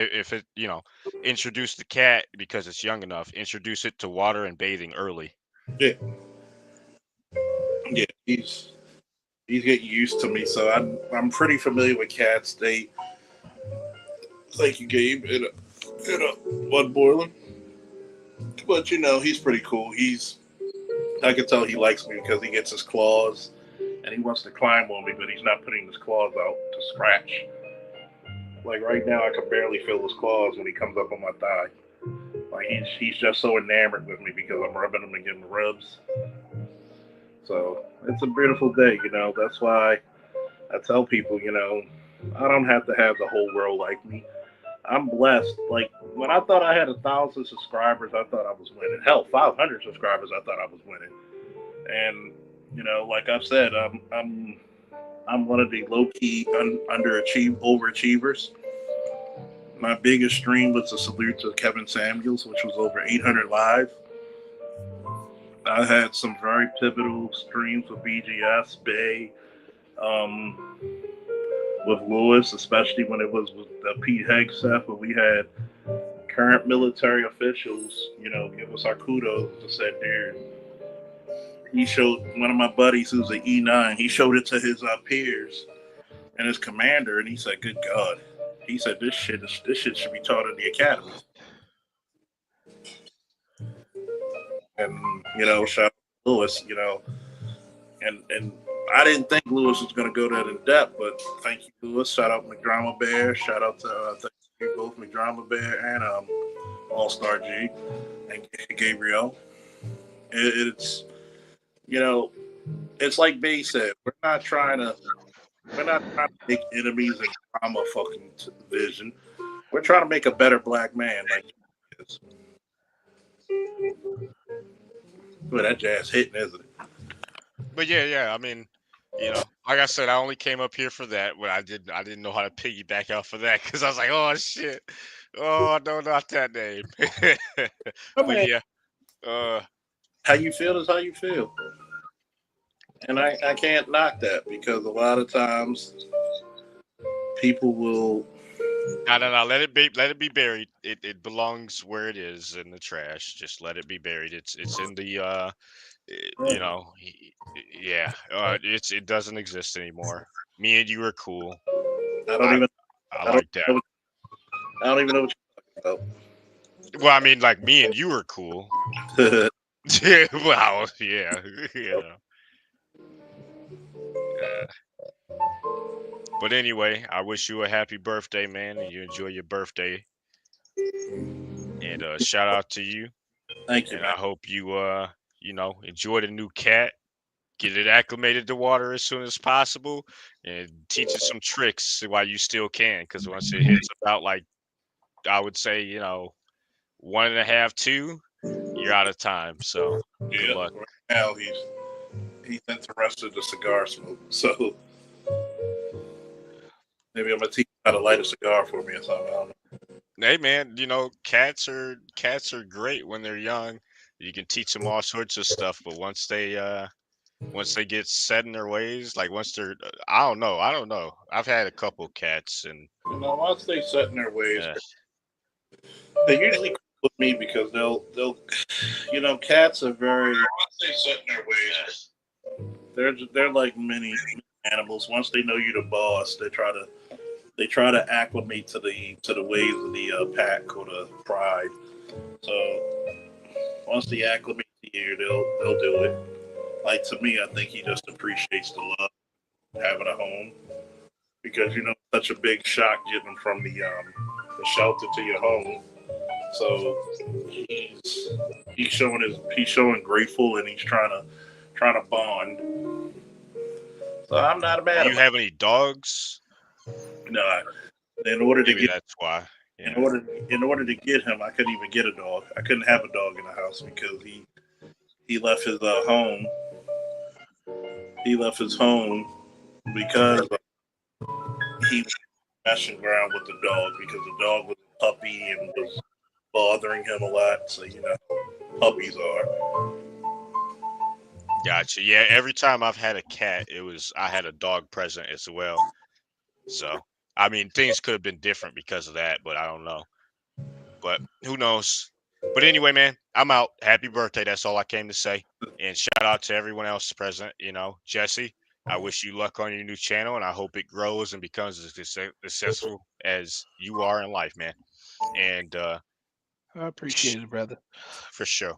If it, introduce the cat because it's young enough. Introduce it to water and bathing early. Yeah, yeah. He's getting used to me, so I'm pretty familiar with cats. They thank you, Gabe. And one boiler, but he's pretty cool. I can tell he likes me because he gets his claws and he wants to climb on me, but he's not putting his claws out to scratch. Like right now, I can barely feel his claws when he comes up on my thigh. Like he's just so enamored with me because I'm rubbing him and giving him rubs. So it's a beautiful day. That's why I tell people, I don't have to have the whole world like me. I'm blessed. Like when I thought I had 1,000 subscribers, I thought I was winning. Hell, 500 subscribers, I thought I was winning. And like I've said, I'm one of the low key overachievers. My biggest stream was a salute to Kevin Samuels, which was over 800 live. I had some very pivotal streams with BGS, Bay, um, with Lewis, especially when it was with the Pete Hegseth, where we had current military officials, give us our kudos to said dude. He showed one of my buddies who's an E9. He showed it to his peers and his commander, and he said, "Good God." He said, "This shit should be taught in the academies." And shout out to Lewis. And I didn't think Lewis was going to go that in depth, but thank you, Lewis. Shout out McDrama Bear. Shout out to thank you both, McDrama Bear and All Star G and Gabriel. It's you know it's like Bay said. We're not trying to make enemies and drama fucking vision. We're trying to make a better black man. Like, well, that jazz hitting, isn't it? But yeah, yeah. I mean, like I said, I only came up here for that. But I didn't know how to piggyback out for that because I was like, oh shit, oh no, not that name. I But mean, yeah, uh, how you feel is how you feel, and I can't knock that because a lot of times people will. no, no, no. Let it be buried. It belongs where it is in the trash. Just let it be buried. It's in the yeah. It doesn't exist anymore. Me and you are cool. I don't I even. I I don't. like that. Know, I don't even know what you're talking Well, I mean, like me and you are cool. about. Yeah, well, yeah, yeah. But anyway, I wish you a happy birthday, man, and you enjoy your birthday. And shout out to you. Thank you, And man. I hope you enjoy the new cat. Get it acclimated to water as soon as possible, and teach it some tricks while you still can. Because once it hits about like I would say, 1.5, 2, you're out of time. So good Yeah. luck. Right now he's interested in cigar smoke, so maybe I'm gonna teach him how to light a cigar for me or something. I don't know. Hey man, cats are great when they're young. You can teach them all sorts of stuff, but once they get set in their ways, like once they're I don't know. I've had a couple cats and Once they set in their ways, uh, they usually cool with me because cats are very. Once they set in their ways, they're like many animals. Once they know you're the boss, they try to acclimate to the ways of the pack or the pride. So once they acclimate to you, they'll do it. Like to me, I think he just appreciates the love of having a home because such a big shock getting from the shelter to your home. So he's showing grateful and he's trying to bond. So I'm not do mad you about have any dogs? it. No, in order to Maybe get that's why. in Yeah. order in order to get him, I couldn't even get a dog. I couldn't have a dog in the house because he left his home. He left his home because he was messing around with the dog because the dog was a puppy and was bothering him a lot. So puppies are. Gotcha. Yeah, every time I've had a cat, I had a dog present as well. So. I mean, things could have been different because of that, but I don't know. But who knows? But anyway, man, I'm out. Happy birthday. That's all I came to say. And shout out to everyone else present. Jesse, I wish you luck on your new channel, and I hope it grows and becomes as successful as you are in life, man. And I sh- appreciate it, brother. for sure,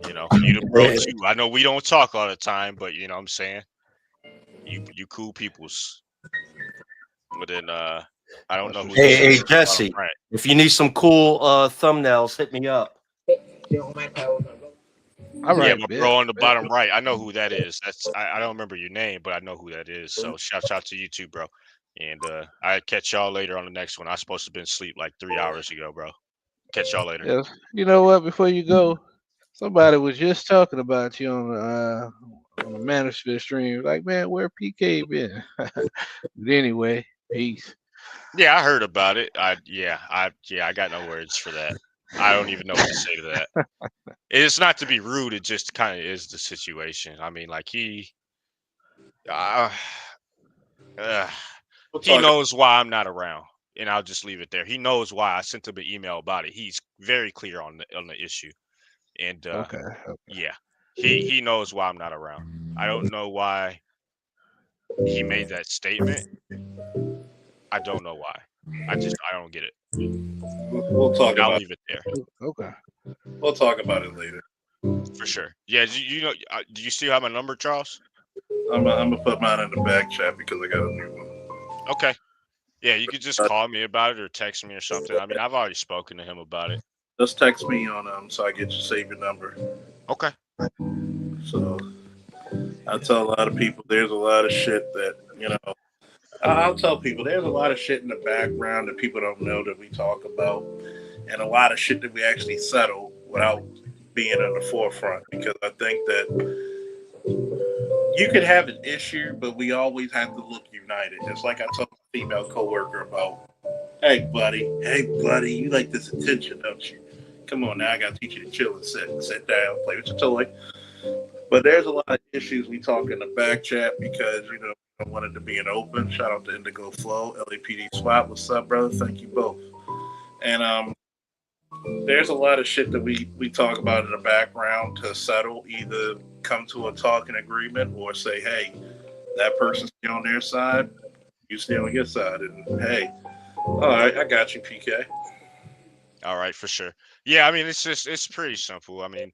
you the bro Hey, too. I know we don't talk all the time, but you know what I'm saying, you cool peoples. But then I don't know That's who what's this up. hey, is on the bottom Jesse, right. if you need some cool thumbnails, hit me up. All Yeah, right, my bet. bro on the Bet. bottom right. I know who that is. I don't remember your name, but I know who that is. So shout out to you too, bro. And I catch y'all later on the next one. I supposed to have been asleep like 3 hours ago, bro. Catch y'all later. Yes. You know what? Before you go, somebody was just talking about you on the Manosphere stream. Like, man, where PK been? But anyway, peace. Yeah, I heard about it. I got no words for that. I don't even know what to say to that. It's not to be rude. It just kind of is the situation. I mean, like uh, uh, We'll he talk. knows why I'm not around, and I'll just leave it there. He knows why. I sent him an email about it. He's very clear on the issue, and Okay. yeah, he knows why I'm not around. I don't know why he made that statement. I don't know why. I don't get it, We'll talk and I'll about. leave it there Okay. We'll talk about it later. for sure. Yeah, do you still have my number, Charles? I'm gonna put mine in the back chat because I got a new one. Okay. Yeah, you could just Uh, call me about it or text me or something. I mean, I've already spoken to him about it. just text me on so I get you save your number. Okay. So I tell a lot of people there's a lot of shit that I'll tell people there's a lot of shit in the background that people don't know that we talk about, and a lot of shit that we actually settle without being in the forefront. Because I think that you could have an issue, but we always have to look united. Just like I told my female coworker about, hey buddy, you like this attention, don't you? Come on now, I gotta teach you to chill and sit down, play with your toy. But there's a lot of issues we talk in the back chat because I wanted to be an open. Shout out to Indigo Flow, LAPD SWAT. What's up, brother? Thank you both. And there's a lot of shit that we talk about in the background to settle, either come to a talking agreement or say, hey, that person's still on their side, you stay on your side, and hey, all right, I got you, PK. All right, for sure. Yeah, I mean, it's pretty simple. I mean,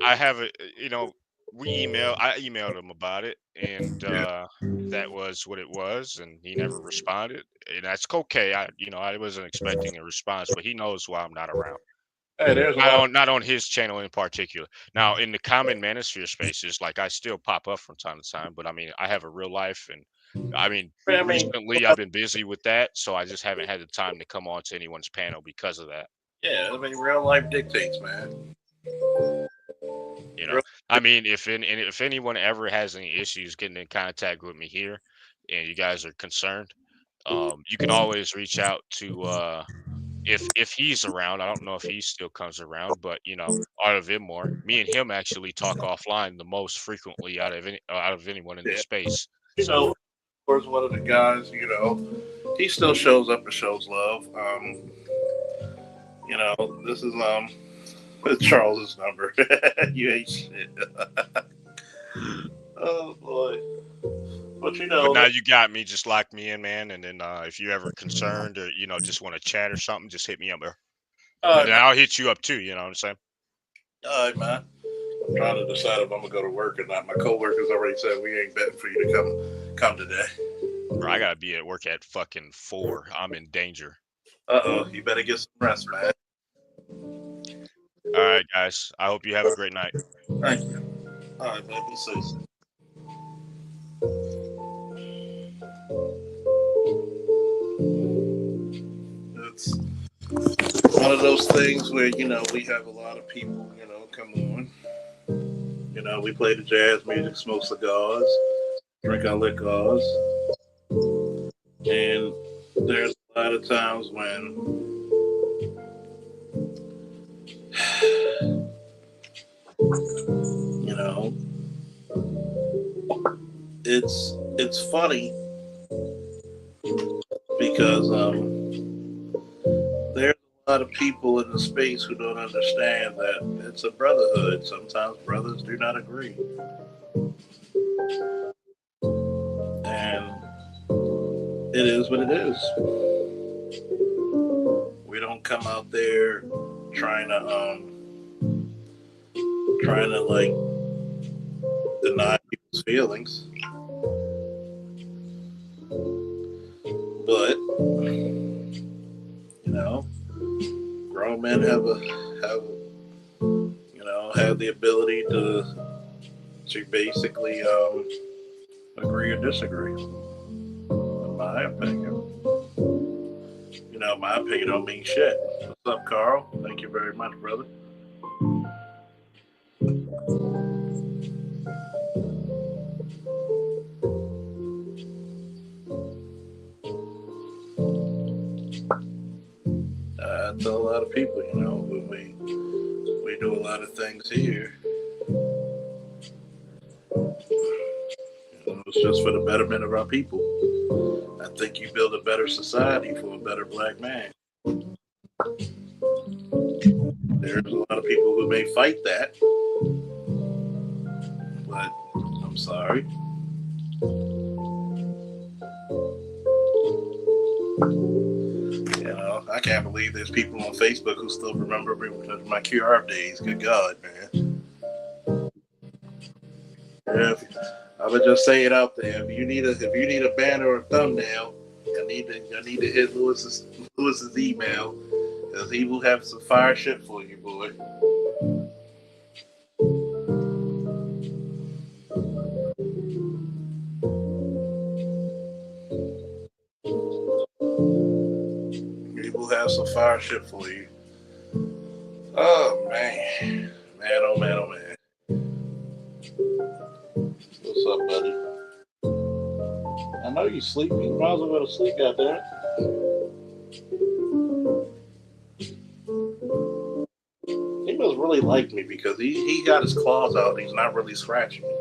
I have a you know, I emailed him about it, and Yeah. that was what it was, and he never responded, and that's okay. I wasn't expecting a response, but he knows why I'm not around. Hey, there's a Not lot of on not on his channel in particular. Now, in the common manosphere spaces, like I still pop up from time to time, but I mean, I have a real life, and I mean, I mean, recently I've been busy with that, so I just haven't had the time to come on to anyone's panel because of that. yeah, I mean, real life dictates, man. You know, Real, I mean, if anyone ever has any issues getting in contact with me here, and you guys are concerned, you can always reach out to if he's around. I don't know if he still comes around, but out of him more, me and him actually talk offline the most frequently out of anyone in the yeah, space. you So know, course, one of the guys, he still shows up and shows love. This is Charles's number. You ain't shit. Oh boy. But but now you got me, just lock me in, man. And then if you're ever concerned or just want to chat or something, just hit me up there. all And right, then man. I'll hit you up too. You know what I'm saying? All right, man. I'm trying to decide if I'm gonna go to work or not. My coworkers already said we ain't betting for you to come today. Bro, I gotta be at work at fucking 4. I'm in danger. You better get some rest, man. All right, guys. I hope you have a great night. Thank you. All right, man. Be safe. It's one of those things where we have a lot of people come on. We play the jazz music, smoke cigars, drink our liquors, and there's a lot of times when you know it's funny because because there's a lot of people in the space who don't understand that it's a brotherhood. Sometimes brothers do not agree, and it is what it is. We don't come out there trying to like deny people's feelings, but you know, grown men have have the ability to basically agree or disagree. In my opinion, my opinion don't mean shit. What's up, Carl? Thank you very much, brother. I tell a lot of people, when we do a lot of things here, it's just for the betterment of our people. I think you build a better society for a better black man. There's a lot of people who may fight that, but I'm sorry. I can't believe there's people on Facebook who still remember my QR days. Good God, man. I would just say it out there. If you need a banner or a thumbnail, I need to hit Lewis's email, because he will have some fire shit for you, boy. He will have some fire shit for you. Oh man, oh man, oh man. What's up, buddy? I know you sleeping. You might as well go to sleep out there. He must really like me, because he got his claws out and he's not really scratching me.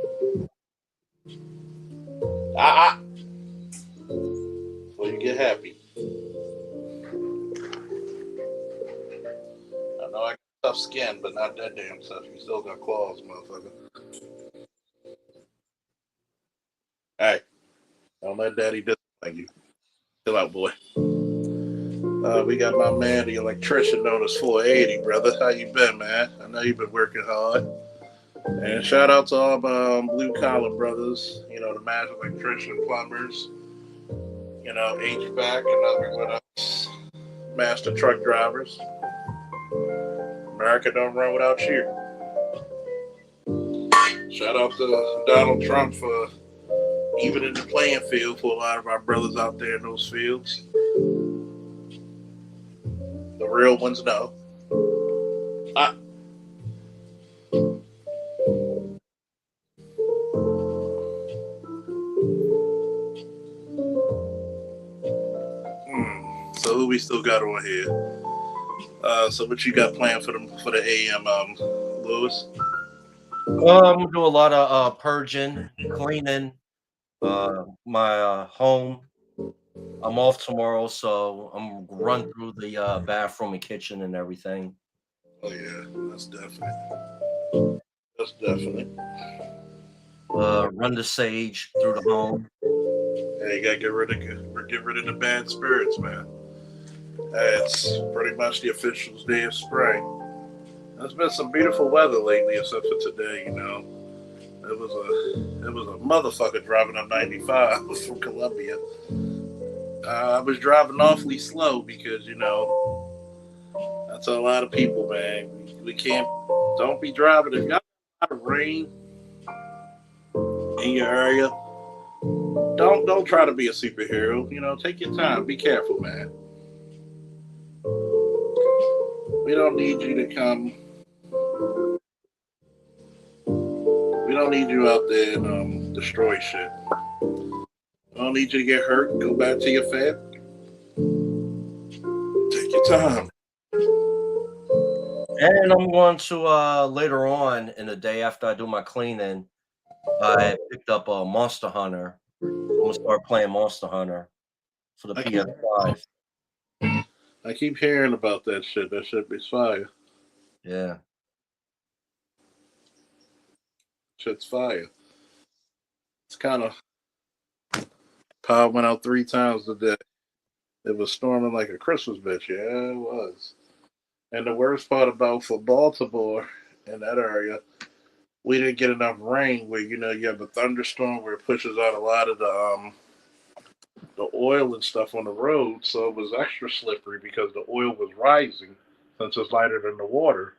So you get happy. I know I got tough skin, but not that damn tough. You still got claws, motherfucker. Hey, don't let daddy disappoint you. Chill out, boy. We got my man, the electrician, known as 480, brother. How you been, man? I know you've been working hard. And shout out to all my blue collar brothers, the master electrician, plumbers, HVAC, and other master truck drivers. America don't run without you. Shout out to Donald Trump for evening the playing field for a lot of our brothers out there in those fields. The real ones know. So who we still got on here? So what you got planned for the AM, Lewis? I'm gonna do a lot of purging, cleaning my home. I'm off tomorrow, so I'm gonna run through the bathroom and kitchen and everything. Oh yeah, that's definite. Run the sage through the home. Hey, you gotta get rid of the bad spirits, man. It's pretty much the official day of spring. There's been some beautiful weather lately, except for today. It was a motherfucker driving up 95 from Columbia. I was driving awfully slow because that's a lot of people, man. We can't. Don't be driving if you got a lot of rain in your area. Don't try to be a superhero. Take your time. Be careful, man. We don't need you to come. We don't need you out there and destroy shit. We don't need you to get hurt. Go back to your family. Take your time. And I'm going to later on in the day after I do my cleaning, I picked up a Monster Hunter. I'm gonna start playing Monster Hunter. for the I keep, PS5. I keep hearing about that shit. That shit be fire. Yeah. Shit's fire. It's kind of power went out 3 times today. It was storming like a Christmas bitch. Yeah, it was. And the worst part about for Baltimore in that area, we didn't get enough rain. Where you have a thunderstorm where it pushes out a lot of the oil and stuff on the road, so it was extra slippery because the oil was rising since it's lighter than the water.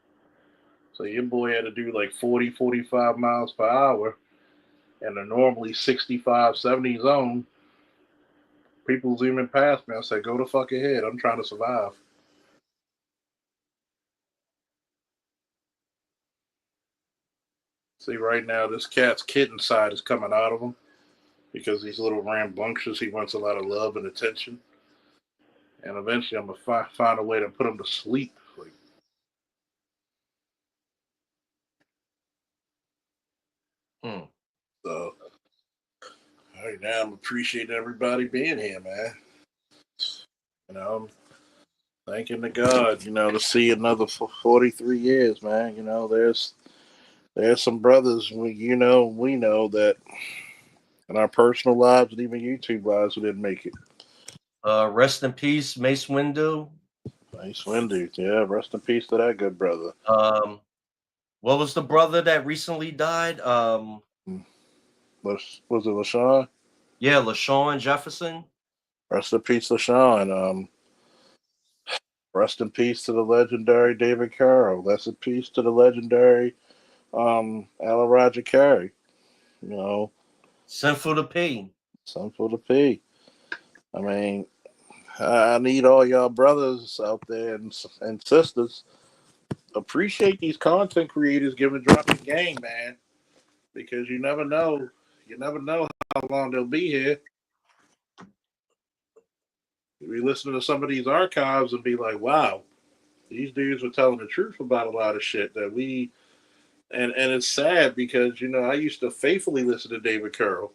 So your boy had to do like 40, 45 miles per hour in a normally 65, 70 zone. People zooming past me. I said, go the fuck ahead. I'm trying to survive. See, right now, this cat's kitten side is coming out of him because he's a little rambunctious. He wants a lot of love and attention. And eventually, I'm going to find a way to put him to sleep. Like, Hmm. so, right now, I'm appreciating everybody being here, man. I'm thanking the God, to see another 43 years, man. There's some brothers we know that in our personal lives and even YouTube lives who didn't make it. Rest in peace, Mace Windu. Nice Wendy. Yeah, rest in peace to that good brother. Um, what was the brother that recently died? Was it LaShawn? Yeah, LaShawn Jefferson. Rest in peace, LaShawn. Rest in peace to the legendary David Carroll. Rest in peace to the legendary Alan Roger Carey. You know, Sinful to P. some for the P. I mean, I need all y'all brothers out there and sisters appreciate these content creators giving dropping game, man, because you never know. You never know how long they'll be here. We listen to some of these archives and be like, wow, these dudes were telling the truth about a lot of shit that we and it's sad because I used to faithfully listen to David Carroll.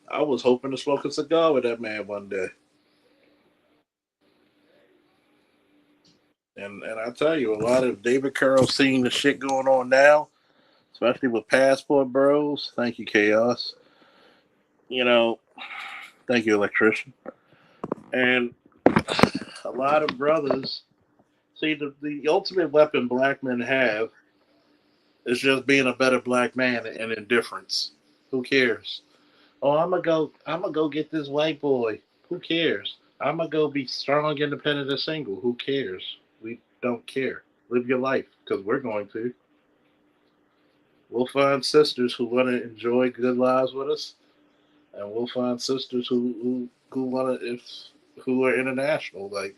I was hoping to smoke a cigar with that man one day. And I tell you, a lot of David Carroll seeing the shit going on now, especially with Passport Bros. Thank you, Chaos. You know, thank you, Electrician. And a lot of brothers see the ultimate weapon black men have is just being a better black man and indifference. Who cares? Oh, I'm gonna go get this white boy. Who cares? I'm gonna go be strong, independent, and single. Who cares? We don't care. Live your life because we're going to. We'll find sisters who want to enjoy good lives with us, and we'll find sisters who want to who are international. Like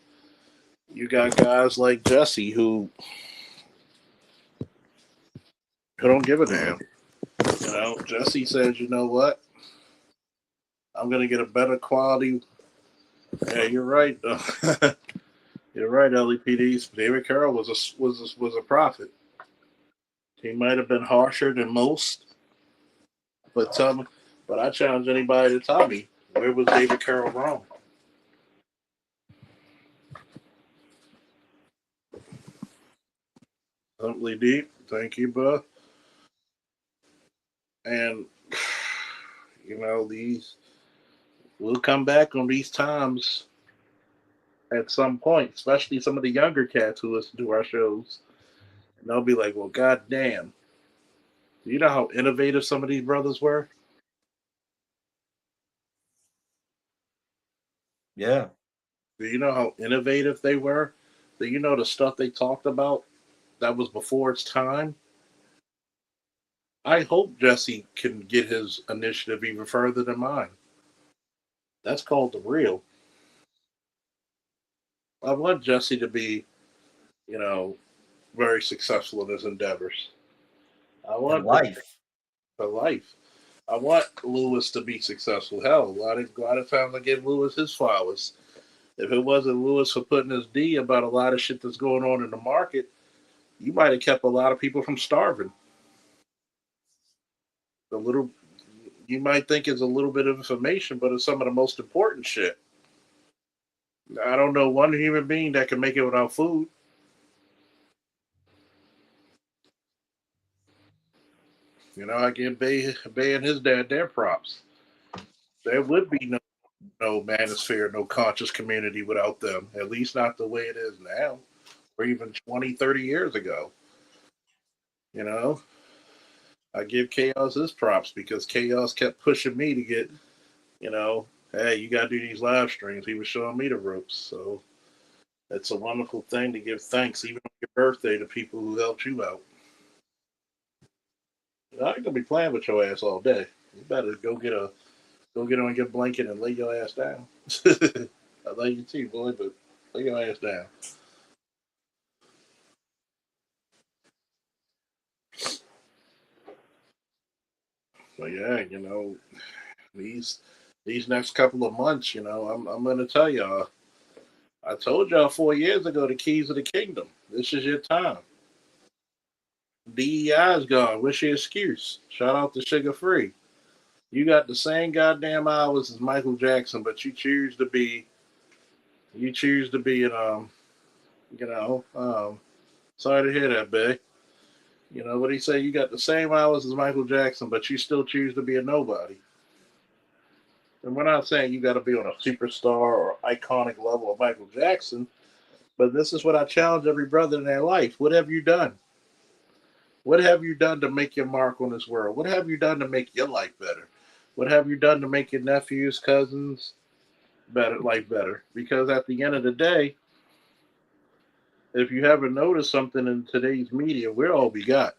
you got guys like Jesse who don't give a damn. Jesse says, you know what? I'm gonna get a better quality. Yeah, you're right. You're right, LEPDs. David Carroll was a prophet. He might have been harsher than most, but but I challenge anybody to tell me where was David Carroll wrong. Simply deep. Thank you, bud. And these we'll come back on these times at some point, especially some of the younger cats who listen to our shows. And they'll be like, well, goddamn. Do you know how innovative some of these brothers were? Yeah. Do you know how innovative they were? Do you know the stuff they talked about that was before its time? I hope Jesse can get his initiative even further than mine. That's called the real. I want Jesse to be, you know, very successful in his endeavors. I In want life. for life. I want Lewis to be successful. Hell, a lot of times I give Lewis his flowers. If it wasn't Lewis for putting his D about a lot of shit that's going on in the market, you might have kept a lot of people from starving. The little you might think it's a little bit of information, but it's some of the most important shit. I don't know one human being that can make it without food. I give Bay and his dad their props. There would be no manosphere, no conscious community without them. At least not the way it is now, or even 20, 30 years ago. You know, I give Chaos his props because Chaos kept pushing me to get, hey, you got to do these live streams. He was showing me the ropes. So it's a wonderful thing to give thanks, even on your birthday, to people who helped you out. I ain't gonna be playing with your ass all day. You better go get on your blanket and lay your ass down. I love you too, boy, but lay your ass down. So yeah, these these next couple of months, I'm gonna tell y'all. I told y'all 4 years ago the keys of the kingdom. This is your time. DEI is gone. What's your excuse? Shout out to Sugar Free. You got the same goddamn hours as Michael Jackson, but you choose to be you know, sorry to hear that, babe. What he say? You got the same hours as Michael Jackson, but you still choose to be a nobody. And we're not saying you got to be on a superstar or iconic level of Michael Jackson, but this is what I challenge every brother in their life. What have you done? What have you done to make your mark on this world? What have you done to make your life better? What have you done to make your nephews, cousins better? Because at the end of the day, if you haven't noticed something in today's media, we're all we got.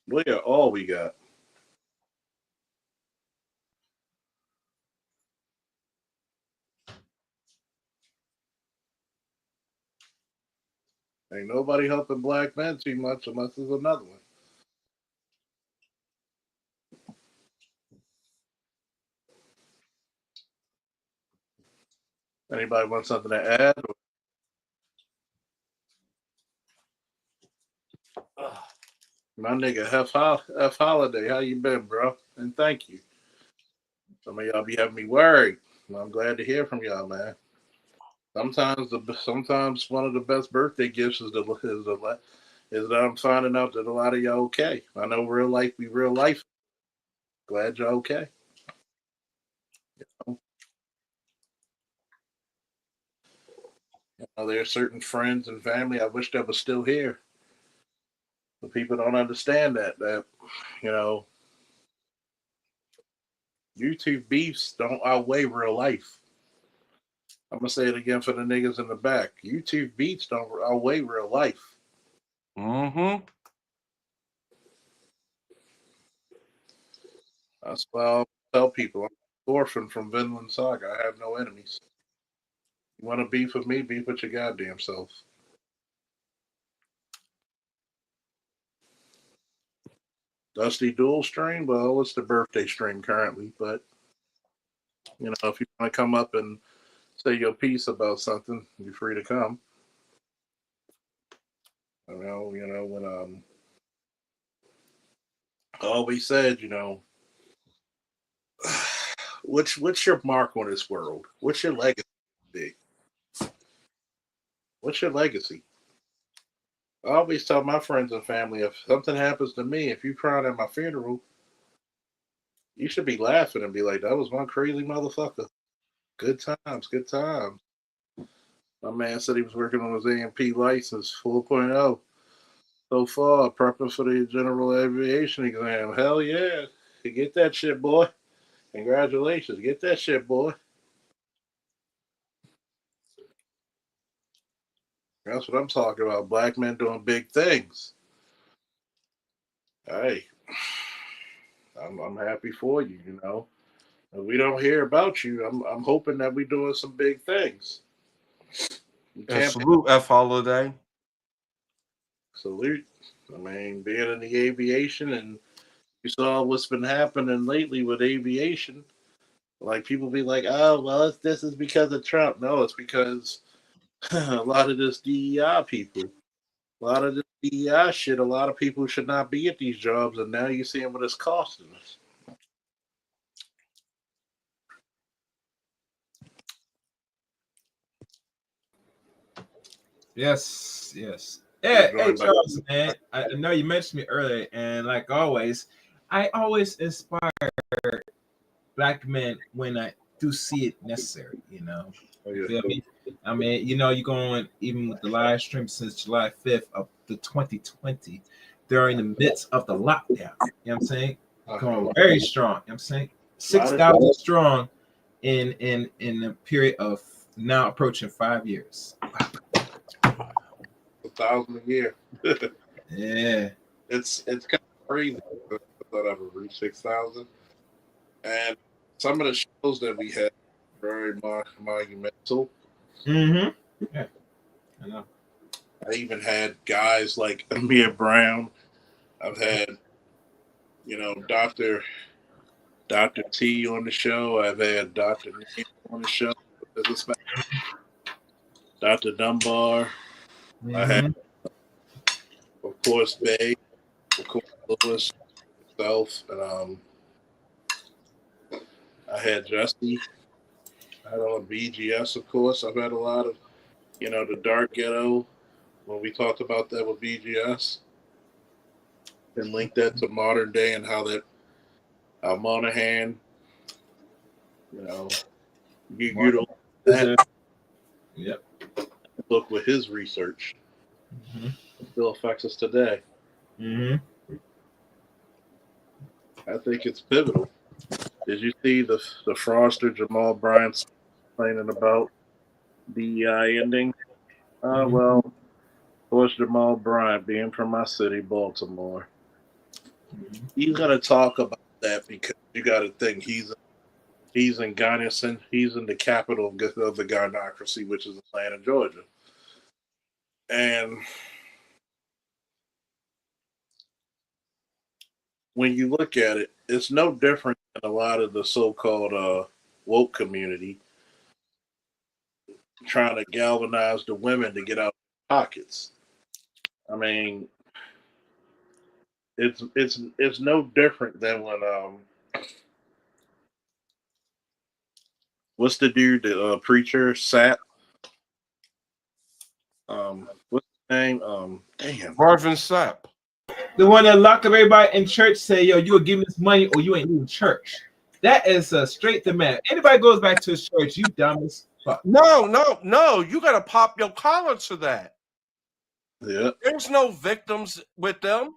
We are all we got. Ain't nobody helping black men too much unless there's another one. Anybody want something to add? My nigga F Holiday, how you been, bro? And thank you. Some of y'all be having me worried. I'm glad to hear from y'all, man. Sometimes one of the best birthday gifts is that I'm finding out that a lot of y'all okay. I know real life be real life. Glad y'all okay. There are certain friends and family I wish that was still here. But people don't understand that you know YouTube beefs don't outweigh real life. I'm gonna say it again for the niggas in the back. YouTube beefs don't outweigh real life. Mm-hmm. That's why I tell people I'm an orphan from Vinland Saga. I have no enemies. You want to beef with me? Beef with your goddamn self. Dusty Dual stream? Well, it's the birthday stream currently, but if you want to come up and say your piece about something, you're free to come. When I always said, what's your mark on this world? What's your legacy? Be? What's your legacy? I always tell my friends and family if something happens to me, if you crying at my funeral, you should be laughing and be like, that was one crazy motherfucker. Good times, good times. My man said he was working on his A&P license 4.0. So far, prepping for the general aviation exam. Hell yeah. You get that shit, boy. Congratulations. Get that shit, boy. That's what I'm talking about. Black men doing big things. Hey, I'm happy for you. We don't hear about you. I'm hoping that we're doing some big things. You And can't salute F Holiday. salute. I mean, being in the aviation and you saw what's been happening lately with aviation. Like people be like, oh well, this is because of Trump. No, it's because a lot of this DEI people, a lot of this DEI shit. A lot of people should not be at these jobs, and now you're seeing what it's costing us. Yes, yes. You're Yeah, hey joined by Charles, man. I know you mentioned me earlier, and like always, I always inspire black men when I do see it necessary. oh, You yeah. feel me? I mean, you're going even with the live stream since July 5th of the 2020, during the midst of the lockdown. You know what I'm saying? Going very strong. You know what I'm saying? 6,000 strong in a period of now approaching 5 years. Wow. 1,000 a year. Yeah. It's kind of crazy that I've ever reached 6,000. And some of the shows that we had were very monumental. Mm-hmm. Yeah. I know. I even had guys like Amir Brown. I've had, Dr. T on the show. I've had Dr. Name on the show. Dr. Dunbar. I had, Mm-hmm. of course, Bay. Of course, Lewis, myself, and I had Jesse. I had on BGS, of course. I've had a lot of, the Dark Ghetto. When we talked about that with BGS, and link that to modern day and how that Monahan, you know, you Martin don't Luther. that Yep. look with his research Mm-hmm. still affects us today. Mm-hmm. I think it's pivotal. Did you see the fraudster Jamal Bryant complaining about DEI ending? Mm-hmm. Well, of course, Jamal Bryant, being from my city, Baltimore, Mm-hmm. he's gonna talk about that because you got to think he's in Gunnison. He's in the capital of the gynocracy, which is Atlanta, Georgia. And when you look at it, it's no different than a lot of the so-called woke community trying to galvanize the women to get out of their pockets. I mean, it's no different than when what's the dude the preacher sat what's his name damn Marvin Sapp. The one that locked up everybody in church say, yo, you will give me this money or you ain't leaving church. That is a straight demand. Anybody goes back to his church, you dumb as fuck. No. You got to pop your collar to that. yeah. There's no victims with them.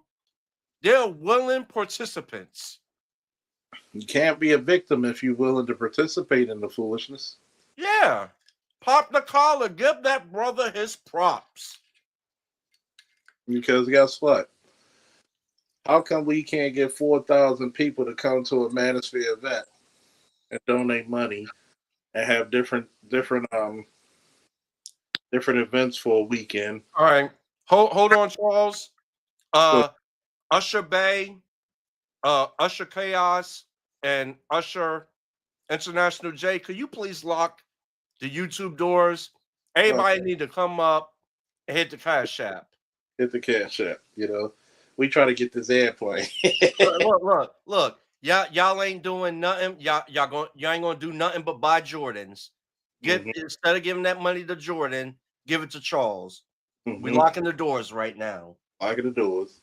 They're willing participants. You can't be a victim if you're willing to participate in the foolishness. Yeah. Pop the collar. Give that brother his props. Because guess what? How come we can't get 4,000 people to come to a Manosphere event and donate money and have different events for a weekend? All right. Hold on, Charles. So Usher Bay, Usher Chaos, and Usher International J, could you please lock the YouTube doors? Everybody need to come up and hit the Cash App. hit the cash app, We try to get this airplane. Look. Y'all ain't doing nothing. Y'all ain't gonna do nothing but buy Jordans. Mhm. Instead of giving that money to Jordan, give it to Charles. We Mhm. locking the doors right now. Locking the doors.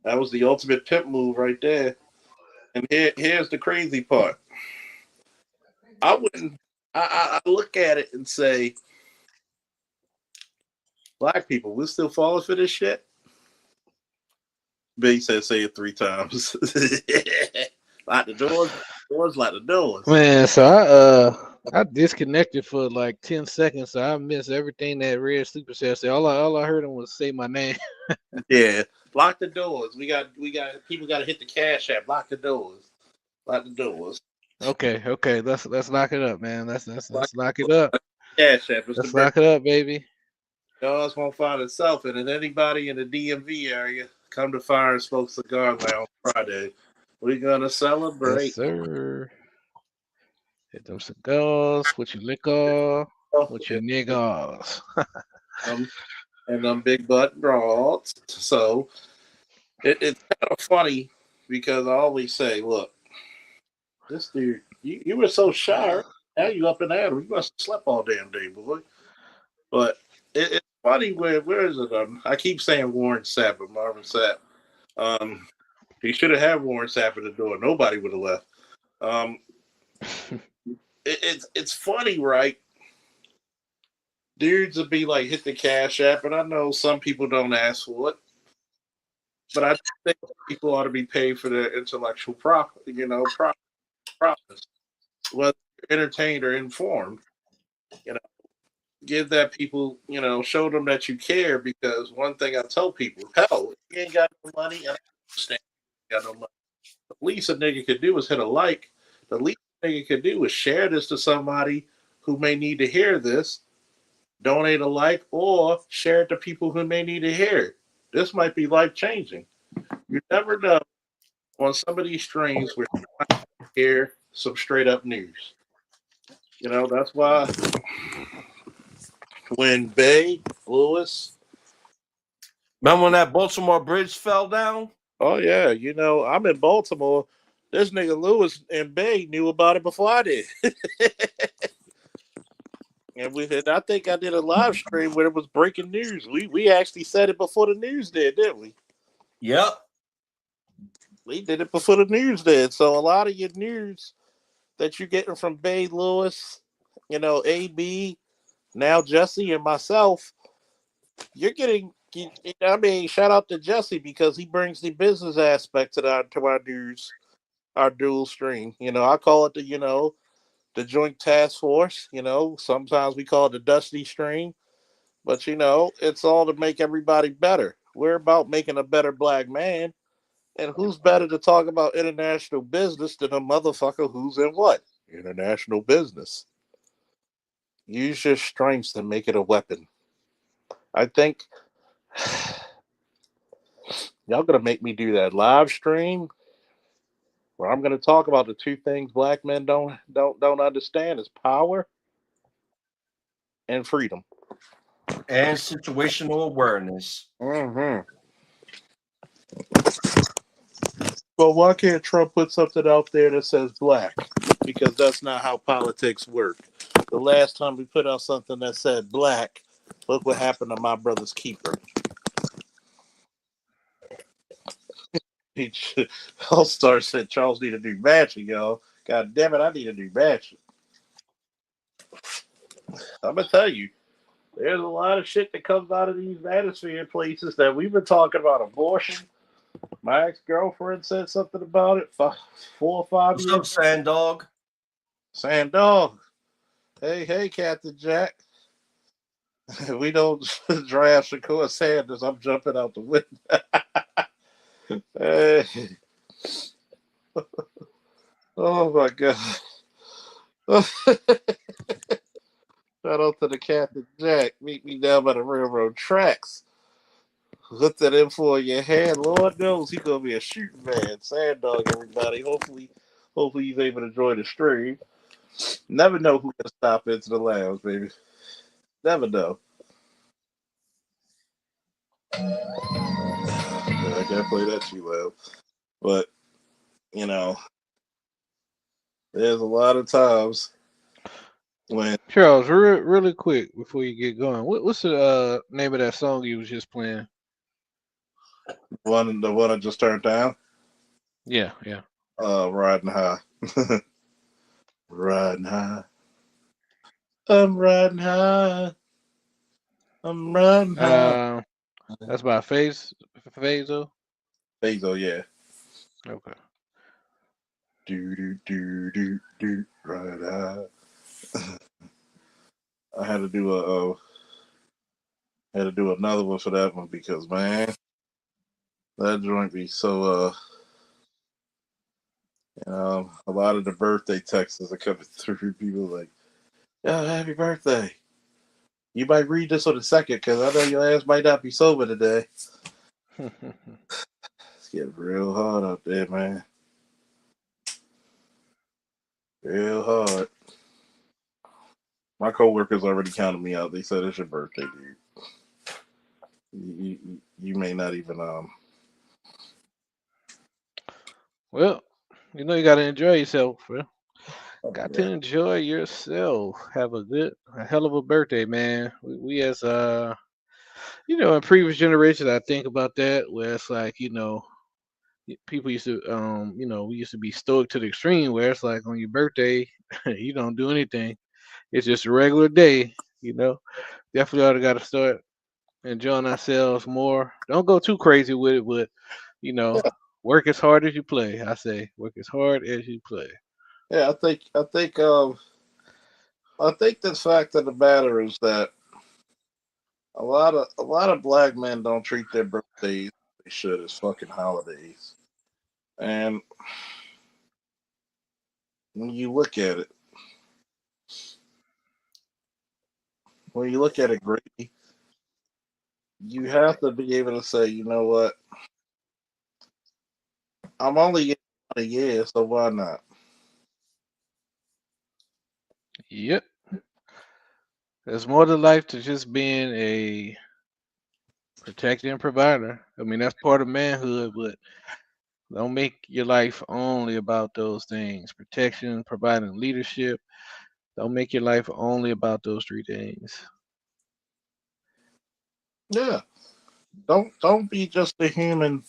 That was the ultimate pimp move right there. And here's the crazy part. I wouldn't. I look at it and say, black people, we're still falling for this shit. Big said, say it 3 times. Lock the doors, lock the doors. Man, so I disconnected for like 10 seconds, so I missed everything that Red Sleeper said. So all I heard him was say my name. Yeah, lock the doors. We got people got to hit the cash app. Lock the doors. Lock the doors. Okay, let's lock it up, man. Let's Lock lock the it doors. up. Cash app. It's the Let's birthday. lock it up, baby. Doors won't find itself. And then anybody in the DMV area, come to Fire and Smoke Cigar Lounge Friday. We're gonna Yes, celebrate. sir. Hit them cigars with your liquor, with your niggas. And them big butt broads. So it's kind of funny because I always say, look, this dude, you were so shy. Now you up and at 'em. You must have slept all damn day, boy. But it's funny where is it? I keep saying Warren Sapp, but Marvin Sapp. Um, he should have had Warren Sapp at the door. Nobody would have left. Um, it's funny, right? Dudes would be like, hit the cash app, and I know some people don't ask for it, but I think people ought to be paid for their intellectual property, profits, whether you're entertained or informed. You know, give that people, show them that you care. Because one thing I tell people, hell, if you ain't got no money, and I understand you got no money, the least a nigga could do is hit a like. The least a nigga could do is share this to somebody who may need to hear this, donate a like, or share it to people who may need to hear it. This might be life changing. You never know on some of these streams where you might hear some straight up news. That's why when Bay, Lewis, Remember when that Baltimore bridge fell down? oh yeah, I'm in Baltimore. This nigga Lewis and Bay knew about it before I did. And I think I did a live stream where it was breaking news. We actually said it before the news did, didn't we? Yep. We did it before the news did. So a lot of your news that you're getting from Bay, Lewis, AB, now Jesse and myself, you're getting. I mean, shout out to Jesse because he brings the business aspect to our news, our dual stream. I call it the joint task force. Sometimes we call it the dusty stream, but it's all to make everybody better. We're about making a better black man, and who's better to talk about international business than a motherfucker who's in what international business? Use your strengths to make it a weapon. I think y'all gonna make me do that live stream where I'm gonna talk about the two things black men don't understand is power and freedom. And situational awareness. Mm-hmm. Well, why can't Trump put something out there that says black? Because that's not how politics work. The last time we put out something that said black, look what happened to my brother's keeper. All Star said Charles need a new matching, y'all. God damn it, I need a new matching. I'm gonna tell you, there's a lot of shit that comes out of these manosphere places that we've been talking about abortion. My ex-girlfriend said something about it 4 or 5 What's years. up, Sand Dog? Sand Dog. Hey, Captain Jack. We don't draft Shakur Sanders. I'm jumping out the window. Hey. Oh my god. Shout out to the Captain Jack. Meet me down by the railroad tracks. Put that info in your hand. Lord knows he's gonna be a shooting man. Sand Dog, everybody. Hopefully he's able to join the stream. Never know who can stop into the lounge, baby. Never know. I can't play that too loud. But, there's a lot of times when Charles, really quick before you get going, what's the name of that song you was just playing? the one I just turned down, Yeah. riding high. Riding high. I'm riding high. I'm riding high. That's by Phaso. Phaso, yeah. Okay. Do, ride high. I had to do another one for that one because man, that joint be so a lot of the birthday texts are coming through. People like, "Oh, happy birthday!" You might read this on the second because I know your ass might not be sober today. It's getting real hard out there, man. Real hard. My coworkers already counted me out. They said it's your birthday, dude. You may not even Well, you got to enjoy yourself, bro. Got to yeah. enjoy yourself. Have a hell of a birthday, man. We as In previous generations, I think about that where it's like, people used to, we used to be stoic to the extreme where it's like on your birthday, you don't do anything. It's just a regular day, you know. Definitely ought to got to start enjoying ourselves more. Don't go too crazy with it, but you know, work as hard as you play. I say, work as hard as you play. Yeah, I think the fact of the matter is that a lot of black men don't treat their birthdays they should as fucking holidays. And when you look at it, when you look at it, Grady, you have to be able to say, you know what, I'm only getting one a year, so why not? Yep, there's more to life to just being a protector and provider. I mean, that's part of manhood, but don't make your life only about those things. Protection, providing leadership. Don't make your life only about those three things. Yeah, don't be just a human.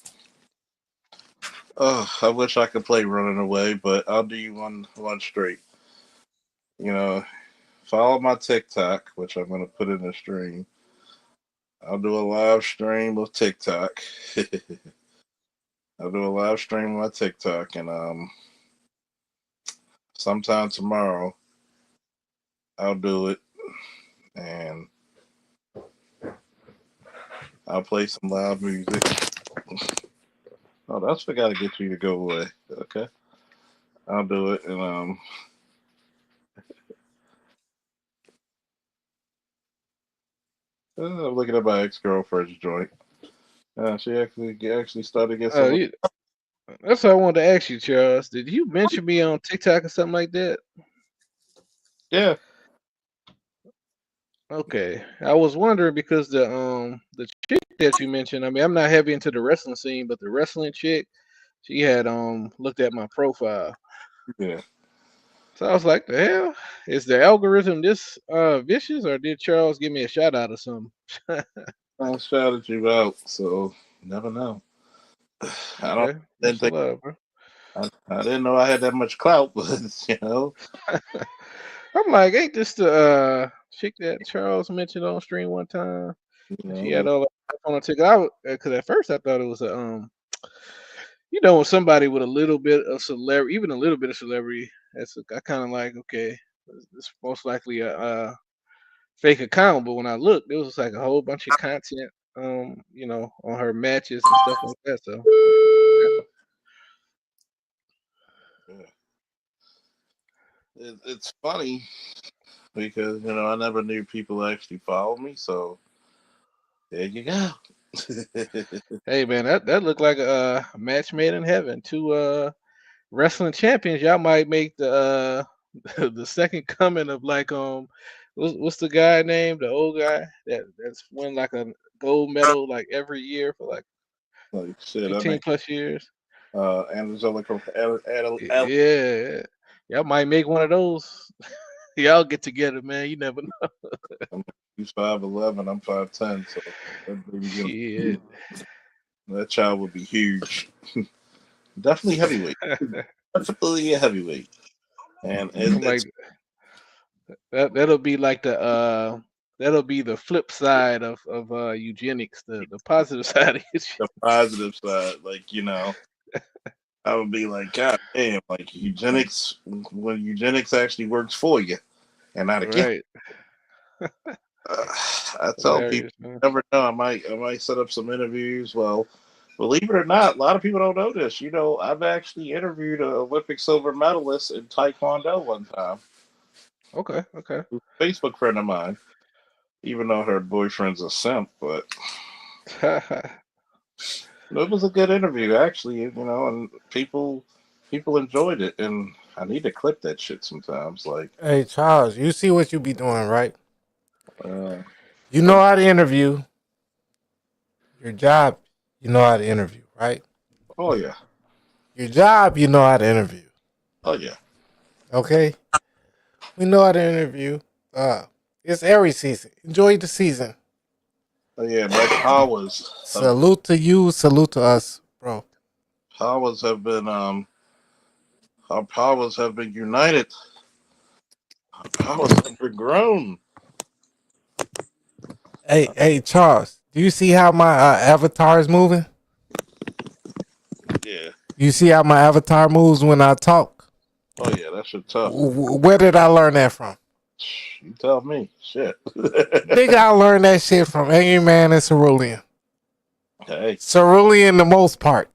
Oh, I wish I could play running away, but I'll do you one straight. You know, follow my TikTok, which I'm gonna put in the stream. I'll do a live stream of TikTok. I'll do a live stream on my TikTok, and sometime tomorrow I'll do it, and I'll play some loud music. Oh, that's forgot to get you to go away. Okay, I'll do it, and I'm looking at my ex girlfriend's joint. She actually started to get Uh, some. you, that's what I wanted to ask you, Charles. Did you mention me on TikTok or something like that? Yeah, Okay, I was wondering because the chick that you mentioned. I mean, I'm not heavy into the wrestling scene, but the wrestling chick, she had looked at my profile. yeah. So I was like, the hell? Is the algorithm this vicious, or did Charles give me a shout out or something? I shouted you out, so never know. I don't Okay, didn't that's a think lot, bro. I didn't know I had that much clout, but I'm like, ain't this the chick that Charles mentioned on stream one time? you She know, had all that on her ticket. Because at first I thought it was a somebody with a little bit of celebrity, even a little bit of celebrity. I kind of like, okay, it's most likely a fake account. But when I looked, it was like a whole bunch of content, on her matches and stuff like that. So, yeah. It's funny because I never knew people actually followed me, so there you go. hey man, that looked like a match made in heaven. Two wrestling champions. Y'all might make the the second coming of like what's the guy name? The old guy that's won like a gold medal like every year for like Like shit, I mean, 15 plus years. Angelico, Yeah. Y'all might make one of those. Y'all get together, man. You never know. he's 5'11", I'm 5'10", so that baby Shit. that child would be huge. Definitely heavyweight. Definitely a heavyweight. And I'm it's like that'll be like that'll be the flip side of eugenics, the positive side of it. the positive side. Like, I would be like, God damn, like eugenics, when eugenics actually works for you and not against. Right. Uh, I tell people, Hilarious, man. never know. I might set up some interviews. Well, believe it or not, a lot of people don't know this. I've actually interviewed an Olympic silver medalist in Taekwondo one time. Okay, okay. A Facebook friend of mine, even though her boyfriend's a simp, but it was a good interview actually. And people enjoyed it, and I need to clip that shit sometimes. Like, Hey Charles, you see what you be doing, right? uh, You know how to interview. Your job, you know how to interview, right? oh yeah, Your job, you know how to interview. oh yeah. Okay? We know how to interview. Uh, it's Aries season. Enjoy the season. Oh, yeah, but Salute to you. Salute to us, bro. powers have been our powers have been united. Our powers have been grown. Hey, Charles. Do you see how my avatar is moving? Yeah. You see how my avatar moves when I talk? Oh yeah, that shit tough. Where did I learn that from? You tell me. Shit. Nigga, I learned that shit from Angry Man and Cerulean. Hey. Cerulean the most part.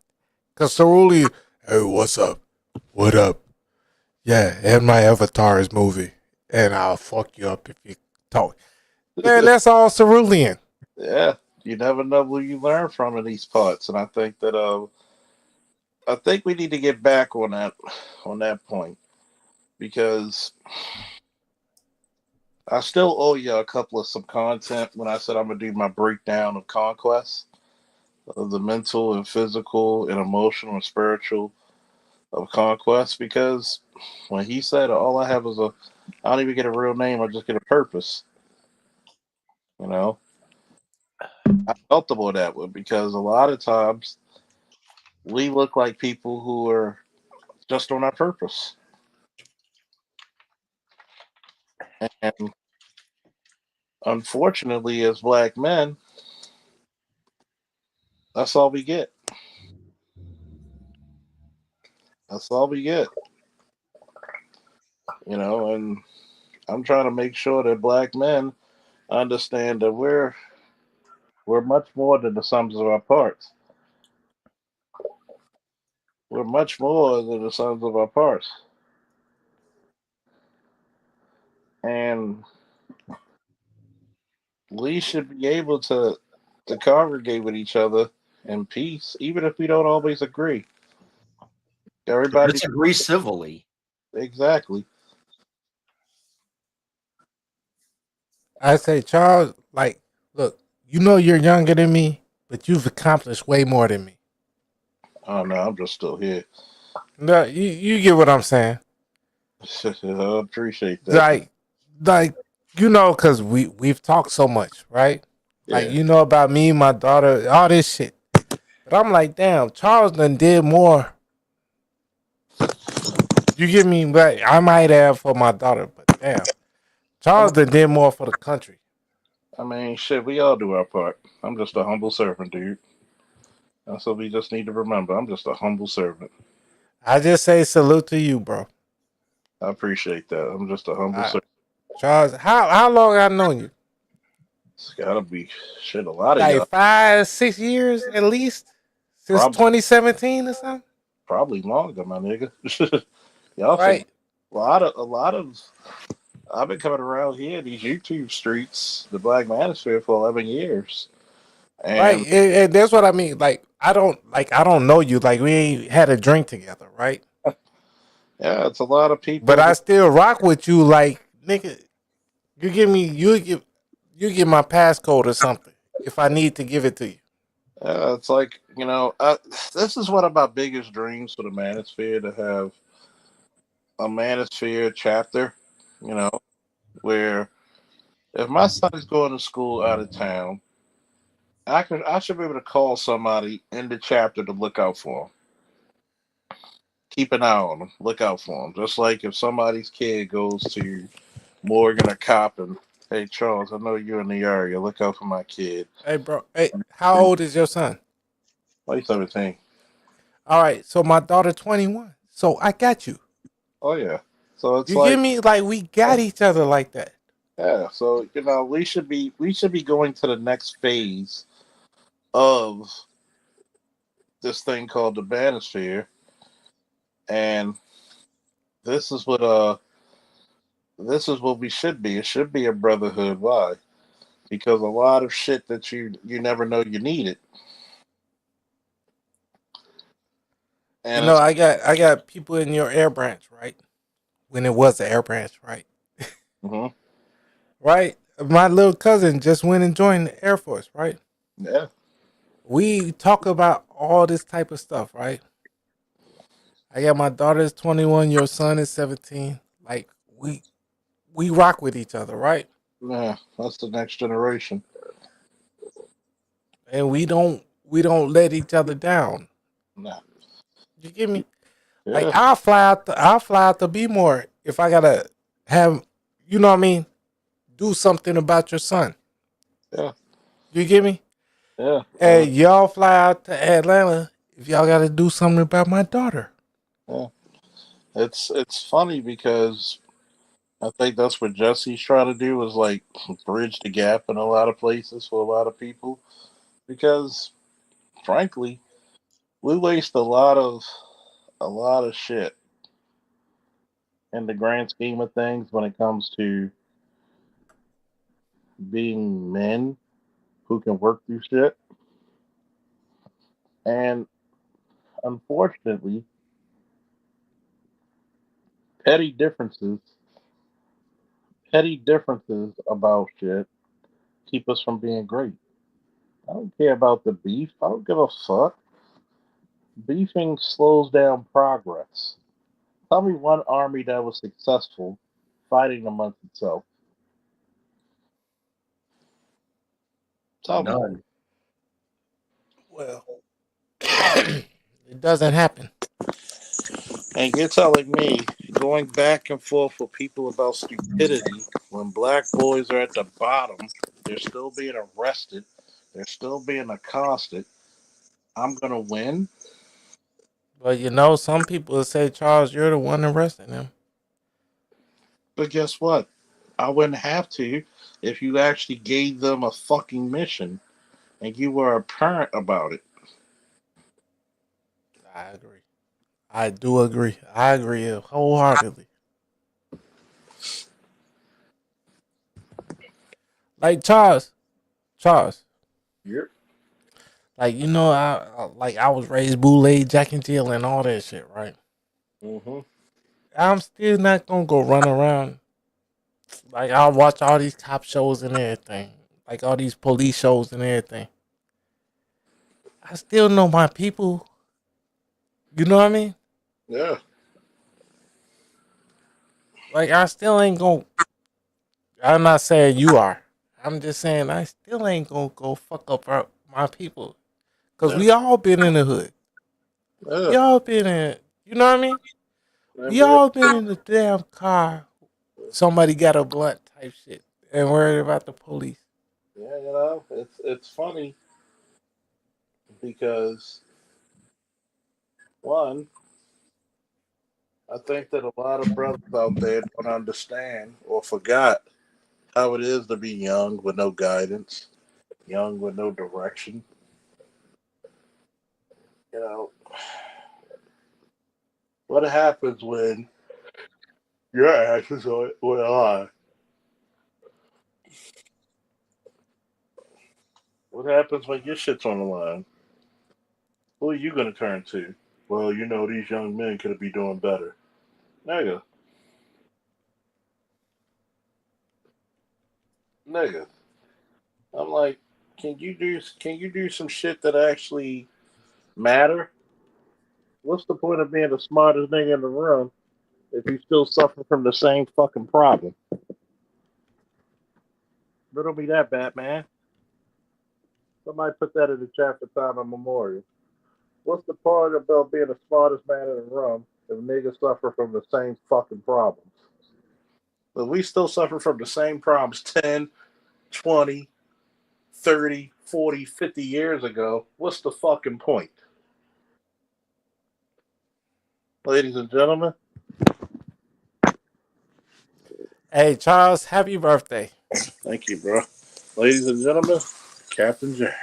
Because Cerulean, hey, what's up? What up? Yeah, and my avatar is moving. And I'll fuck you up if you talk. Man, that's all Cerulean. Yeah. You never know who you learn from in these parts. And I think we need to get back on that point. Because I still owe you a couple of some content when I said I'm gonna do my breakdown of conquest of the mental and physical and emotional and spiritual of conquest because when he said all I have is I don't even get a real name, I just get a purpose. You know, I'm comfortable with that one because a lot of times we look like people who are just on our purpose. And unfortunately, as black men, that's all we get. That's all we get. You know, and I'm trying to make sure that black men understand that we're much more than the sums of our parts. We're much more than the sums of our parts. And we should be able to congregate with each other in peace, even if we don't always agree. Everybody, Disagree civilly. exactly. I say, Charles, like, look, you know you're younger than me, but you've accomplished way more than me. Oh no, I'm just still here. No, you get what I'm saying. I appreciate that. Like, you know, because we've talked so much, right? Like, Yeah, you know about me, my daughter, all this shit. But I'm like, damn, Charles done did more. You get me? But I might have for my daughter, but damn, I Charles mean, done did more for the country. shit, we all do our part. I'm just a humble servant, dude. That's what we just need to remember. I'm just a humble servant. I just say salute to you, bro. I appreciate that. I'm just a humble I, servant. Charles, how long I known you? It's gotta be shit. A lot of Like y'all 5, 6 years at least since probably 2017 or something, probably longer, my nigga. Y'all forget right? a lot of I've been coming around here these YouTube streets, the Black Manosphere, for 11 years, Right, and and that's what I mean. Like I don't know you. Like we ain't had a drink together, right? yeah, it's a lot of But people. I still rock with you. Like nigga, you give me you give my passcode or something if I need to give it to you. Yeah, it's like this is one of my biggest dreams for the Manosphere to have a Manosphere chapter. You know, where if my son is going to school out of town, I should be able to call somebody in the chapter to look out for him. Keep an eye on them. Look out for them. Just like if somebody's kid goes to Morgan or Coppin, hey Charles, I know you're in the area. Look out for my kid. Hey, bro. Hey, how And old is your son? like 17. All right, so my daughter 21. So I got you. Oh yeah. So it's You give like me like we got each other like that. yeah. So we should be going to the next phase of this thing called the Banosphere, and this is what uh this is what we should be. It should be a brotherhood. Why? Because a lot of shit that you never know you need it, You and know, it's I got people in your air branch, right? When it was the air branch, right? mhm, Right? My little cousin just went and joined the Air Force, right? yeah. We talk about all this type of stuff, right? I got my daughter's 21, your son is 17. Like we rock with each other, right? Yeah, that's the next generation. and we don't let each other down. No. You get me? Yeah. Like I'll fly out to be more if I gotta have, you know what I mean, do something about your son. Yeah. You get me? Yeah. Hey, y'all fly out to Atlanta if y'all gotta do something about my daughter. Yeah. It's funny because I think that's what Jesse's trying to do is like bridge the gap in a lot of places for a lot of people. Because frankly, we waste a lot of shit in the grand scheme of things when it comes to being men who can work through shit. And unfortunately, petty differences, petty differences about shit keep us from being great. I don't care about the beef. I don't give a fuck. Beefing slows down progress. Tell me one army that was successful fighting amongst itself. Tell me. None. Well, it doesn't happen. And you're telling me going back and forth with people about stupidity when black boys are at the bottom, they're still being arrested, they're still being accosted. I'm gonna win. But you know, some people will say, Charles, you're the one arresting him. But guess what? I wouldn't have to if you actually gave them a fucking mission and you were apparent about it. I agree. I do agree. I agree wholeheartedly. Like Charles. Yep. Like you know, I was raised bootleg, Jack and Jill, and all that shit, right? Mm-hmm. I'm still not gonna go run around. Like I'll watch all these cop shows and everything, like all these police shows and everything. I still know my people. You know what I mean? Yeah. Like I still ain't gonna. I'm not saying you are. I'm just saying I still ain't gonna go fuck up my people. Cause Yeah. we all been in the hood. Yeah. We all been in. You know what I mean? We Remember? all been in the damn car. Somebody got a blunt type shit and worried about the police. Yeah, it's funny because one, I think that a lot of brothers out there don't understand or forgot how it is to be young with no guidance, young with no direction. You know, what happens when your actions are on? What happens when your shit's on the line? Who are you going to turn to? Well, these young men could be doing better. Nigga, nigga. I'm like, can you do some shit that actually matter? What's the point of being the smartest nigga in the room if you still suffer from the same fucking problem? Riddle me that, Batman. Somebody put that in the chat for time of memorial. What's the point about being the smartest man in the room if niggas suffer from the same fucking problems? But we still suffer from the same problems 10, 20, 30, 40, 50 years ago. What's the fucking point? Ladies and gentlemen, Hey Charles, happy birthday. thank you, bro. Ladies and gentlemen, Captain Jack.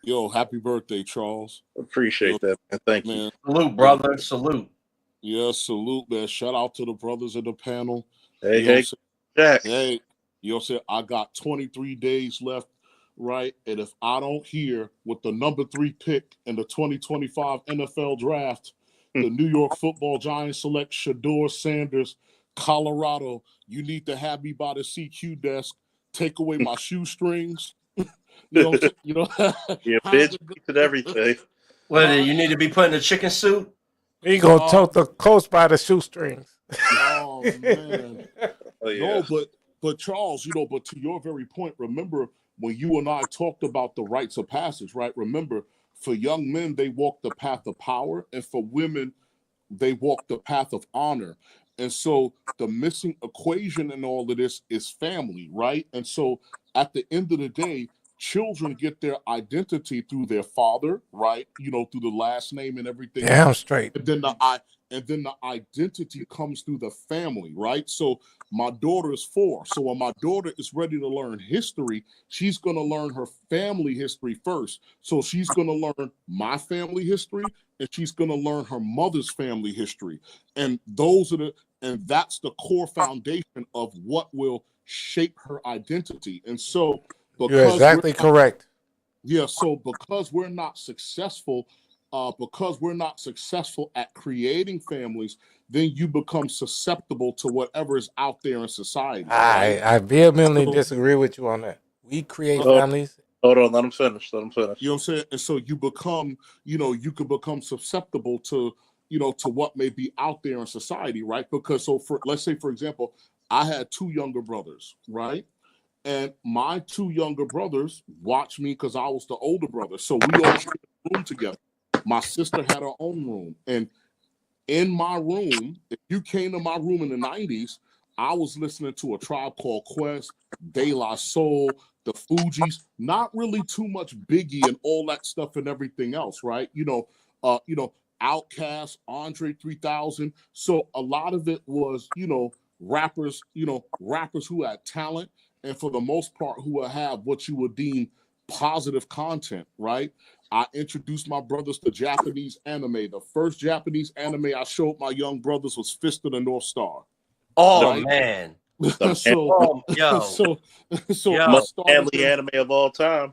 Yo, happy birthday, Charles. Yo, Appreciate that, man. Thank you. man. Salute, brother. Salute. Yeah, salute, man. Shout out to the brothers in the panel. Hey, You know, hey, Jack. hey, I got 23 days left, right? And if I don't hear with the number 3 pick in the 2025 NFL draft, the New York Football Giants select Shador Sanders, Colorado, you need to have me by the CQ desk. Take away my shoestrings. You know what I'm saying? You know, Yeah, have bitch, the, and everything. What, you need to be put in a chicken suit? We gonna oh, tote the coast by the shoestrings. oh man. Oh, yeah. No, but but Charles, but to your very point, remember when you and I talked about the rites of passage, right? Remember, for young men, they walk the path of power, and for women, they walk the path of honor. And so the missing equation in all of this is family, right? And so at the end of the day, children get their identity through their father, right? Through the last name and everything Damn else. straight. And then the identity comes through the family, right? So my daughter is 4. So when my daughter is ready to learn history, she's going to learn her family history first. So she's going to learn my family history, and she's going to learn her mother's family history. And that's the core foundation of what will shape her identity. And so You're exactly correct. because we're not successful, at creating families, then you become susceptible to whatever is out there in society. Right? I vehemently disagree with you on that. We create families. Hold on, let him finish. You know what I'm saying? And so you become, you could become susceptible to, to what may be out there in society, right? Because let's say, for example, I had 2 younger brothers, right? And my 2 younger brothers watched me because I was the older brother. So we all shared a room together. My sister had her own room. And in my room, if you came to my room in the 90s, I was listening to A Tribe Called Quest, De La Soul, the Fugees, not really too much Biggie and all that stuff and everything else, right? Outkast, Andre 3000. So a lot of it was, rappers who had talent, and for the most part who have what you would deem positive content, right? I introduced my brothers to Japanese anime. The first Japanese anime I showed my young brothers was Fist of the North Star. Oh right? man. So Yo. I started family anime of all time.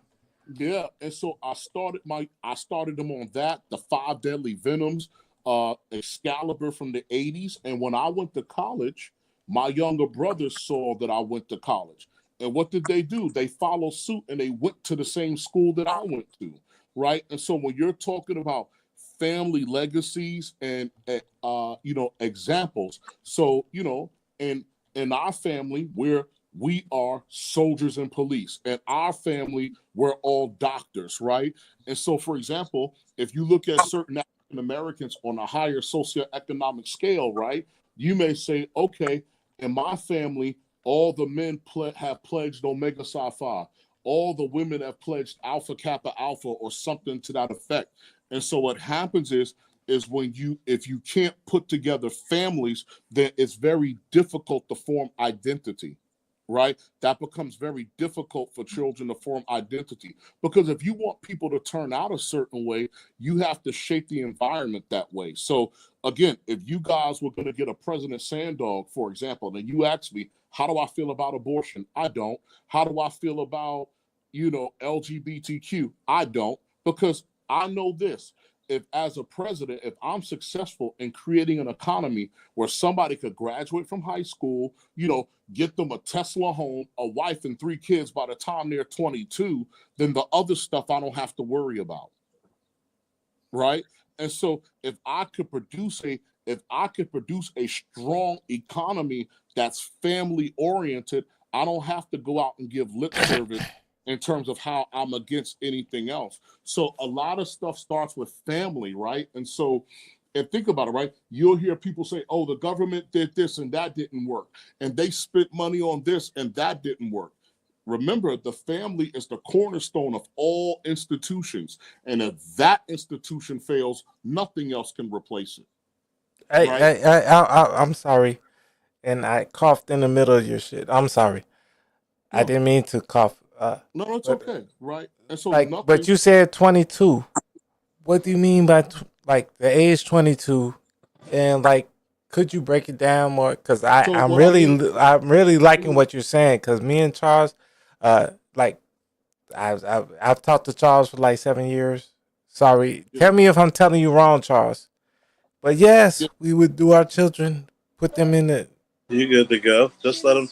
Yeah, and so I started them on that, the 5 Deadly Venoms, Excalibur from the 80s. And when I went to college, my younger brothers saw that I went to college. And what did they do? They followed suit and they went to the same school that I went to, right? And so when you're talking about family legacies and examples, so in our family, we are soldiers and police. And our family, we're all doctors, right? And so, for example, if you look at certain African Americans on a higher socioeconomic scale, right, you may say, okay, in my family, all the men have pledged Omega Psi Phi. All the women have pledged Alpha Kappa Alpha or something to that effect. And so what happens is if you can't put together families, then it's very difficult to form identity, right? That becomes very difficult for children to form identity, because if you want people to turn out a certain way, you have to shape the environment that way. So again, if you guys were going to get a President Sandog, for example, and you ask me, how do I feel about abortion? I don't. How do I feel about, LGBTQ? I don't, because I know this. If as a president, if I'm successful in creating an economy where somebody could graduate from high school, get them a Tesla home, a wife and 3 kids by the time they're 22, then the other stuff I don't have to worry about. Right? And so if I could produce a strong economy that's family oriented, I don't have to go out and give lip service in terms of how I'm against anything else. So a lot of stuff starts with family, right? And so, and think about it, right? You'll hear people say, oh, the government did this and that didn't work. And they spent money on this and that didn't work. Remember, the family is the cornerstone of all institutions. And if that institution fails, nothing else can replace it. Right? I'm sorry, and I coughed in the middle of your shit. I'm sorry. I didn't mean to cough. No, it's okay, right? And so but you said 22. What do you mean by the age 22? And could you break it down more? Because I'm really liking what you're saying. Because me and Charles, I've talked to Charles for like 7 years. Sorry, tell me if I'm telling you wrong, Charles. But yes, we would do our children, put them in the. You good to go? Just let them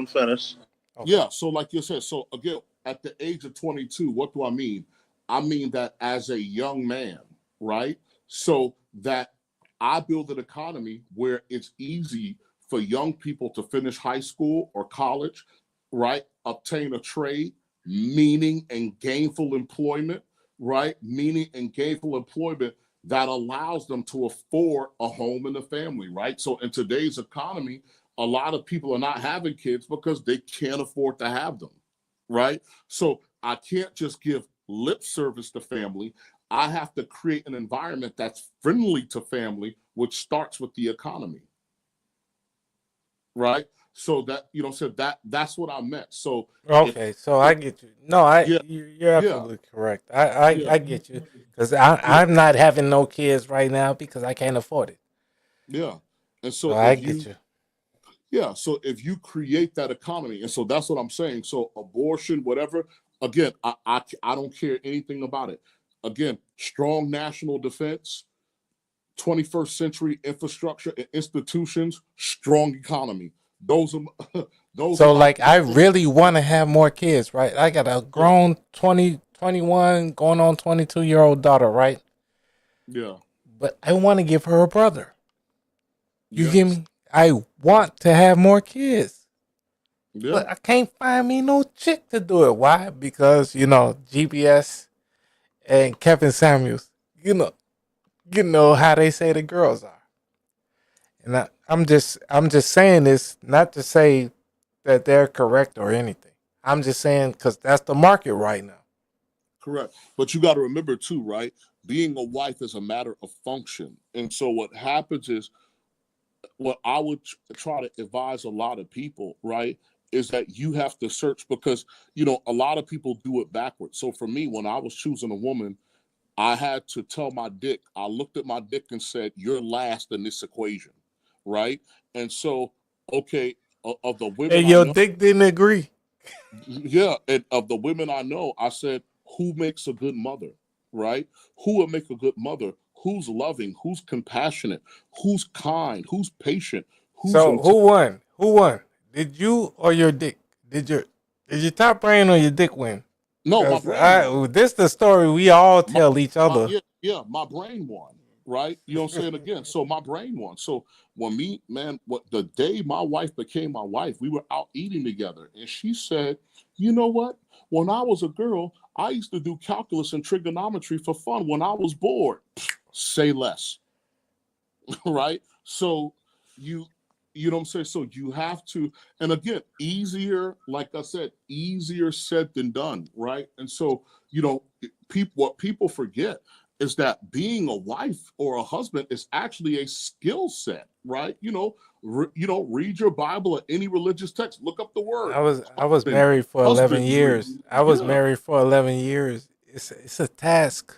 finish. Okay. Yeah. So like you said, so again, at the age of 22, what do I mean? I mean that as a young man, right? So that I build an economy where it's easy for young people to finish high school or college, right? Obtain a trade, meaning and gainful employment, right? Meaning and gainful employment that allows them to afford a home and a family, right? So in today's economy, a lot of people are not having kids because they can't afford to have them, right? So I can't just give lip service to family. I have to create an environment that's friendly to family, which starts with the economy, right? So that, you know, so that's what I meant. So if Okay, so I get you. No, yeah, you're yeah, absolutely correct. I yeah, get you because I'm not having no kids right now because I can't afford it. yeah. And So so I if get you you. Yeah, so if you create that economy, and so that's what I'm saying. So abortion, whatever. Again, I don't care anything about it. Again, strong national defense, 21st century infrastructure and institutions, strong economy. Those are those are So my like I really want to have more kids, right? I got a yeah, grown 20, 21, going on 22-year-old daughter, right? yeah, But I want to give her a brother. You yeah, get me? I want to have more kids. yeah. But I can't find me no chick to do it. Why? Because, GPS and Kevin Samuels, you know how they say the girls are. And I'm just saying this not to say that they're correct or anything. I'm just saying because that's the market right now. Correct. But you got to remember too, right? Being a wife is a matter of function. And so what happens is what I would try to advise a lot of people, right, is that you have to search because, a lot of people do it backwards. So for me, when I was choosing a woman, I had to tell my dick, I looked at my dick and said, you're last in this equation, right? And so, okay, of the women And I your know, dick didn't agree. yeah, and of the women I know, I said, who makes a good mother, right? Who would make a good mother? Who's loving? Who's compassionate? Who's kind? Who's patient? Who's So intelligent? who won? Who won? Did you or your dick? Did your top brain or your dick win? No, my Because brain won. this the story we all My, tell each other. yeah, my brain won, right? You know what I'm saying? Again, so my brain won. So when what the day my wife became my wife, we were out eating together, and she said, "You know what? When I was a girl, I used to do calculus and trigonometry for fun when I was bored." Say less, right? So you you know what I'm saying? So you have to, and again, easier, like I said, easier said than done, right? And so, people what people forget is that being a wife or a husband is actually a skill set, right? Read your Bible or any religious text, look up the word I was husband, married for 11 husbandry. years. I was Yeah, married for 11 years. It's a task.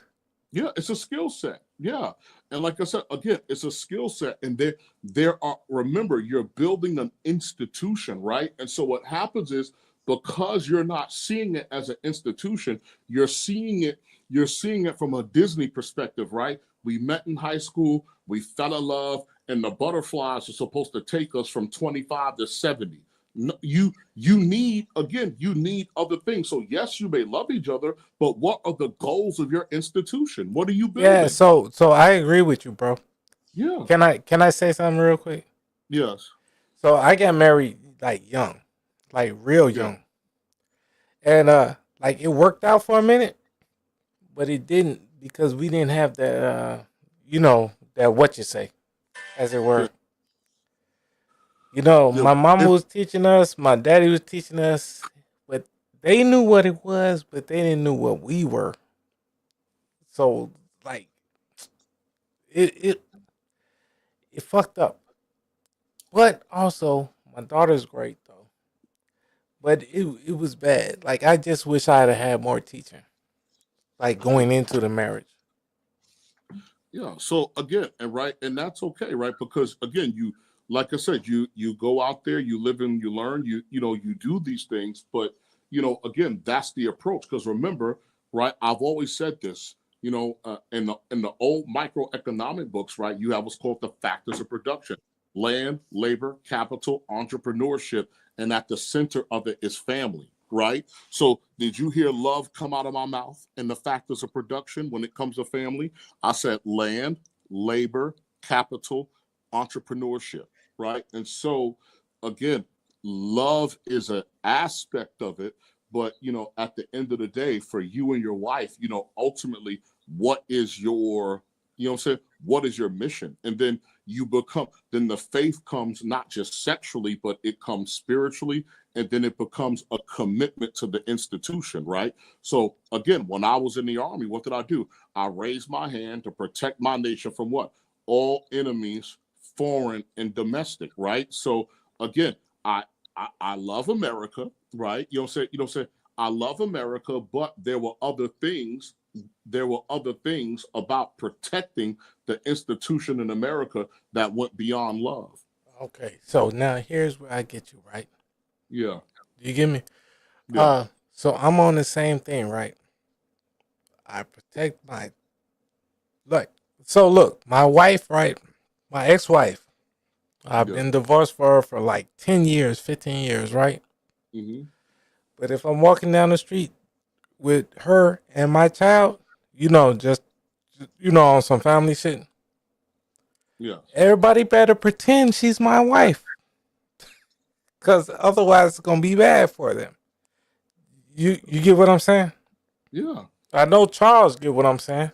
yeah, it's a skill set. Yeah. And like I said, again, it's a skill set. And there are, remember, you're building an institution, right? And so what happens is because you're not seeing it as an institution, you're seeing it from a Disney perspective, right? We met in high school, we fell in love, and the butterflies are supposed to take us from 25 to 70. No, you need other things. So yes, you may love each other, but what are the goals of your institution? What are you Yeah, building? so I agree with you, bro. Yeah. Can I say something real quick? Yes. So I got married like young, like real Yeah. young. And like it worked out for a minute, but it didn't because we didn't have that that what you say, as it Yeah. were. Yeah. My mama It, was teaching us, my daddy was teaching us, but they knew what it was, but they didn't know what we were. So like it it fucked up. But also my daughter's great though. But it was bad. Like I just wish I'd have had more teaching. Like yeah. going into the marriage. Yeah. So again, and that's okay, right? Because again, like I said, you go out there, you live and you learn, you do these things, but again, that's the approach. Because remember, right? I've always said this. In the old microeconomic books, right? You have what's called the factors of production: land, labor, capital, entrepreneurship, and at the center of it is family, right? So, did you hear love come out of my mouth in the factors of production when it comes to family? I said land, labor, capital, entrepreneurship. right? And so, again, love is an aspect of it, but at the end of the day, for you and your wife, ultimately, what is your, what I'm saying, what is your mission? And then then the faith comes not just sexually, but it comes spiritually, and then it becomes a commitment to the institution, right? So again, when I was in the Army, what did I do? I raised my hand to protect my nation from what? All enemies, foreign and domestic, right? So again, I love America, right? I love America, but there were other things. There were other things about protecting the institution in America that went beyond love. Okay, so now here's where I get you, right? Yeah, Do you get me? yeah, So I'm on the same thing, right? I protect my like. So look, my wife, right? My ex-wife. I've yeah. been divorced for her for like 10 years, 15 years, right? Hmm. But if I'm walking down the street with her and my child, just on some family shit, Yeah, everybody better pretend she's my wife, cause otherwise it's gonna be bad for them. You get what I'm saying? yeah, I know Charles get what I'm saying.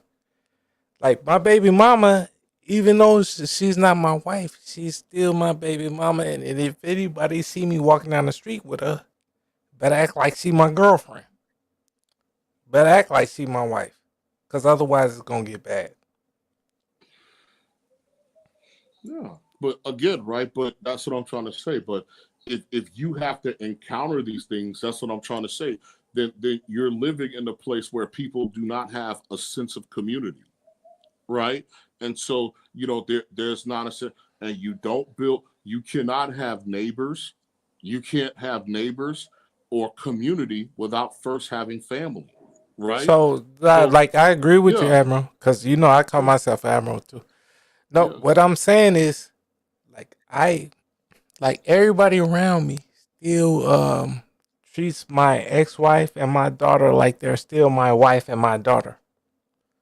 Like my baby mama, even though she's not my wife, she's still my baby mama. And if anybody see me walking down the street with her, better act like she my girlfriend. Better act like she my wife, cause otherwise it's gonna get bad. yeah. But again, right? But that's what I'm trying to say. But if you have to encounter these things, that's what I'm trying to say. Then you're living in a place where people do not have a sense of community, right? And so there's not a sense, and you cannot have neighbors, you can't have neighbors or community without first having family, right? So, So like, I agree with you, yeah, Admiral, because I call yeah, myself Admiral too. No, yeah, what I'm saying is, like, like everybody around me still treats my ex-wife and my daughter like they're still my wife and my daughter.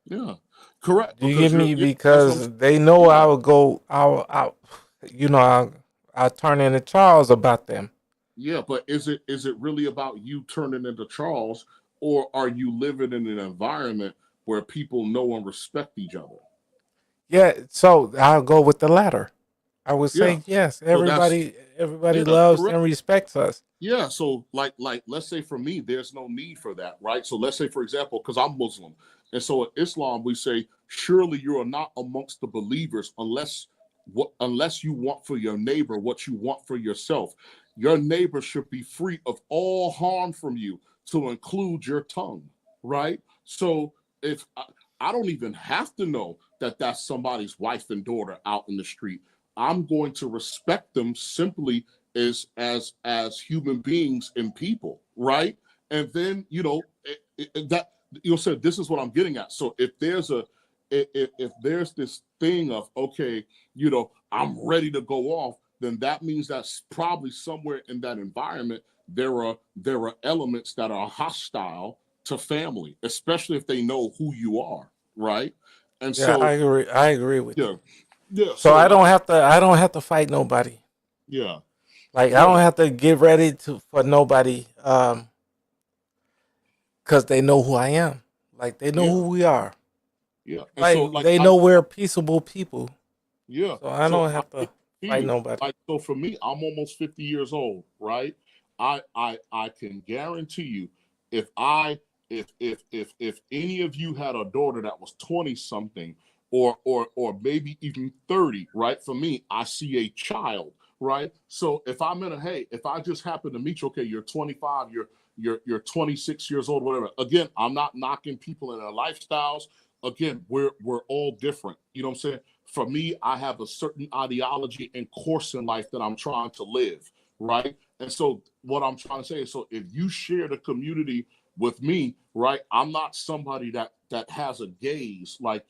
yeah. Correct, Do you because get me? that's what I'm Because they know I yeah, would go, I'll turn into Charles about them. yeah. But is it really about you turning into Charles, or are you living in an environment where people know and respect each other? Yeah, so I'll go with the latter. I would Yeah. say yes. So that's Everybody yeah, loves correct. and respects us. Yeah, so like let's say for me, there's no need for that, right? So let's say for example, because I'm Muslim, and so in Islam we say, surely you are not amongst the believers unless you want for your neighbor what you want for yourself. Your neighbor should be free of all harm from you, to include your tongue, right? So if I don't even have to know that that's somebody's wife and daughter out in the street, I'm going to respect them simply as human beings and people, right? And then that said, this is what I'm getting at. So if there's this thing of, okay, I'm ready to go off, then that means that's probably somewhere in that environment there are elements that are hostile to family, especially if they know who you are, right? And Yeah, I so agree. I agree with you. yeah, yeah. So So I like don't have to. I don't have to fight nobody. yeah, Like I don't right, have to get ready for nobody. Because they know who I am. Like they know yeah, who we are. yeah. And so Like they like know we're peaceable people. yeah. So I So don't I have to fight you. nobody. Like so for me, I'm almost 50 years old, right? I can guarantee you, if I if any of you had a daughter that was 20 something, or maybe even 30, right? For me, I see a child, right? So if I just happen to meet you, okay, you're 25, you're 26 years old, whatever. Again, I'm not knocking people in their lifestyles. Again, we're all different. You know what I'm saying? For me, I have a certain ideology and course in life that I'm trying to live, right? And so what I'm trying to say is, so if you share the community with me, right, I'm not somebody that has a gaze like,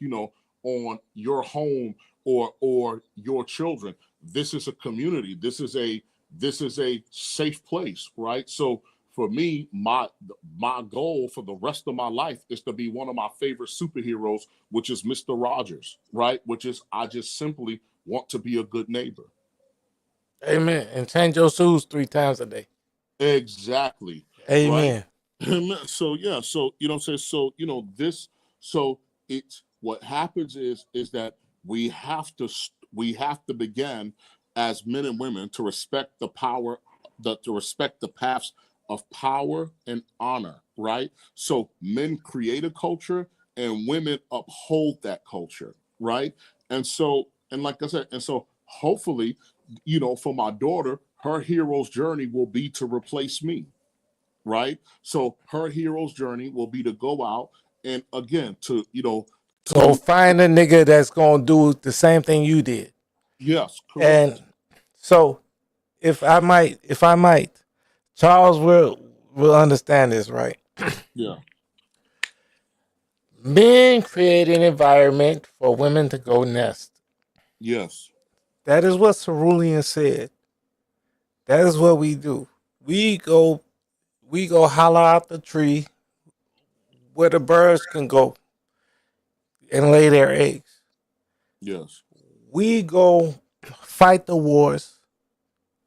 on your home or your children. This is a community. This is a safe place, right? So for me, my goal for the rest of my life is to be one of my favorite superheroes, which is Mr. Rogers, right? Which is, I just simply want to be a good neighbor. Amen. And change your shoes 3 times a day. Exactly. Right. Amen. So yeah, so you know what I'm saying? So so it's what happens is that we have to begin as men and women to respect the power, to respect the paths of power and honor, right? So men create a culture and women uphold that culture, right? And like I said, and so hopefully, for my daughter, her hero's journey will be to replace me, right? So her hero's journey will be to go out and again So to find a nigga that's gonna do the same thing you did. yes, And correct. so if I might, Charles will understand this, right? Yeah, Men create an environment for women to go nest. yes, That is what Cerulean said. That is what we do. We go we go holler out the tree where the birds can go and lay their eggs. yes, We go fight the wars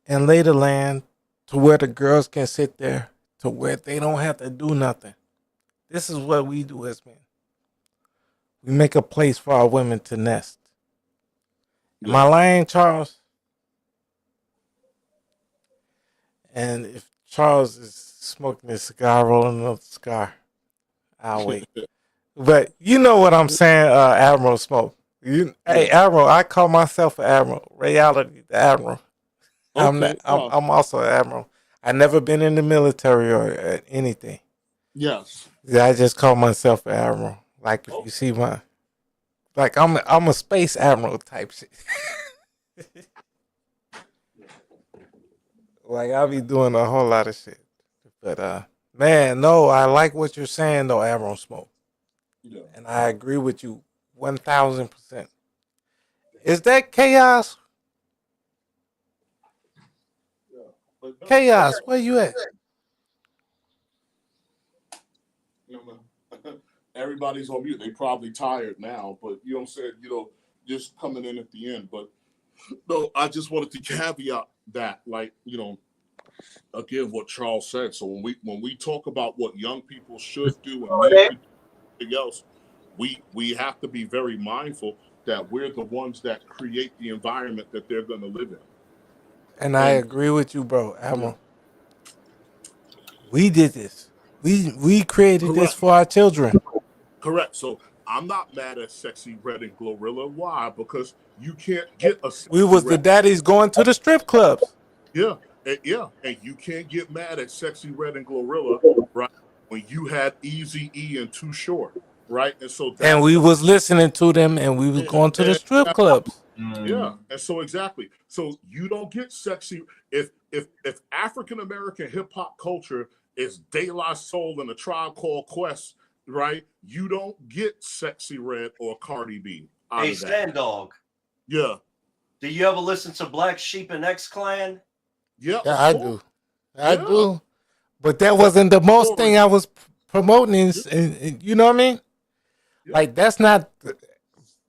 and lay the land to where the girls can sit there to where they don't have to do nothing. This is what we do as men. We make a place for our women to nest. Am I yes. lying, Charles? And if Charles is smoking a cigar, rolling another cigar, I'll wait. But you know what I'm saying, Admiral Smoke. Hey, Yeah. Admiral, I call myself an Admiral. Reality, the Admiral. I'm not, Okay. I'm also an Admiral. I never been in the military or anything. Yes. Yeah, I just call myself an Admiral. Like if Oh, you see like I'm a space Admiral type shit. Like I'll be doing a whole lot of shit. But man, no, I like what you're saying though, Admiral Smoke. yeah. And I agree with you 1000%. Is that chaos? Yeah. But no, Chaos, where you at? everybody's on mute. They probably tired now, but you know what I'm saying. Just coming in at the end. But no, I just wanted to caveat that, like, again, what Charles said. So when we talk about what young people should do and need to do anything else, we have to be very mindful that we're the ones that create the environment that they're going to live in. And I And agree with you, bro, yeah, Admiral. We did this. We created this correct, for our children. correct. So I'm not mad at Sexy Red and Glorilla. Why? Because you can't get a We Sexy was the Red. daddies going to the strip clubs. Yeah, and you can't get mad at Sexy Red and Glorilla, right? When you had Easy E and Too Short, right? And so And that's we the was listening to them and we was going to the and, strip clubs. yeah, and so exactly. So you don't get sexy if African American hip hop culture is De La Soul and a Tribe Called Quest, right? You don't get Sexy Red or Cardi B out Hey, of that. Sandog, Yeah, do you ever listen to Black Sheep and X Clan? yeah, Yeah, of I course. do. I Yeah, do. But that that's wasn't the the most story. thing I was promoting. Yeah, You know what I mean? yeah, Like that's not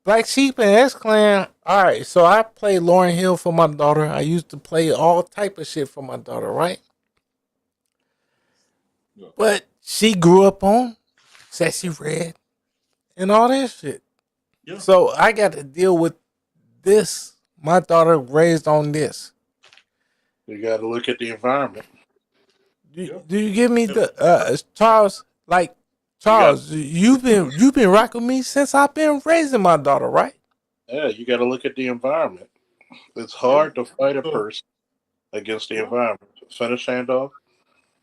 Black Sheep and X Clan. All right, so I play Lauren Hill for my daughter. I used to play all type of shit for my daughter, right? yeah, But she grew up on Sexy Red and all that shit. yeah, So I got to deal with this. My daughter raised on this. You got to look at the environment. Do, yeah. do you give me And, the Charles? Like You got Charles, you've been rocking me since I've been raising my daughter, right? yeah, you got to look at the environment. It's yeah. hard to fight a So person against the yeah. environment. Finish, Sandog.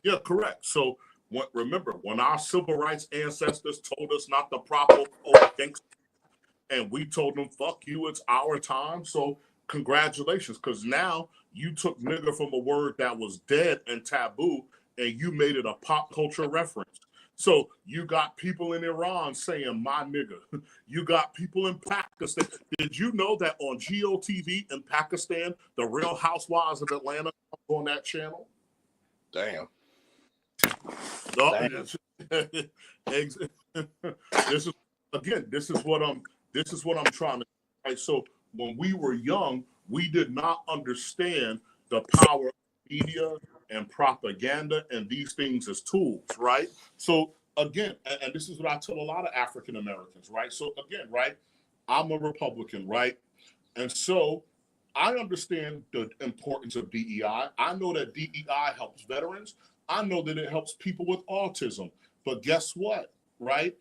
Yeah, correct. So remember, when our civil rights ancestors told us not to prop up old gangsters, and we told them, fuck you, it's our time. So congratulations, because now you took nigger from a word that was dead and taboo, and you made it a pop culture reference. So you got people in Iran saying my nigger. You got people in Pakistan. Did you know that on GOTV in Pakistan, the Real Housewives of Atlanta comes on that channel? Damn. No, Damn. this is again. This is what I'm trying to. Right. So when we were young, we did not understand the power of media and propaganda and these things as tools, right? So again, and this is what I tell a lot of African Americans, right? So again, right, I'm a Republican, right? And so I understand the importance of DEI. I know that DEI helps veterans. I know that it helps people with autism. But guess what, right?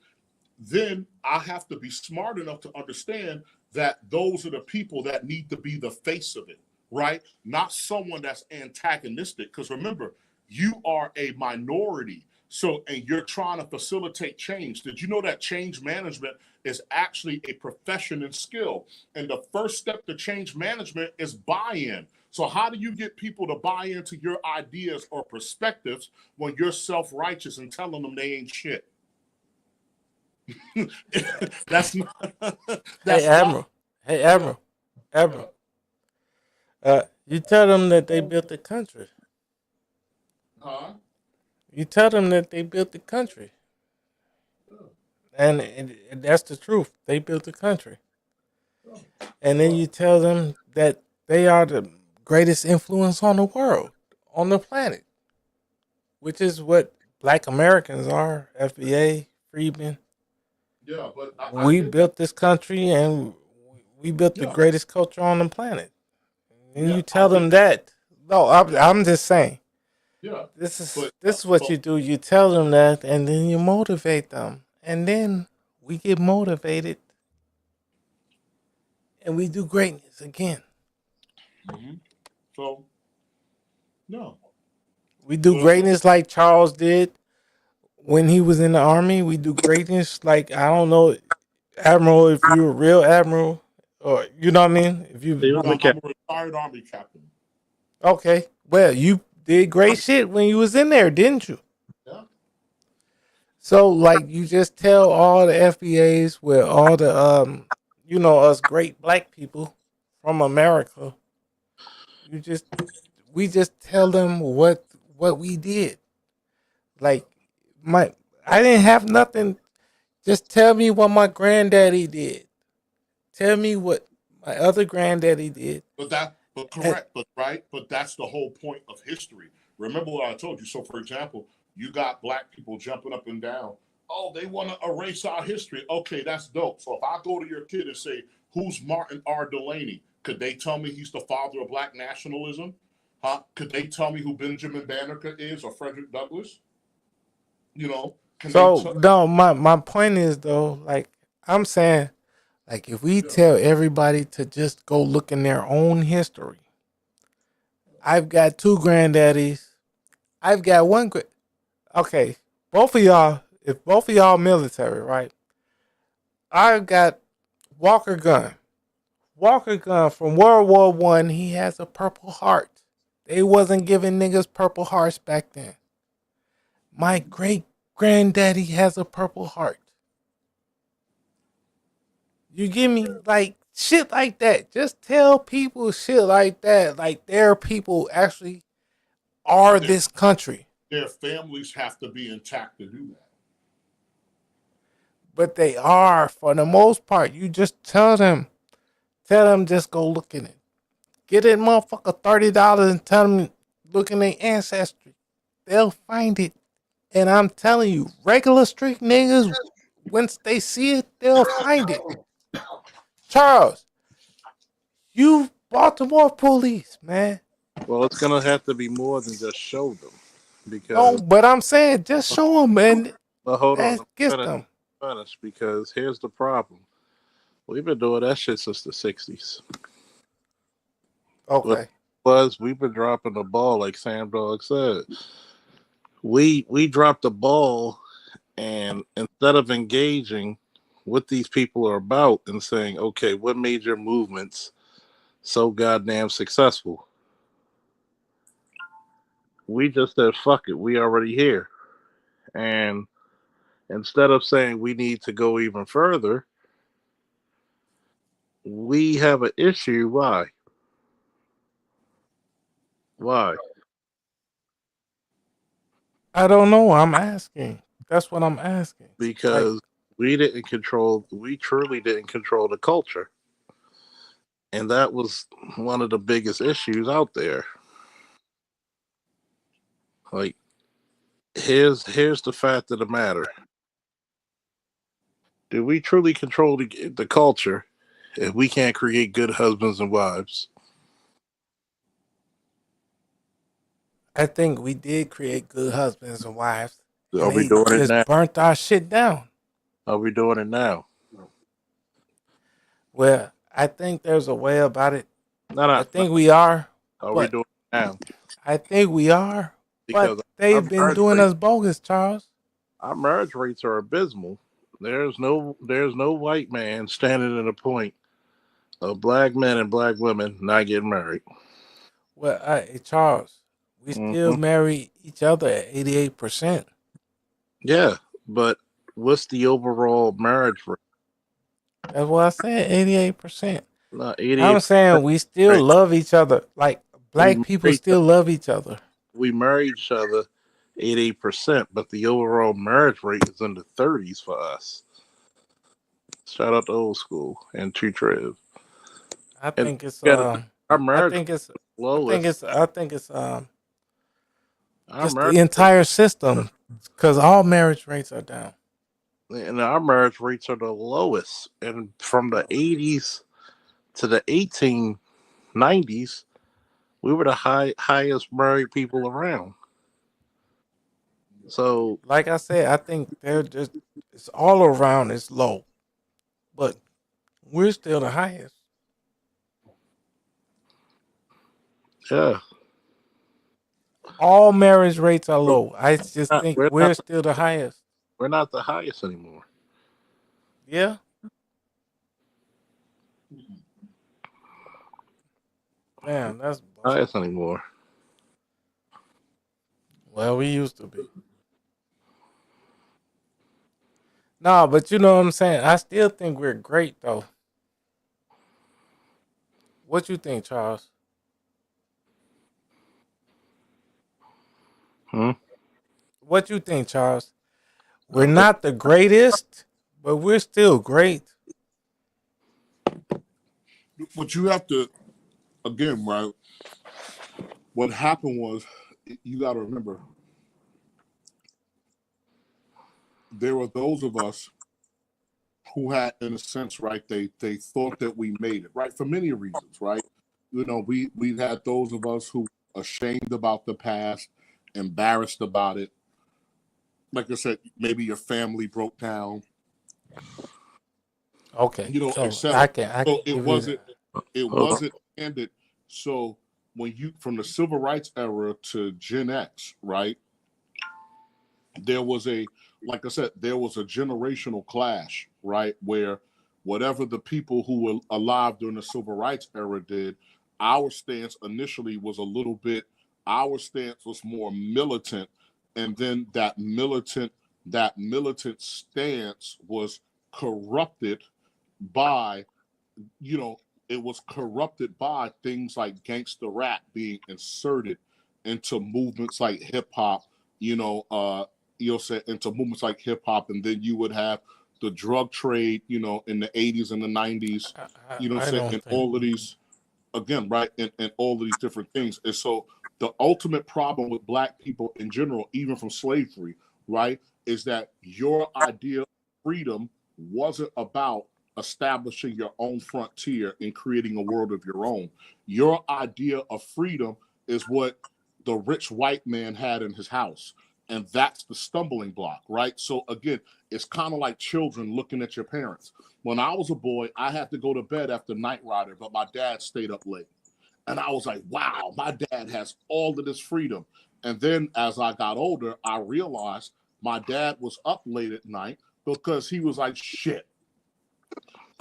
Then I have to be smart enough to understand that those are the people that need to be the face of it, right? Not someone that's antagonistic. Because remember, you are a minority. So, and you're trying to facilitate change. Did you know that change management is actually a profession and skill? And the first step to change management is buy in. So, how do you get people to buy into your ideas or perspectives when you're self righteous and telling them they ain't shit? That's not. Hey That's Admiral. Hey Admiral. yeah. Admiral. You tell them that they built the country. Huh? You tell them that they built the country. And that's the truth. They built the country. And then you tell them that they are the greatest influence on the world, on the planet, which is what black Americans are, FBA, Freedmen. Yeah, but I We get that. built this country and we built the Yeah, greatest culture on the planet. And yeah, you I tell get them that. that. No, I'm just saying. Yeah, This but is what but you do. You tell them that, and then you motivate them, and then we get motivated, and we do greatness again. so no. We do So greatness like Charles did when he was in the army. We do greatness like I don't know, Admiral, if you're a real admiral, or you know what I mean. If you He was a I'm captain. a retired Army captain. okay, well, you did great I'm shit when you was in there, didn't you? yeah. So like you just tell all the FBAs with all the us great black people from America, you just we just tell them what we did. Like my I didn't have nothing. Just tell me what my granddaddy did. Tell me what my other granddaddy did. But And correct, but right, but that's the whole point of history. Remember what I told you. So, for example, you got black people jumping up and down. Oh, they want to erase our history. Okay, that's dope. So, if I go to your kid and say, "Who's Martin R. Delaney?" Could they tell me he's the father of black nationalism? Huh? Could they tell me who Benjamin Banneker is or Frederick Douglass? Can they so tell? no, my point is though, like I'm saying, like if we Yeah, tell everybody to just go look in their own history. I've got two granddaddies. I've got one. Okay, both of y'all. If both of y'all military, right? I've got Walker gun. Walker gun from World War I. He has a Purple Heart. They wasn't giving niggas Purple Hearts back then. My great granddaddy has a Purple Heart. You give me like shit like that. Just tell people shit like that. Like their people actually are but this country. their families have to be intact to do that. But they are for the most part. You just tell them. Tell them just go look in it. Get that motherfucker $30 and tell them look in their ancestry. They'll find it. And I'm telling you, regular street niggas, once they see it, they'll find it. Charles, you Baltimore police, man. Well, it's gonna have to be more than just show them, No, because but I'm saying just show them, man. well, hold on, That I'm gets gonna them. finish because here's the problem. We've been doing that shit since the '60s. What Okay. was we've been dropping the ball, like Sam Dog said. We dropped the ball, and instead of engaging what these people are about and saying, okay, what made your movements so goddamn successful? We just said, fuck it, we already here. And instead of saying we need to go even further, we have an issue. Why? Why? I don't know. I'm asking. That's what I'm asking. Like, Because we truly didn't control the culture. And that was one of the biggest issues out there. Like, here's the fact of the matter: do we truly control the culture if we can't create good husbands and wives? I think we did create good husbands and wives, Are and we they doing it just now? burnt our shit down. Are we doing it now? Well, I think there's a way about it. No, I no, no. think we are, Are we but doing it now? I think we are, but Because they've been doing us bogus, Charles. our marriage rates are abysmal. There's no white man standing at a point of black men and black women not getting married. Well, Charles, we still Hmm. marry each other at 88%. Yeah, but what's the overall marriage rate? That's what I said, 88%. Not I'm 88. saying we still Right. love each other. Like We black people marry still love each other. we marry each other 88%, but the overall marriage rate is in the 30s for us. Shout out to old school and True Trev. I And think it's our I marriage think it's I think lowest. it's I think it's Our just marriage the entire system because all marriage rates are down. and our marriage rates are the lowest. And from the 80s to the 1890s, we were the highest married people around. So Like I said, I think they're just it's all around it's low, but we're still the highest. yeah, All marriage rates are low. I just think we're we're still the highest. not the highest anymore. Yeah. Damn, that's bullshit. Highest anymore. Well, we used to be. No, but you know what I'm saying? I still think we're great though. What you think, Charles? Hmm? What you think, Charles? We're I think not the greatest, but we're still great. what you have to again, right? What happened was you got to remember there were those of us who had, in a sense, right? They thought that we made it, right, for many reasons, right? You know, we had those of us who ashamed about the past, embarrassed about it. Like I said, maybe your family broke down, Okay, you know, so etc. I So can give you that. it Hold on. wasn't ended. So when you from the civil rights era to Gen X, right? There was a, like I said, there was a generational clash, right? Where whatever the people who were alive during the civil rights era did, our stance initially was a little bit, our stance was more militant, and then that militant stance was corrupted by, you know, it was corrupted by things like gangster rap being inserted into movements like hip hop, you know, you'll say into movements like hip hop, and then you would have the drug trade, you know, in the 80s and the 90s, you know, I say, don't and think. all of these, again, right, and all of these different things. And so the ultimate problem with black people in general, even from slavery, right, is that your idea of freedom wasn't about establishing your own frontier and creating a world of your own. Your idea of freedom is what the rich white man had in his house. And that's the stumbling block, right? So again, it's kind of like children looking at your parents. When I was a boy, I had to go to bed after Night Rider, but my dad stayed up late. And I was like, wow, my dad has all of this freedom. And then as I got older, I realized my dad was up late at night because he was like, shit,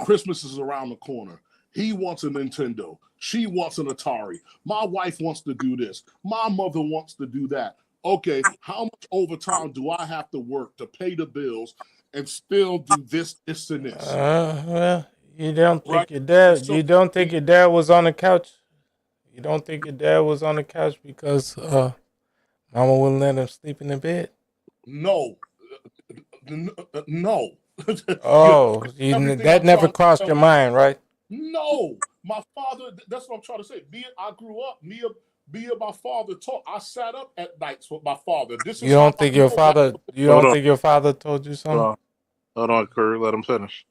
Christmas is around the corner. He wants a Nintendo. She wants an Atari. My wife wants to do this. My mother wants to do that. Okay, how much overtime do I have to work to pay the bills and still do this, this, and this? Well, you don't Right? think your And dad? so, You don't think your dad was on the couch? You don't think your dad was on the couch because mama wouldn't let him sleep in the bed? no, no. You- Oh, Everything that I'm never trying to crossed tell your you, mind, right? no. My father, that's what I'm trying to say. I grew up, Me and my father talk. I sat up at nights with my father. This You is how don't I think your know that. father? You Hold don't on. think your father told you something? Hold on, Curry. Let him finish.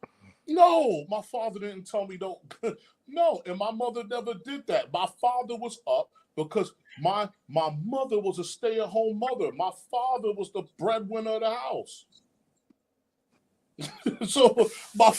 No, my father didn't tell me don't. No, and my mother never did that. My father was up because my mother was a stay-at-home mother. My father was the breadwinner of the house. So my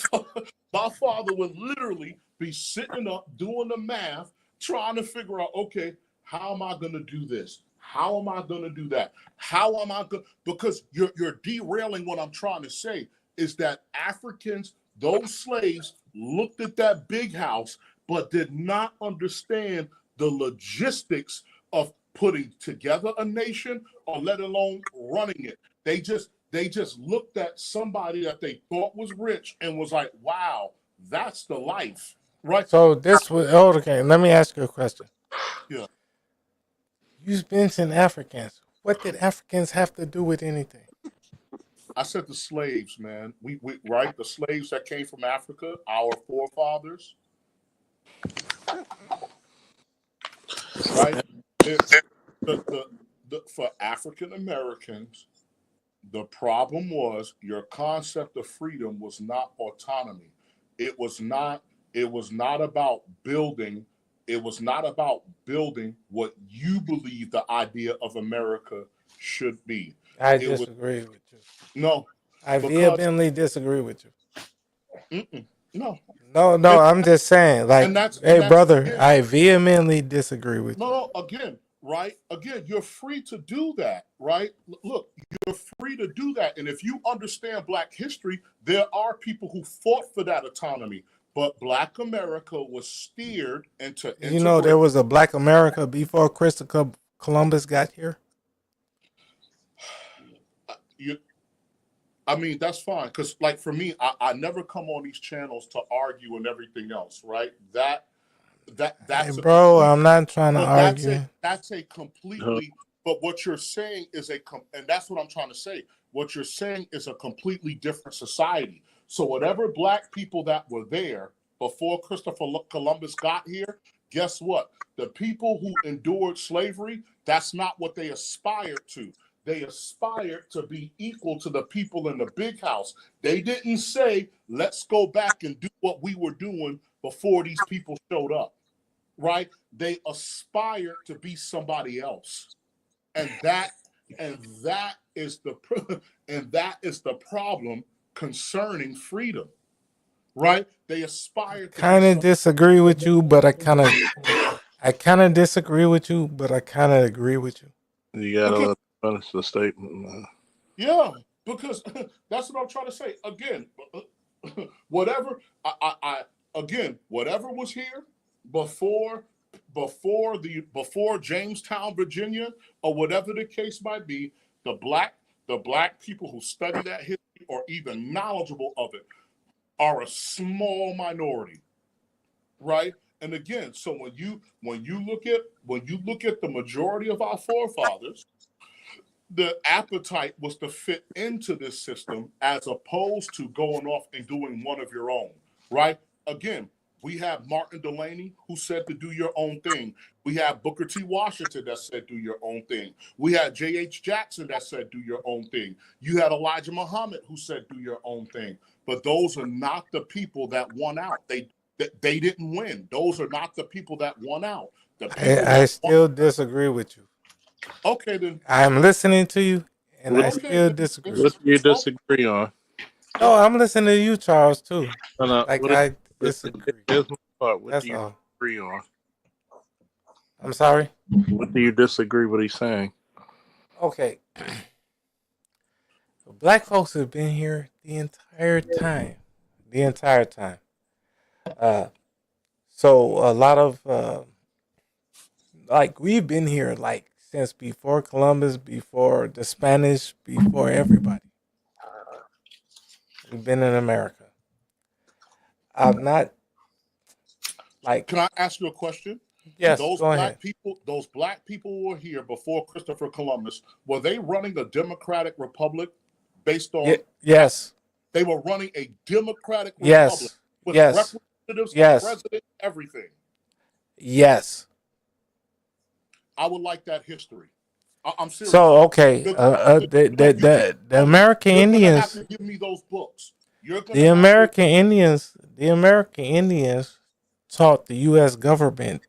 father would literally be sitting up doing the math, trying to figure out, okay, how am I going to do this? How am I going to do that? How am I going? Because you're derailing what I'm trying to say is that Africans, those slaves, looked at that big house, but did not understand the logistics of putting together a nation, or let alone running it. They just looked at somebody that they thought was rich and was like, wow, that's the life. Right? So this was okay. Let me ask you a question. Yeah. You mentioned Africans. What did Africans have to do with anything? I said the slaves, man. We right? The slaves that came from Africa, our forefathers, right? It, for African Americans, the problem was your concept of freedom was not autonomy. It was not, it was not about building, it was not about building what you believe the idea of America should be. I It was disagree with you. no, I because vehemently disagree with you. no. No, And I'm just saying, like, and hey, that's brother, again, I vehemently disagree with you. no, again, right? Again, you're free to do that, right? Look, you're free to do that. And if you understand Black history, there are people who fought for that autonomy. But Black America was steered into You know, there integrate. was a Black America before Christopher Columbus got here. You, I mean, that's fine. Because, like, for me, I never come on these channels to argue and everything else, right? Hey, That's a bro, complete. I'm not trying to But argue. that's a completely. But what you're saying is and that's what I'm trying to say. What you're saying is a completely different society. So whatever Black people that were there before Christopher Columbus got here, guess what? The people who endured slavery, that's not what they aspired to. They aspired to be equal to the people in the big house. They didn't say, let's go back and do what we were doing before these people showed up, right? They aspire to be somebody else, and that is the and that is the problem concerning freedom, right? They aspire to be Kind of some. disagree with you, but I kind of disagree with you, but I kind of agree with you. You gotta Because let him finish the statement, man. yeah, because that's what I'm trying to say. Again, whatever I again, whatever was here before before Jamestown, Virginia, or whatever the case might be, the black people who study that history or even knowledgeable of it are a small minority, right? And again, so when you look at the majority of our forefathers, the appetite was to fit into this system as opposed to going off and doing one of your own, right? Again, we have Martin Delaney who said to do your own thing. We have Booker T. Washington that said do your own thing. We had J.H. Jackson that said do your own thing. You had Elijah Muhammad who said do your own thing. But those are not the people that won out. They didn't win. Those are not the people that won out. The people I that won. still disagree with you. Okay, then. I'm listening to you, and What I do Okay, still then. disagree. what do you Oh, disagree on? No, I'm listening to you, Charles, too. No, no. Like, What I is, disagree. here's my part. What do That's you all. disagree on? I'm sorry. What do you disagree with he's saying? Okay. Black folks have been here the entire time. The entire time. Uh, so a lot of like we've been here like since before Columbus, before the Spanish, before everybody. We've been in America. I'm not like can I ask you a question? yes. Those Go ahead. black people, those black people who were here before Christopher Columbus, were they running a democratic republic based on that? Yes. They were running a democratic republic Yes. with Yes. representatives, a Yes. president, everything. Yes. I would like that history. I'm serious. So okay, the American You're gonna have Indians, to give me those books. You're the gonna have to. American Indians, the American Indians taught the U.S. government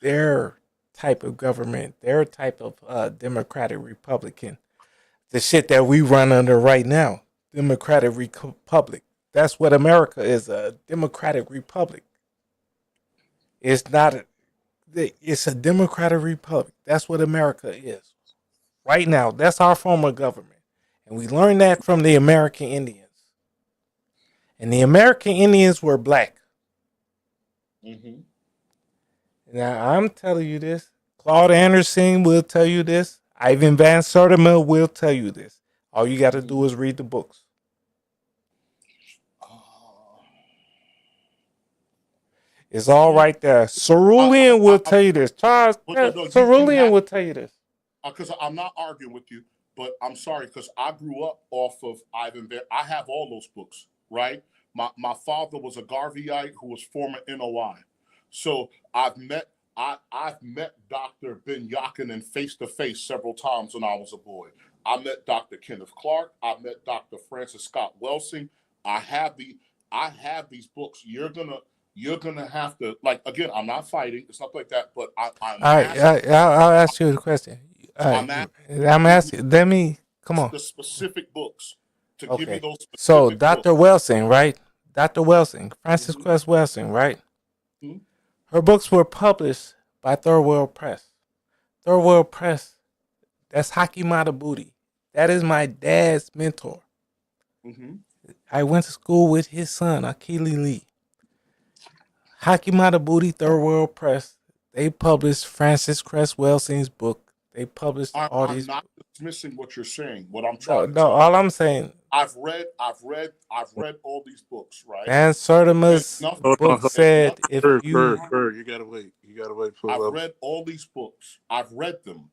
their type of government, their type of democratic republican, the shit that we run under right now, democratic republic. That's what America is, a democratic republic. It's not. It's a democratic republic. That's what America is right now. That's our form of government, and we learned that from the American Indians. And the American Indians were black. Mm-hmm. Now I'm telling you this. Claude Anderson will tell you this. Ivan Van Sertima will tell you this. All you got to do is read the books. It's all right there. Cerulean will tell you this. Charles Cerulean will tell you this. Because I'm not arguing with you, but I'm sorry because I grew up off of Ivan Van. I have all those books, right? My father was a Garveyite who was former NOI, so I've met Dr. Ben Yakinen face to face several times when I was a boy. I met Dr. Kenneth Clark. I met Dr. Francis Scott Welsing. I have these books. You're gonna have to, like, again, I'm not fighting. It's not like that, but I'm all right, I'll ask you a question. I'm asking. Let me come on. The specific books to give me Okay. those specific So Dr. books. Welsing, right? Dr. Welsing, Francis Quest Welsing, right? Mhm. Her books were published by Third World Press. Third World Press. That's Haki Matabuti. That is my dad's mentor. Mm-hmm. I went to school with his son, Akili Lee. Haki Matabuti, Third World Press. They published Francis Cress Welsing's book. They published all these. I'm not dismissing what you're saying. What I'm No, trying to no. tell All you, I'm saying, I've read all these books, right? Van Sertima's book said if you. Bird, you gotta wait. You gotta wait for. I've read all these books. I've read them,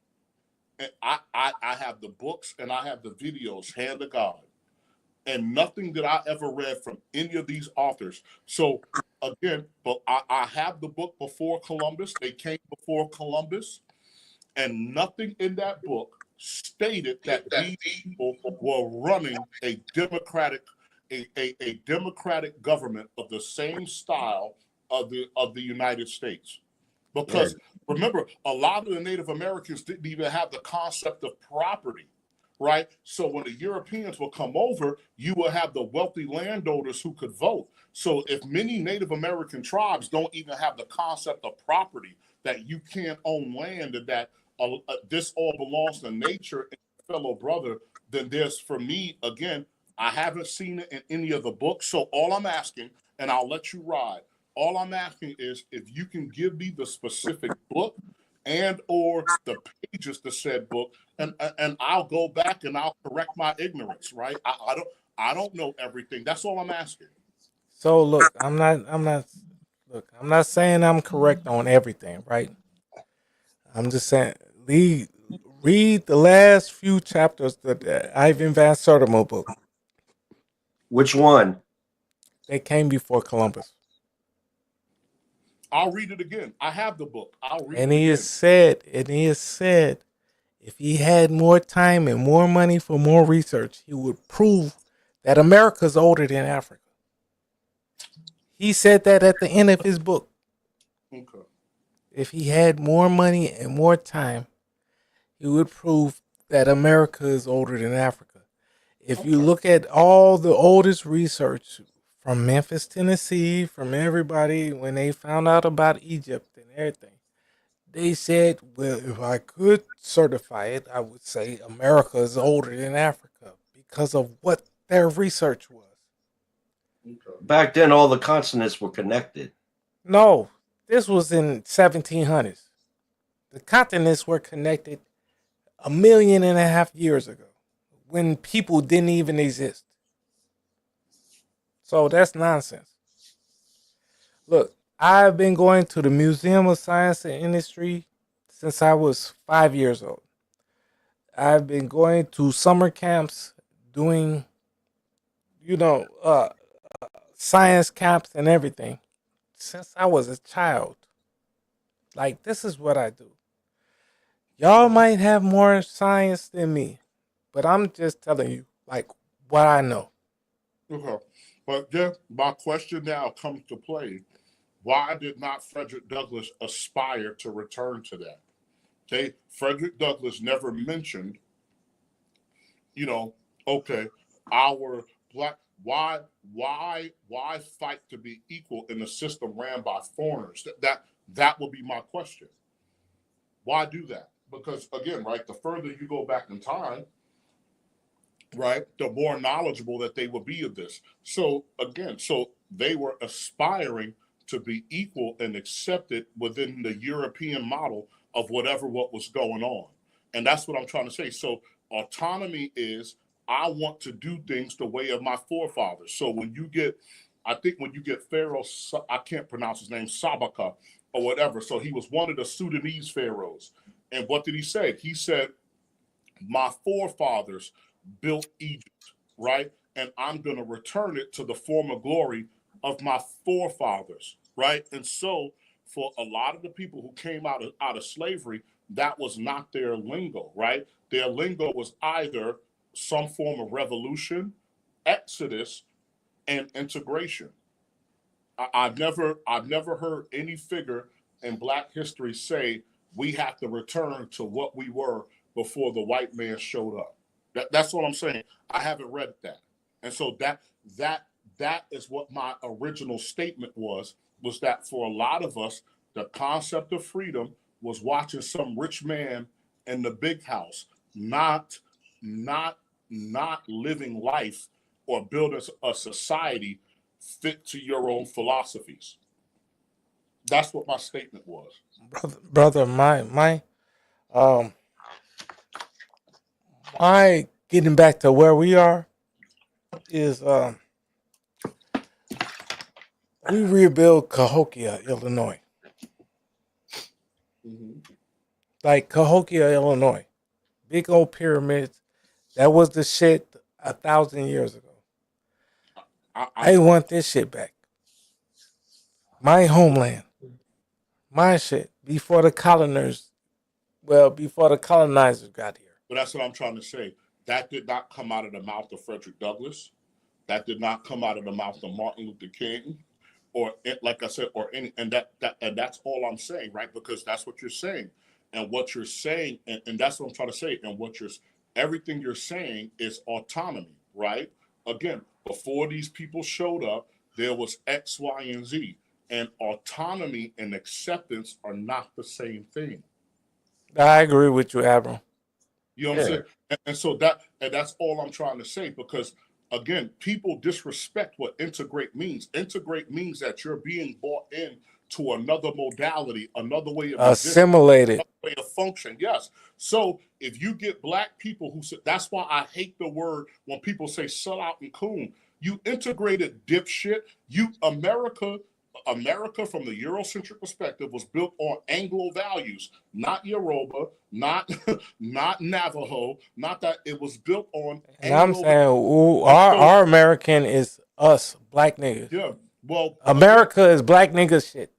and I have the books and I have the videos. Hand to God, and nothing that I ever read from any of these authors. So again, but I have the book before Columbus. They came before Columbus. And nothing in that book stated that these people were running a democratic government of the same style of the United States. Because remember, a lot of the Native Americans didn't even have the concept of property, right? So when the Europeans will come over, you will have the wealthy landowners who could vote. So if many Native American tribes don't even have the concept of property, that you can't own land and that this all belongs to nature and fellow brother, then there's, for me, again, I haven't seen it in any of the books. So all I'm asking, and I'll let you ride, all I'm asking is if you can give me the specific book and or the pages to said book, and I'll go back and I'll correct my ignorance, right? I don't know everything. That's all I'm asking. So look, I'm not saying I'm correct on everything, right? I'm just saying read the last few chapters of the Ivan Van Sertima book. Which one? They came before Columbus. I'll read it again. I have the book. I'll read And it he again. has said, if he had more time and more money for more research, he would prove that America's older than Africa. He said that at the end of his book. Okay. If he had more money and more time, he would prove that America is older than Africa. If you look at all the oldest research from Memphis, Tennessee, from everybody, when they found out about Egypt and everything, they said, well, if I could certify it, I would say America is older than Africa because of what their research was. Back then, all the continents were connected. No, this was in 1700s. The continents were connected 1.5 million years ago when people didn't even exist. So that's nonsense. Look, I've been going to the Museum of Science and Industry since I was 5 years old. I've been going to summer camps doing, science camps and everything since I was a child. Like, this is what I do. Y'all might have more science than me, but I'm just telling you, like, what I know. Okay. But yeah, my question now comes to play. Why did not Frederick Douglass aspire to return to that? Okay. Frederick Douglass never mentioned, you know, okay, our black why fight to be equal in a system ran by foreigners? That would be my question. Why do that? Because again, right, the further you go back in time, right, the more knowledgeable that they will be of this. So again, so they were aspiring to be equal and accepted within the European model of what was going on. And that's what I'm trying to say. So autonomy is I want to do things the way of my forefathers. So when you get, I think when you get Pharaoh, I can't pronounce his name, Sabaka or whatever. So he was one of the Sudanese pharaohs. And what did he say? He said, my forefathers built Egypt, right? And I'm going to return it to the former glory of my forefathers, right? And so for a lot of the people who came out of slavery, that was not their lingo, right? Their lingo was either some form of revolution, exodus, and integration. I've never heard any figure in Black history say we have to return to what we were before the white man showed up. That's what I'm saying. I haven't read that, and so that that is what my original statement was that for a lot of us, the concept of freedom was watching some rich man in the big house, not not living life or building a society fit to your own philosophies. That's what my statement was. Brother, um, my getting back to where we are is we rebuild Cahokia, Illinois, Mm-hmm. like Cahokia, Illinois, big old pyramids. That was the shit 1,000 years ago. I I'm want this shit back. My homeland, my shit. Before the colonizers got here. But that's what I'm trying to say. That did not come out of the mouth of Frederick Douglass. That did not come out of the mouth of Martin Luther King, or like I said, or any. And that's all I'm saying, right? Because that's what you're saying, and what you're saying, and that's what I'm trying to say. And everything you're saying is autonomy, right? Again, before these people showed up, there was X, Y, and Z, and autonomy and acceptance are not the same thing. I agree with you, Admiral. You know what I'm Yeah. saying? And so that's all I'm trying to say, because again, people disrespect what integrate means. Integrate means that you're being brought in to another modality, another way of existing, Assimilated. another way of function. Yes. So if you get Black people who say, that's why I hate the word when people say sell out and coon. You integrated dipshit. America from the Eurocentric perspective was built on Anglo values, not Yoruba, not not Navajo, not that. It was built on And I'm Anglo. saying, ooh, And so, our American is us, black niggas. yeah, well, again, America is black niggas shit.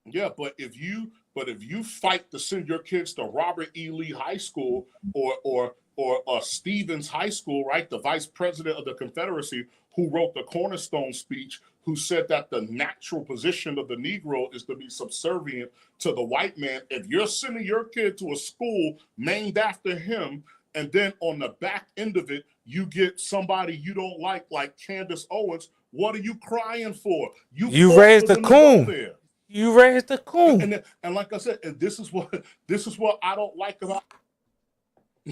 yeah, but if you fight to send your kids to Robert E. Lee High School or Stevens High School, right? The vice president of the Confederacy, who wrote the Cornerstone speech, who said that the natural position of the Negro is to be subservient to the white man. If you're sending your kid to a school named after him, and then on the back end of it, you get somebody you don't like Candace Owens, what are you crying for? You You fought for raised a them to go coon. there. You raised a coon. And like I said, and this is what I don't like about.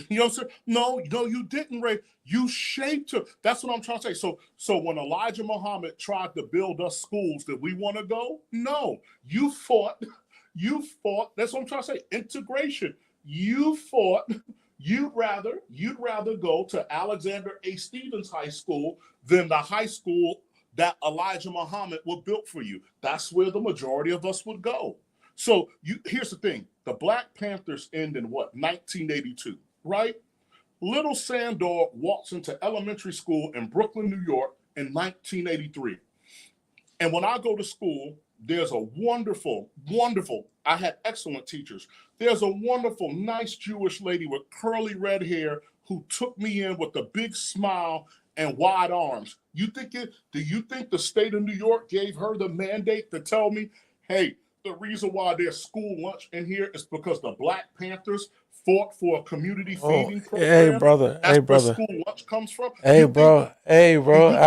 You know what I'm saying? No, you didn't, Ray. You shaped her. That's what I'm trying to say. So when Elijah Muhammad tried to build us schools that we want to go, no, you fought. You fought. That's what I'm trying to say. Integration. You fought. You'd rather go to Alexander A. Stevens High School than the high school that Elijah Muhammad would built for you. That's where the majority of us would go. So here's the thing: the Black Panthers end in what, 1982, right? Little Sandor walks into elementary school in Brooklyn, New York in 1983. And when I go to school, there's a wonderful, wonderful, I had excellent teachers. There's a wonderful, nice Jewish lady with curly red hair who took me in with a big smile and wide arms. Do you think the state of New York gave her the mandate to tell me, hey, the reason why there's school lunch in here is because the Black Panthers fought for a community Oh, feeding hey program? brother, That's hey where brother, school lunch comes from. hey You think, bro, hey do bro. you think,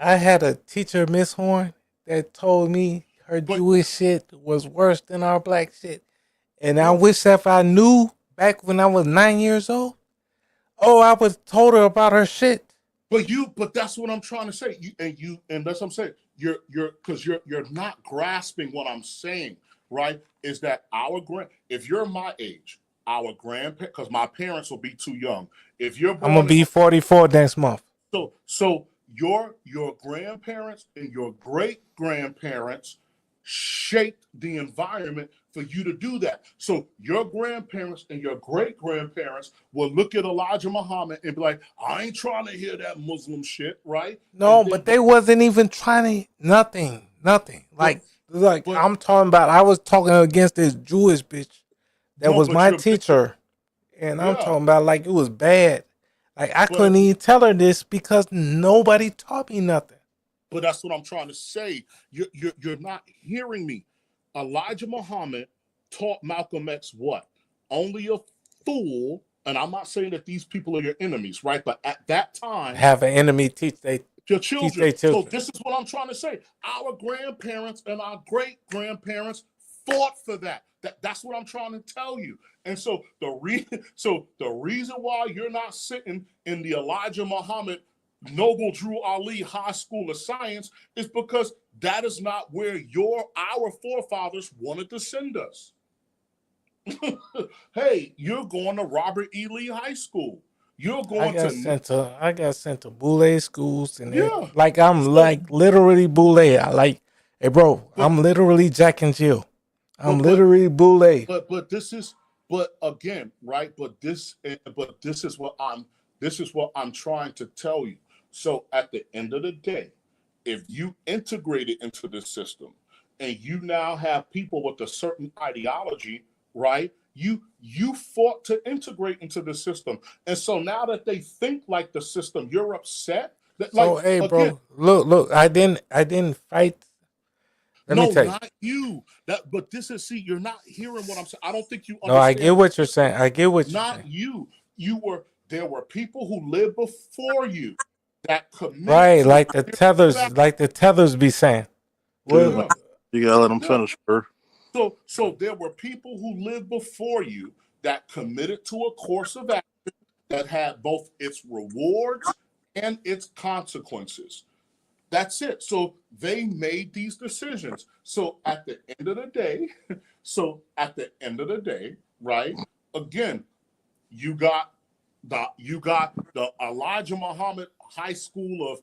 I had a teacher, Miss Horn, that told me her but, Jewish shit was worse than our black shit, and I yeah, wish if I knew back when I was 9 years old. Oh, I was told her about her shit. but that's what I'm trying to say. And that's what I'm saying. You're not grasping what I'm saying, right? Is that if you're my age, our grandparents, because my parents will be too young. If you're I'm gonna born in be 44 next month. so your grandparents and your great grandparents shaped the environment for you to do that. So your grandparents and your great grandparents will look at Elijah Muhammad and be like, I ain't trying to hear that Muslim shit, right? No, but they wasn't even trying to nothing. but Like but I'm talking about. I was talking against this Jewish bitch that no, was but my you're missing, teacher, and I'm yeah, talking about like it was bad. Like I couldn't but even tell her this because nobody taught me nothing. but that's what I'm trying to say. You're not hearing me. Elijah Muhammad taught Malcolm X what? Only a fool, and I'm not saying that these people are your enemies, right? But at that time, Have an enemy your teach children. their So children. this is what I'm trying to say. Our grandparents and our great grandparents fought for that. That's what I'm trying to tell you. And so the reason why you're not sitting in the Elijah Muhammad Noble Drew Ali High School of Science is because that is not where our forefathers wanted to send us. Hey, you're going to Robert E. Lee High School. You're going to I got sent to Boule schools and yeah. like I'm So, like literally Boule. I like, hey bro, but I'm literally Jack and Jill. I'm but literally Boule. but this is but again, right? This is what I'm trying to tell you. So at the end of the day, if you integrate it into the system and you now have people with a certain ideology, right? You fought to integrate into the system. And so now that they think like the system, you're upset. That So like hey again, bro, look, I didn't fight. Let me no, tell you. not you. But this is see, you're not hearing what I'm saying. I don't think you No, I get understand. what you're saying. I get what you're Not saying. you. There were people who lived before you that committed Right, to a that. like the tethers be saying. Dude, Well, Yeah, you gotta let them yeah. finish, bro. So there were people who lived before you that committed to a course of action that had both its rewards and its consequences. That's it. So they made these decisions. So at the end of the day, right? Again, you got the Elijah Muhammad High School of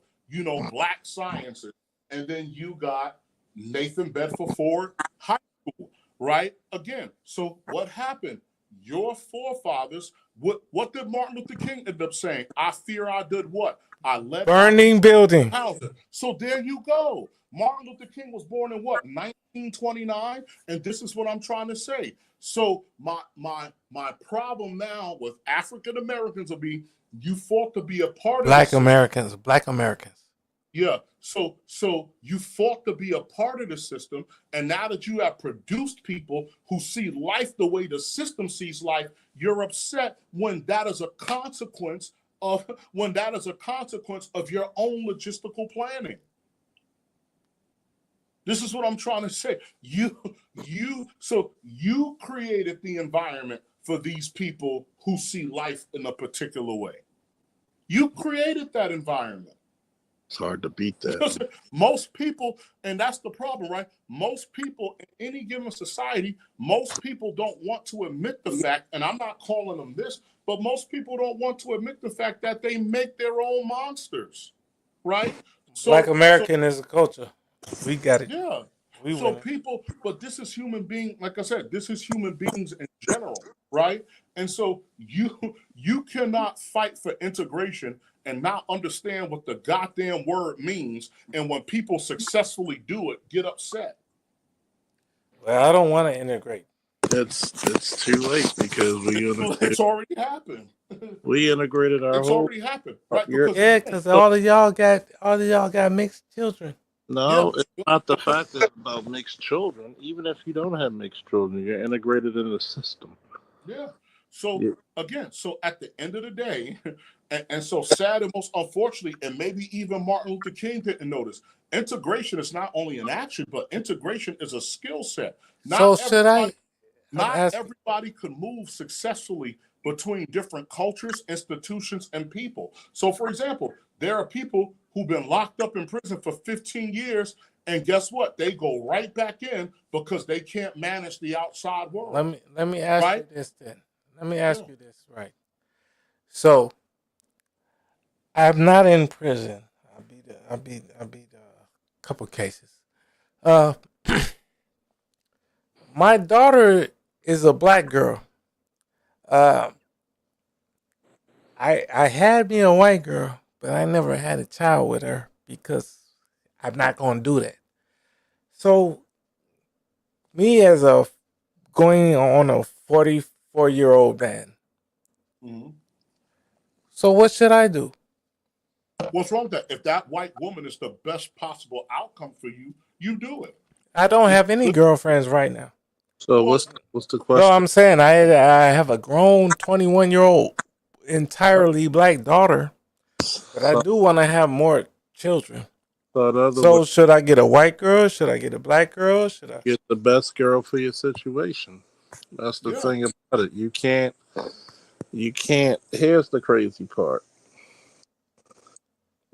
Black Sciences, and then you got Nathan Bedford Forward High School, right? Again, so what happened? Your forefathers, what did Martin Luther King end up saying? I fear I did what? I led my burning building. house. So there you go. Martin Luther King was born in what, 1929? And this is what I'm trying to say. So my problem now with African Americans will be you fought to be a part of the Black system. Americans, black Americans. Yeah. So you fought to be a part of the system, and now that you have produced people who see life the way the system sees life, you're upset when that is a consequence of your own logistical planning. This is what I'm trying to say. You created the environment for these people who see life in a particular way. You created that environment. It's hard to beat that. Most people, and that's the problem, right? Most people in any given society, most people don't want to admit the fact, and I'm not calling them this, but most people don't want to admit the fact that they make their own monsters, right? Black So American is a culture. We got it. yeah. We So winning. people, but this is human being, like I said, this is human beings in general, right? And so you cannot fight for integration and not understand what the goddamn word means. And when people successfully do it, get upset. Well, I don't want to integrate. It's too late because It's already happened. we integrated our It's whole. already happened, right? You're, Because Yeah, again, because all of y'all got mixed children. no, it's not the fact that it's about mixed children. Even if you don't have mixed children, you're integrated in the system. yeah. So Yeah. again, so at the end of the day, and so sad and most unfortunately, and maybe even Martin Luther King didn't notice, integration is not only an action, but integration is a skill set. So Not should everybody, I? I'm not asking. everybody could move successfully between different cultures, institutions, and people. So, for example, there are people who've been locked up in prison for 15 years, and guess what? They go right back in because they can't manage the outside Let world, me let me ask right? you this then. Let me ask Yeah. you this, right? So I'm not in prison. I beat a couple cases. Uh, my daughter is a black girl. Uh, I had me a white girl, but I never had a child with her because I'm not gonna do that. So me as a going on a 44-year-old man. Mhm. So what should I do? What's wrong with that? If that white woman is the best possible outcome for you, you do it. I don't have any girlfriends right now. So Well, what's the No, question? I'm saying I have a grown 21-year-old entirely black daughter, but I So, do want to have more children. so in other So words, should I get a white girl? Should I get a black girl? Should I? get the best girl for your situation. That's the yeah. thing about it. You can't. You can't. Here's the crazy part.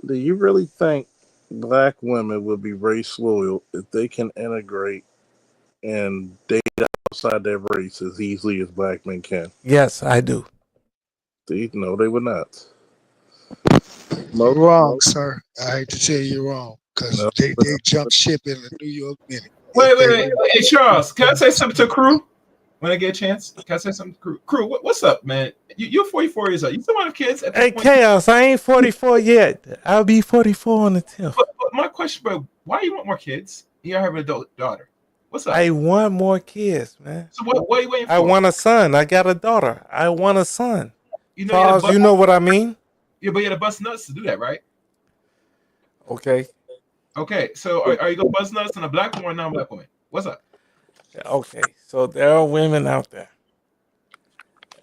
Do you really think black women would be race loyal if they can integrate and date outside their race as easily as black men can? Yes, I do. See, no, they would not. You're Most, wrong, sir. I hate to tell you you're wrong because no, they jump ship in the New York minute. Wait, If wait, they wait. Hey, Charles, can I say something to Crew when I get a chance? Can I say something to Crew? Crew, what's up, man? You're 44 years old. You still want to have kids at this Hey, point? Chaos, I ain't 44 yet. I'll be 44 on the 10th. But my question, bro, why you want more kids? You have an adult daughter. What's up? I want more kids, man. So what are you waiting for? I want a son. I got a daughter. I want a son. You know, you had a Charles, bust, you know what I mean? yeah, but you had to bust nuts to do that, right? Okay. Okay, so are you gonna bust nuts on a black woman or non-black woman? What's up? Okay. So there are women out there.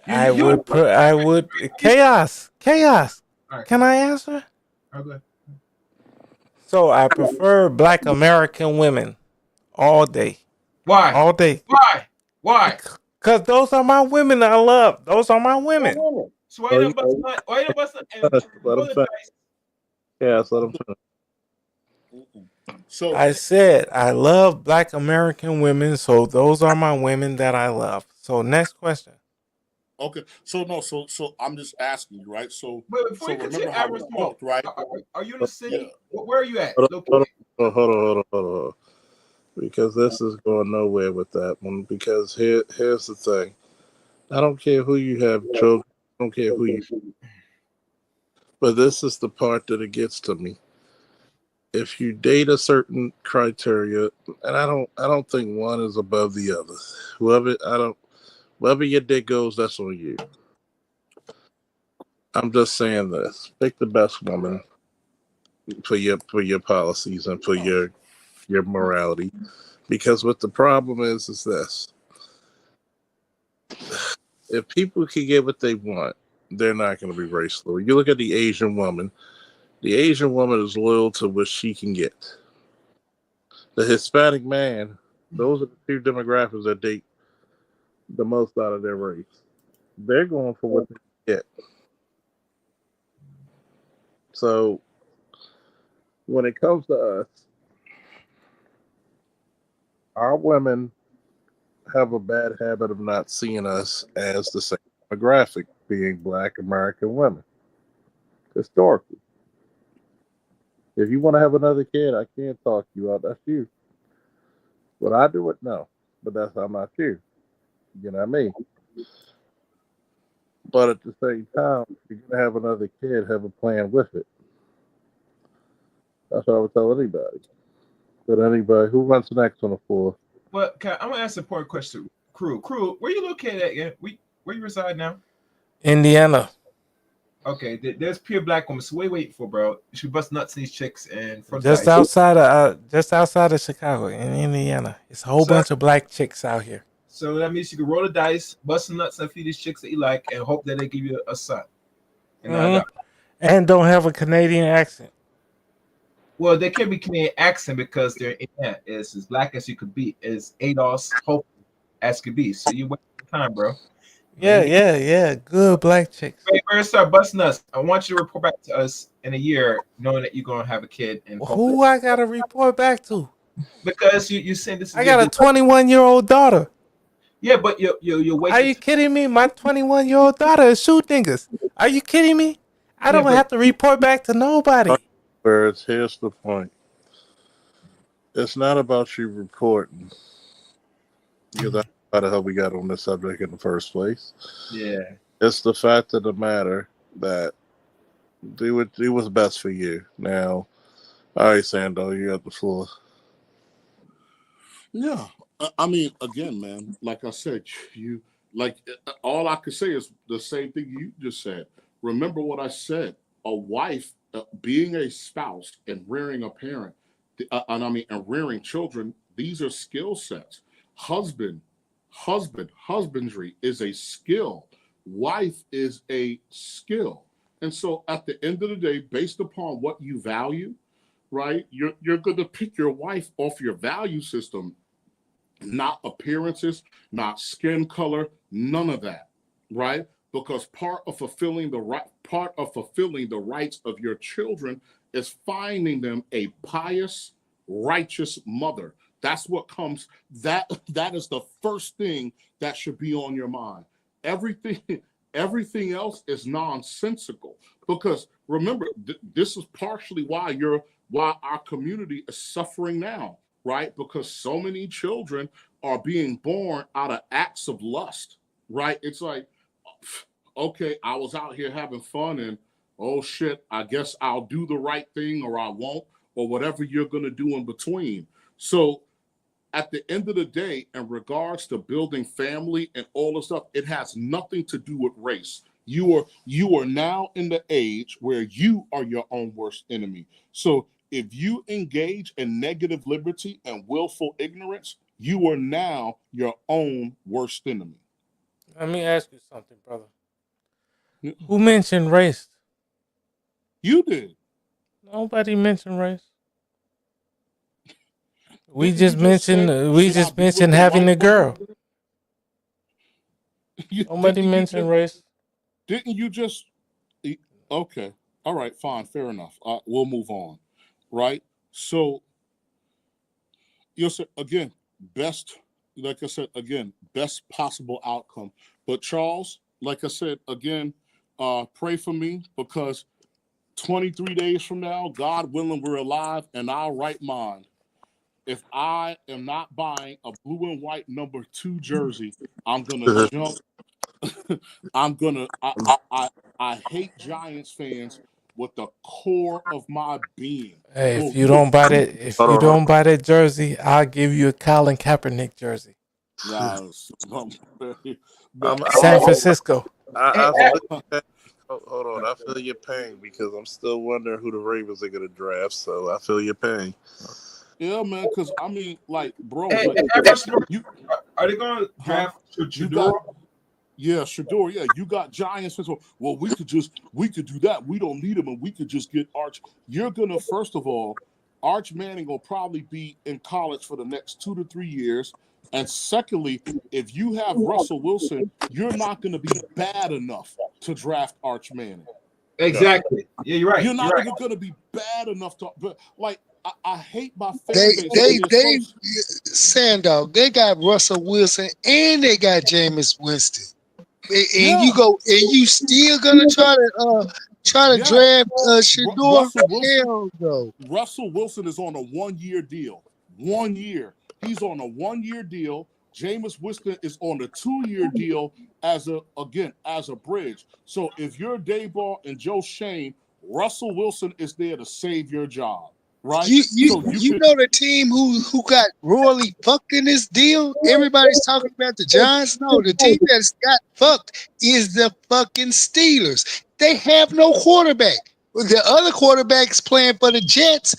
You I would chaos. all right, Can I answer? all right, go ahead. So I prefer black American women all day. Why? All day. Why? Because those are my women I love. Those are my women. So why you don't bust nuts? Why you don't bust nuts? And let roll him the finish. dice. Yeah, let him finish. So I said I love black American women, so those are my women that I love. So next question. okay, so no, so I'm just asking you, right? Wait, before So you continue, remember how we Average, talked, right? are you in the Yeah. city? Where are you at? Hold on, Located? hold on. Because this is going nowhere with that one. Because here's the thing. I don't care who you have children. I don't care who you. But this is the part that it gets to me. If you date a certain criteria, and I don't think one is above the other. Wherever your dick goes, that's on you. I'm just saying this. Pick the best woman for your policies and for your morality. Because what the problem is this: if people can get what they want, they're not going to be race loyal. You look at the Asian woman. The Asian woman is loyal to what she can get. The Hispanic man, those are the two demographics that date the most out of their race. They're going for what they get. So when it comes to us, our women have a bad habit of not seeing us as the same demographic, being black American women. Historically. If you want to have another kid, I can't talk you out. That's you. Would I do it? No. But I'm not you. You know what I mean? But at the same time, if you're gonna have another kid, have a plan with it. That's what I would tell anybody. But anybody who runs next on the floor? But I'm gonna ask a important question. Crew, where you located at? Yeah, where you reside now? Indiana. Okay, there's pure black women. So what you waiting for, bro? You should bust nuts in these chicks and front Just dice. outside of Chicago in Indiana. It's a whole So, bunch of black chicks out here. so that means you can roll the dice, bust some nuts, and feed these chicks that you like, and hope that they give you a son. And And don't have a Canadian accent. well, they can't be Canadian accent because they're Indiana. It's as black as you could be. It's ADOS hope as could be. So you wait your time, bro. Yeah. Good black chicks. Wait, we're gonna start busting us. I want you to report back to us in a year, knowing that you're gonna have a kid. And Who I gotta report back to? because you saying this is I got a 21-year-old daughter. yeah, but you're Are you kidding me? My 21-year-old daughter is shoot niggas. Are you kidding me? I don't have to report back to nobody. Whereas here's the point. It's not about you reporting. Because that's how the hell we got on this subject in the first place. Yeah. It's the fact of the matter that do what's best for you. Now, all right, Sando, you have the floor. Yeah, I mean, again, man, like I said, all I could say is the same thing you just said. Remember what I said. A wife, being a spouse and rearing a parent, and rearing children, these are skill sets. Husbandry is a skill. Wife is a skill. And so at the end of the day, based upon what you value, right, you're going to pick your wife off your value system, not appearances, not skin color, none of that, right? Because part of fulfilling the rights of your children is finding them a pious, righteous mother. That's what comes. That is the first thing that should be on your mind. Everything else is nonsensical. Because remember, this is partially why our community is suffering now, right? Because so many children are being born out of acts of lust, right? It's like, okay, I was out here having fun and oh shit, I guess I'll do the right thing or I won't, or whatever you're going to do in between. So at the end of the day, in regards to building family and all this stuff, it has nothing to do with race. You are now in the age where you are your own worst enemy. So if you engage in negative liberty and willful ignorance, you are now your own worst enemy. Let me ask you something, brother. Who mentioned race? You did. Nobody mentioned race. We just mentioned having a girl. Nobody mentioned race. Didn't you just? Okay. All right. Fine. Fair enough. We'll move on. Right. So, you'll say again, best possible outcome. But Charles, like I said, again, pray for me because 23 days from now, God willing, we're alive and our right mind. If I am not buying a blue and white number 2 jersey, I'm gonna jump. I hate Giants fans with the core of my being. Hey, if you don't buy that jersey, I'll give you a Colin Kaepernick jersey. Nah, San Francisco. Hold on, I feel your pain because I'm still wondering who the Ravens are going to draft. So I feel your pain. Yeah, man. Because I mean, like, bro, are they going to draft Shador? Yeah, Shador. Yeah, you got Giants fans. Well, we could do that. We don't need him, and we could just get Arch. You're gonna first of all, Arch Manning will probably be in college for the next 2 to 3 years. And secondly, if you have Russell Wilson, you're not going to be bad enough to draft Arch Manning. Exactly. Yeah, you're right. You're not even going to be bad enough to. But like, I hate my fan base. Sandog, they got Russell Wilson and they got Jameis Winston, and you still gonna try to draft Shador? Hell no. Russell Wilson is on a 1-year deal. 1 year. He's on a 1-year deal. Jameis Winston is on a 2-year deal as a bridge. So if you're Dayball and Joe Shane, Russell Wilson is there to save your job, right? You So you you could, know the team who got royally fucked in this deal? Everybody's talking about the Giants. No, the team that's got fucked is the fucking Steelers. They have no quarterback. The other quarterbacks playing for the Jets.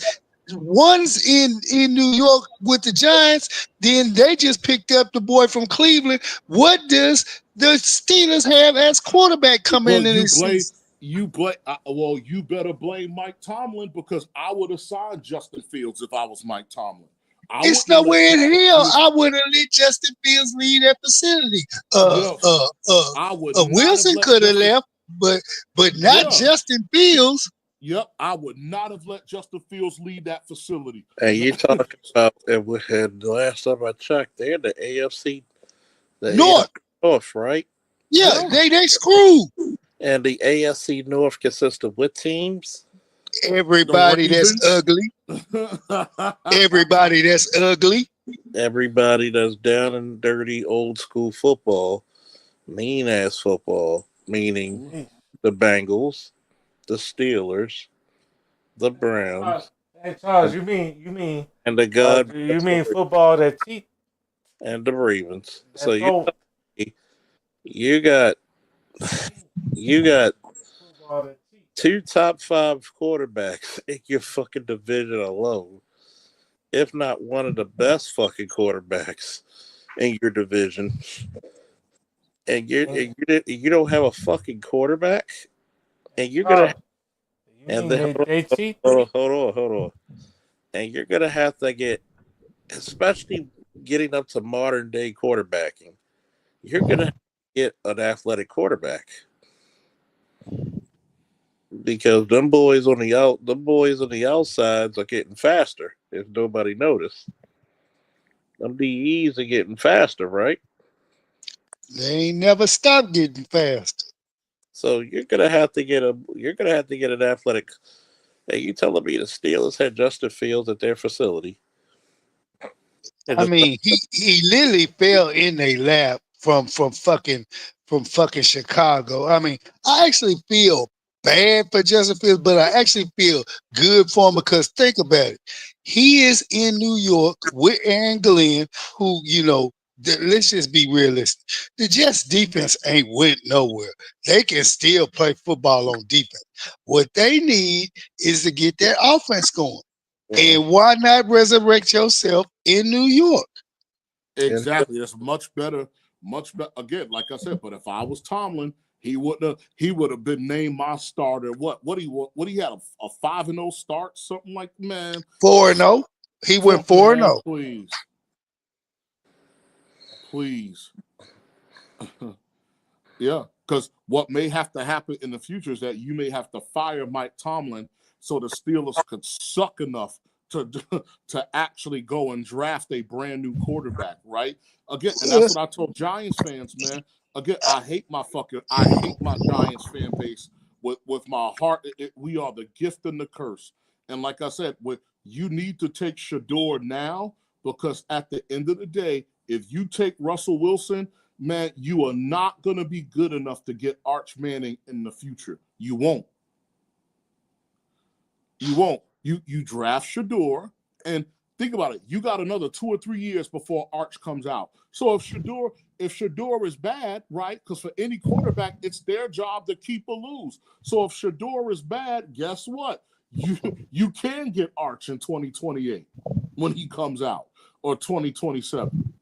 One's in New York with the Giants. Then they just picked up the boy from Cleveland. What does the Steelers have as quarterback coming well, into this season? well, you better blame Mike Tomlin because I would have signed Justin Fields if I was Mike Tomlin. I It's wouldn't have let nowhere in Justin hell. Fields. I would have let Justin Fields lead that facility. Yes, I would not have Wilson let could have Justin. left, but not Yeah, Justin Fields. yep, I would not have let Justin Fields lead that facility. And you talking about, and the last time I checked, they're the AFC, the North. AFC North, right? Yeah, Yeah, they screwed. And the AFC North consists of what teams? the Everybody that's Ravens. ugly. Everybody that's ugly. Everybody that's down and dirty old school football, mean ass football, meaning Hey, the Bengals, the Steelers, the Charles, Browns, hey, Charles, and, and the God you mean football that teeth and the Ravens. So that throw you got you got football that teeth. two top five quarterbacks in your fucking division alone, if not one of the best fucking quarterbacks in your division, and And, you don't have a fucking quarterback, and you're gonna Charles, you and mean then they teeth? hold on, and you're gonna have to get, especially getting up to modern day quarterbacking, you're gonna have to get an athletic quarterback because them boys on the outsides are getting faster. If nobody noticed, them DEs are getting faster, right? They ain't never stopped getting fast. So you're gonna have to get an athletic. Hey, you telling me the Steelers had Justin Fields at their facility? And I the, mean, he literally fell in their lap from fucking Chicago. I mean, I actually feel bad for Justin Fields, but I actually feel good for him because think about it. He is in New York with Aaron Glenn, who, let's just be realistic. The Jets defense ain't went nowhere. They can still play football on defense. What they need is to get that offense going. And why not resurrect yourself in New York? and exactly. That's much better. Much better. Again, like I said, but if I was Tomlin, he would have been named my starter. What he had a 5-0 start, something like, man. 4-0. He went Man, 4-0. please. Yeah, because what may have to happen in the future is that you may have to fire Mike Tomlin so the Steelers could suck enough to to actually go and draft a brand new quarterback, right? Again, and that's what I told Giants fans, man. Again, I hate my Giants fan base with my heart. We are the gift and the curse. And like I said, you need to take Shador now because at the end of the day, if you take Russell Wilson, man, you are not going to be good enough to get Arch Manning in the future. You won't. You won't. You draft Shador, and think about it. You got another 2 or 3 years before Arch comes out. So if Shador is bad, right? Because for any quarterback, it's their job to keep or lose. So if Shador is bad, guess what? You can get Arch in 2028 when he comes out, or 2027.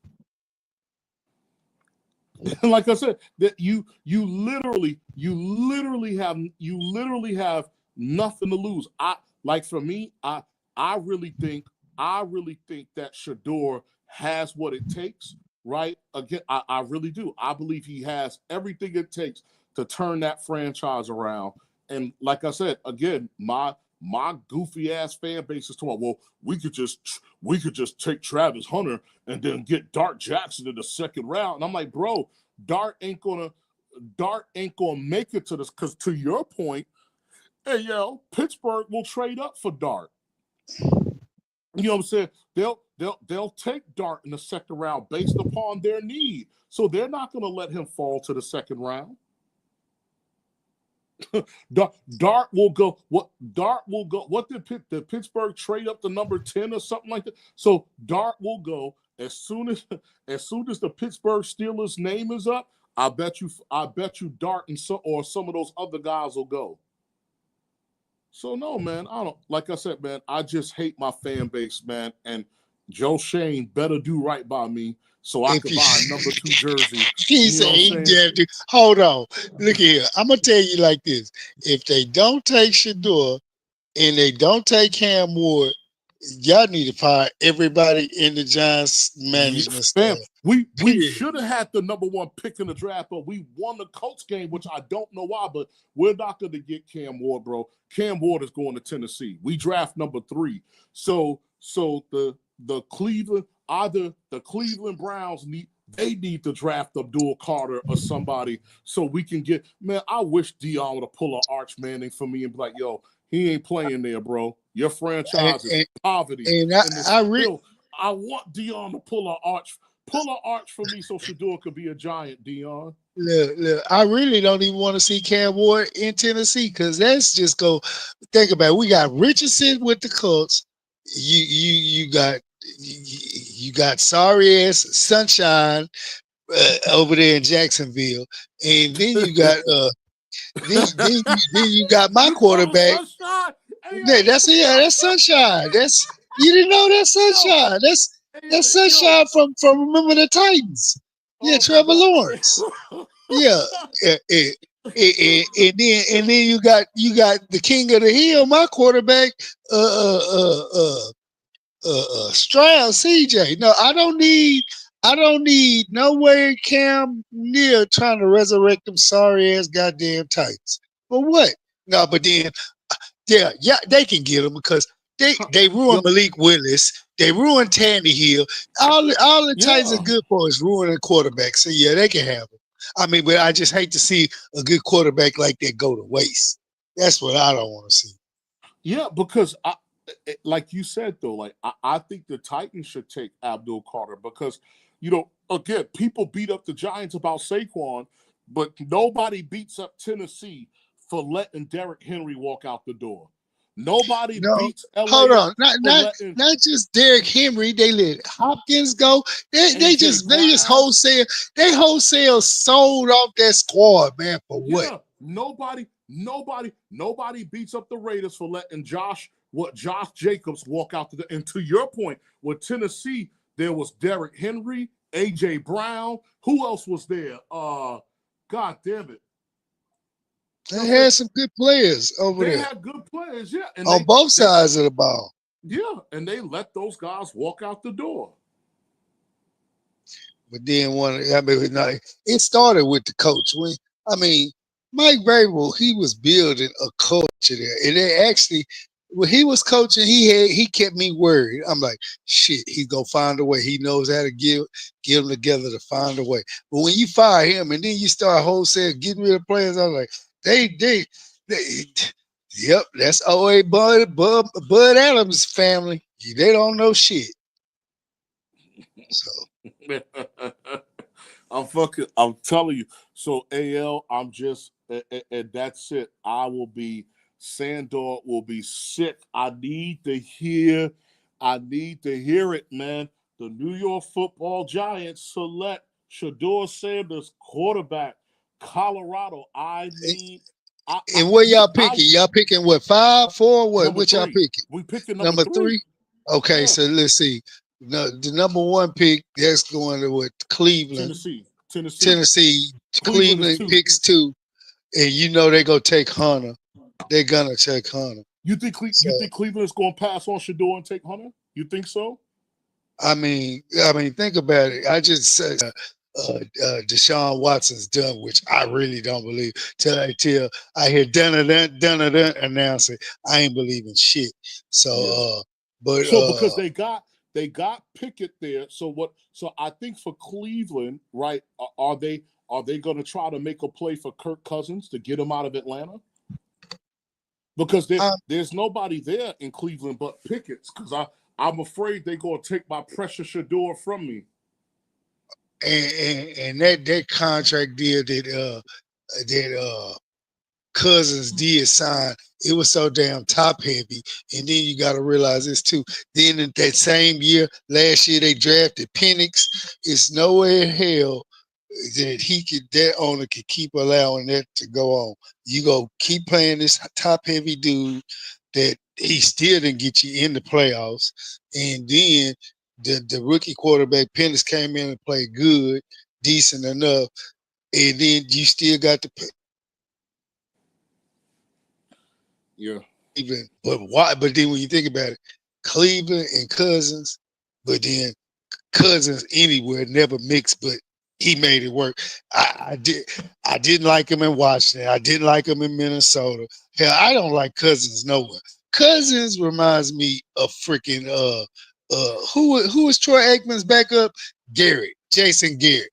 Like I said, that you literally have nothing to lose. For me, I really think that Shador has what it takes, right? Again, I really do. I believe he has everything it takes to turn that franchise around. And like I said, again, my goofy ass fan base is talking, well, we could just take Travis Hunter and then get Dart Jackson in the second round. And I'm like, bro, Dart ain't gonna make it to this, because to your point, hey yo, Pittsburgh will trade up for Dart. You know what I'm saying? They'll take Dart in the second round based upon their need. So they're not gonna let him fall to the second round. Dart will go. What Dart will go? What did the Pittsburgh trade up to number 10 or something like that? So Dart will go as soon as the Pittsburgh Steelers name is up. I bet you Dart and some of those other guys will go. So no, man, I don't, like I said, man, I just hate my fan base, man. And Joe Shane better do right by me so I can buy a number 2 jersey. He You know said, what I'm he saying? damn dude. Hold on. Look here. I'm going to tell you like this. If they don't take Shador and they don't take Cam Ward, y'all need to fire everybody in the Giants management staff. Fam, we Period. should have had the number 1 pick in the draft, but we won the Colts game, which I don't know why, but we're not going to get Cam Ward, bro. Cam Ward is going to Tennessee. We draft number 3. So the Cleveland, either the Cleveland Browns need to draft Abdul Carter or somebody so we can get, man, I wish Dion would have pulled an Arch Manning for me and be like, yo, he ain't playing there, bro. Your franchise is poverty. And I want Dion to pull an arch for me so Shador could be a Giant, Dion. Look, I really don't even want to see Cam Ward in Tennessee because let's just go think about it. We got Richardson with the Colts. You got sorry ass Sunshine over there in Jacksonville, and then you got then you got my quarterback. That's Sunshine. You didn't know that's Sunshine. That's Sunshine from Remember the Titans. Yeah, Trevor Lawrence. Yeah. And then you got the king of the hill, my quarterback, Stroud CJ. No, I don't need no way Cam near trying to resurrect them sorry ass goddamn Titans. But what? No, but then yeah, they can get them because they ruined Malik Willis. They ruined Tannehill. All the Titans are good for is ruining quarterbacks. So yeah, they can have them. I mean, but I just hate to see a good quarterback like that go to waste. That's what I don't want to see. Yeah, because like you said though, like I think the Titans should take Abdul Carter because, you know, again, people beat up the Giants about Saquon, but nobody beats up Tennessee for letting Derrick Henry walk out the door. Nobody beats LA. Hold on, not just Derrick Henry. They let Hopkins go. They just wholesale. They wholesale sold off that squad, man. For what? Yeah, nobody beats up the Raiders for letting Josh Jacobs walk out the door. And to your point, with Tennessee, there was Derrick Henry, AJ Brown. Who else was there? God damn it. They had some good players over there. They had good players, yeah. And on both sides of the ball. Yeah, and they let those guys walk out the door. But then it started with the coach. Mike Vrabel, he was building a culture there. And they actually, when he was coaching, he kept me worried. I'm like, shit, he's gonna find a way. He knows how to get them together to find a way. But when you fire him and then you start wholesale getting rid of players, I'm like, yep, that's OA Bud Adams family. They don't know shit. So I'm telling you. So AL, I'm just, and that's it. Sandor will be sick. I need to hear it, man. The New York Football Giants select Shador Sanders, quarterback, Colorado. And where y'all picking? Y'all picking what, 5, 4? What? Which y'all picking? We picking number 3. Okay, yeah. So let's see. The number 1 pick that's going to what? Cleveland. Tennessee. Cleveland picks 2, and you know they're gonna take Hunter. They're gonna take Hunter. You think Cleveland's gonna pass on Shador and take Hunter? You think so? I mean, think about it. I just said Deshaun Watson's done, which I really don't believe. Till I hear dun announce it, I ain't believing shit. So, because they got Pickett there. So I think for Cleveland, right? Are they going to try to make a play for Kirk Cousins to get him out of Atlanta? Because there's nobody there in Cleveland but Pickett's. Because I'm afraid they're going to take my precious Shador from me. And that contract deal that Cousins did sign, it was so damn top heavy. And then you got to realize this too. Then in that same year, last year, they drafted Penix. It's nowhere in hell that owner could keep allowing that to go on. You go keep playing this top heavy dude that he still didn't get you in the playoffs. And then the rookie quarterback Penix came in and played good, decent enough. And then you still got to Yeah. Cleveland. But why? But then when you think about it, Cleveland and Cousins, but then Cousins anywhere never mixed, but he made it work. I didn't like him in Washington. I didn't like him in Minnesota. Hell, I don't like Cousins nowhere. Cousins reminds me of freaking who is Troy Aikman's backup? Garrett, Jason Garrett.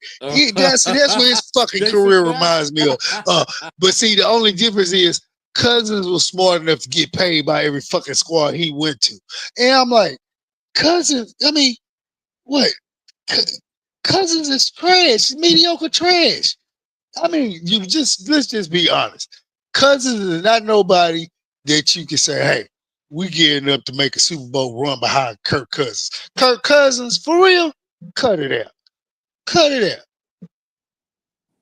That's what his fucking career reminds me of. But see, the only difference is Cousins was smart enough to get paid by every fucking squad he went to. And I'm like, Cousins, I mean, what? Cousins is trash, mediocre trash. I mean, let's just be honest. Cousins is not nobody that you can say, hey, we getting up to make a Super Bowl run behind Kirk Cousins. Kirk Cousins, for real, cut it out. Cut it out.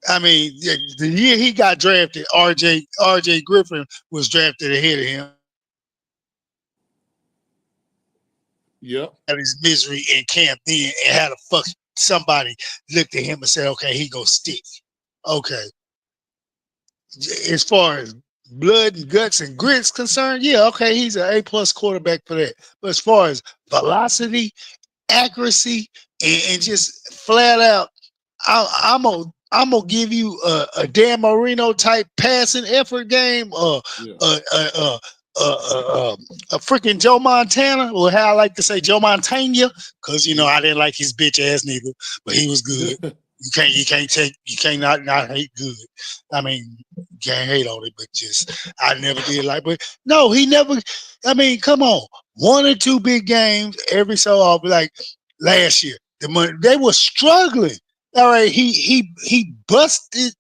I mean, the year he got drafted, RJ Griffin was drafted ahead of him. Yep. Had his misery in camp then and had a fuck somebody looked at him and said, okay, he go stick. Okay. As far as blood and guts and grits concerned, yeah, okay, he's an A+ quarterback for that. But as far as velocity, accuracy, and just flat out, I'm gonna give you a Dan Marino type passing effort game, Yeah. a freaking Joe Montana, or how I like to say Joe Montana, because I didn't like his bitch ass neither, but he was good. You can't not hate good. I mean, you can't hate on it, but just I never did like. But no, he never. I mean, come on, 1 or 2 big games every so often. Like last year, they were struggling. All right, he busted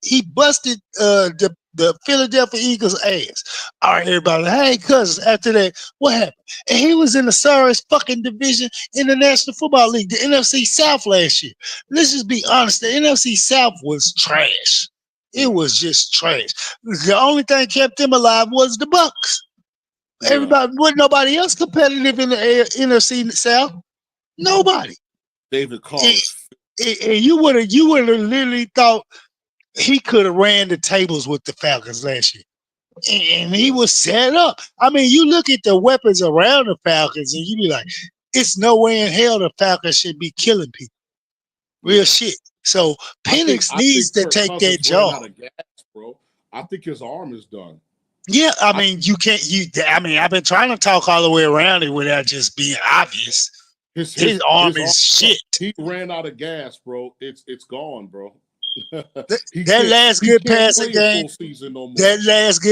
the Philadelphia Eagles ass. All right, everybody, hey, Cousins. After that, what happened? And he was in the sorriest fucking division in the National Football League, the NFC South last year. Let's just be honest, the NFC South was trash. It was just trash. The only thing kept them alive was the Bucks. Everybody, wasn't nobody else competitive in the NFC South. Nobody. David Carr. And you would have literally thought he could have ran the tables with the Falcons last year. And he was set up. I mean, you look at the weapons around the Falcons and you be like, it's no way in hell the Falcons should be killing people. Real shit. So Penix needs to take that job. Out of gas, bro. I think his arm is done. Yeah, I mean, I've been trying to talk all the way around it without just being obvious. His arm is shit. He ran out of gas, bro. It's gone, bro. That last good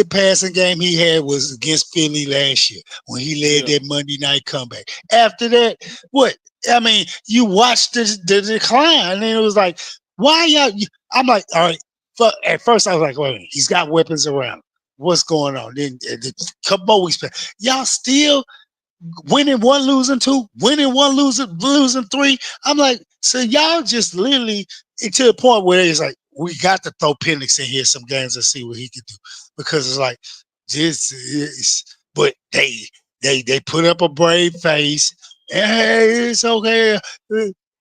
passing game he had was against Philly last year when he led that Monday night comeback. After that, what? I mean, you watched the decline, and it was like, why y'all? I'm like, all right. At first, I was like, wait a minute, he's got weapons around. What's going on? Then a couple more weeks back, y'all still winning 1, losing 2, winning 1, losing 3. I'm like, so y'all just literally to the point where it's like, we got to throw Penix in here some games and see what he can do, because it's like this is. But they put up a brave face. Hey, it's okay.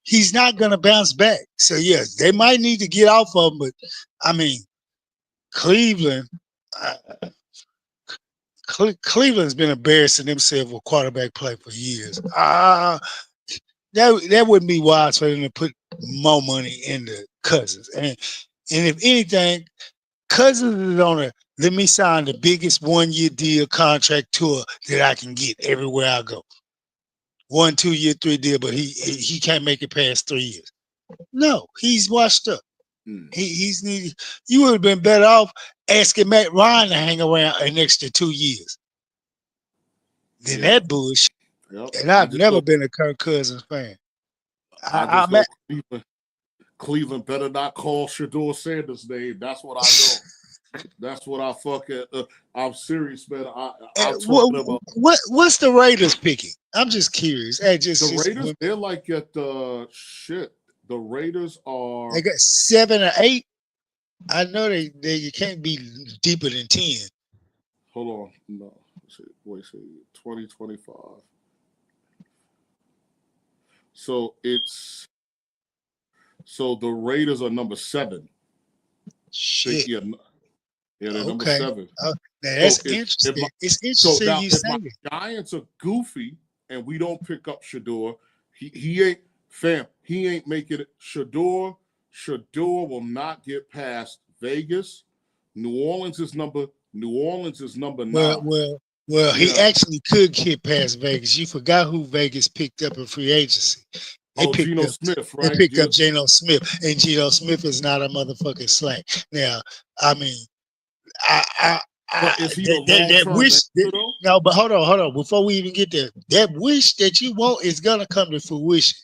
He's not gonna bounce back. So yes, they might need to get off of him. But I mean, Cleveland. Cleveland's been embarrassing themselves with quarterback play for years. That wouldn't be wise for them to put more money into Cousins. And if anything, Cousins is on a let me sign the biggest 1-year deal contract tour that I can get everywhere I go. 1, 2 year, 3 deal, but he can't make it past 3 years. No, he's washed up. He's needed. You would have been better off asking Matt Ryan to hang around an extra 2 years than that bullshit. Yep. And I've never been a Kirk Cousins fan. Cleveland better not call Shedeur Sanders' name. That's what I know. That's what I fucking. I'm serious, man. I'm talking about What's the Raiders picking? I'm just curious. the Raiders. They're like at the shit. The Raiders they are. got 7 or 8. I know they you can't be deeper than 10. Hold on, no. Wait, 2025. So the Raiders are number 7. Shit. Yeah, they're number Okay. 7. Now So that's interesting. It's interesting now you if say my it. Giants are goofy and we don't pick up Shador, he ain't fam. He ain't making it. Shador will not get past Vegas. New Orleans is number 9. Well, he Yeah. actually could get past Vegas. You forgot who Vegas picked up in free agency. They picked Geno up Smith, they right? picked up Geno Smith, and Geno Smith is not a motherfucking slack. Now, I mean, But is he a that long-term wish answer though? no, but hold on. Before we even get there, that wish that you want is gonna come to fruition.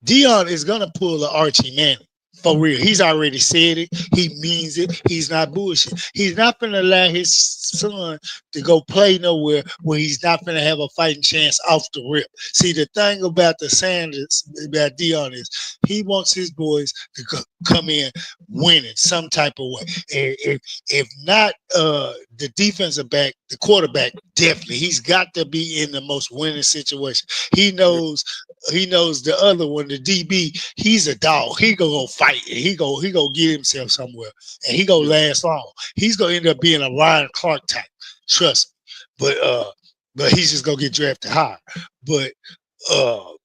Dion is gonna pull the Archie Manning. For real. He's already said it. He means it. He's not bullshit. He's not gonna allow his son to go play nowhere where he's not gonna have a fighting chance off the rip. See, the thing about the Sanders, about Dion is he wants his boys to come in winning some type of way. If not the defensive back, the quarterback, definitely. He's got to be in the most winning situation. He knows the other one, the DB, he's a dog. He gonna go fight. He gonna get himself somewhere, and he gonna last long. He's gonna end up being a Ryan Clark type. Trust me. But he's just gonna get drafted high. But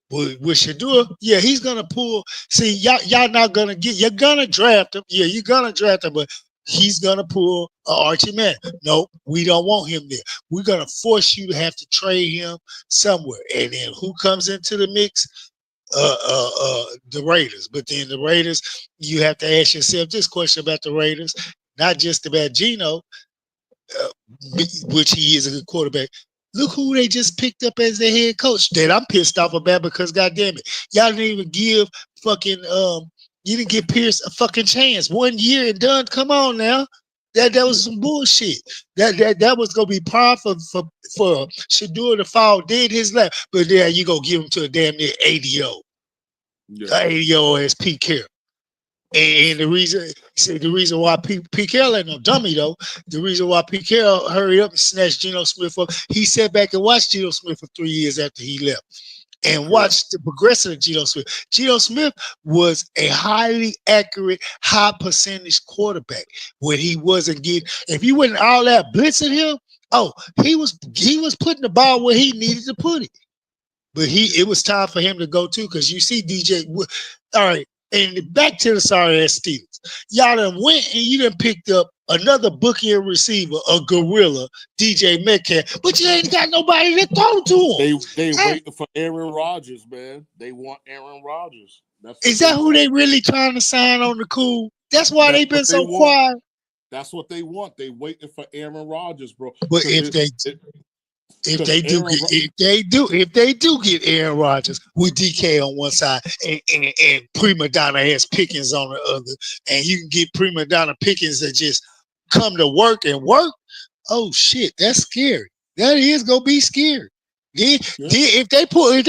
with Shador, yeah, he's gonna pull. See, y'all not gonna get. You're gonna draft him. Yeah, you're gonna draft him, but he's gonna pull Archie Manning. No, we don't want him there. We're gonna force you to have to trade him somewhere. And then who comes into the mix? The Raiders. But then the Raiders, you have to ask yourself this question about the Raiders, not just about Geno, which he is a good quarterback. Look who they just picked up as their head coach. That I'm pissed off about because goddamn it, y'all didn't even give fucking you didn't give Pierce a fucking chance. 1 year and done. Come on now. That was some bullshit. That was gonna be par for Shador to fall dead his lap. But there you go give him to a damn near 80-0. 80-0 as Pete Carroll. And the reason why Pete Carroll ain't no dummy though, the reason why Pete Carroll hurried up and snatched Geno Smith up, he sat back and watched Geno Smith for 3 years after he left. And watched the progression of Geno Smith. Geno Smith was a highly accurate, high percentage quarterback when he wasn't getting. If you wasn't all that blitzing him, he was putting the ball where he needed to put it. But it was time for him to go too, because you see DJ. All right, and back to the sorry ass Steelers. Y'all done went and you done picked up another bookie and receiver, a gorilla, DJ Metcalf, but you ain't got nobody to throw to him. They waiting for Aaron Rodgers, man. They want Aaron Rodgers. Is that who they really trying to sign on the cool? That's why they've been so quiet. That's what they want. They waiting for Aaron Rodgers, bro. But if they do get Aaron Rodgers with DK on one side and Prima Donna has Pickens on the other, and you can get Prima Donna Pickens that just come to work and work, oh shit, that's scary. That is gonna be scary. If they pull it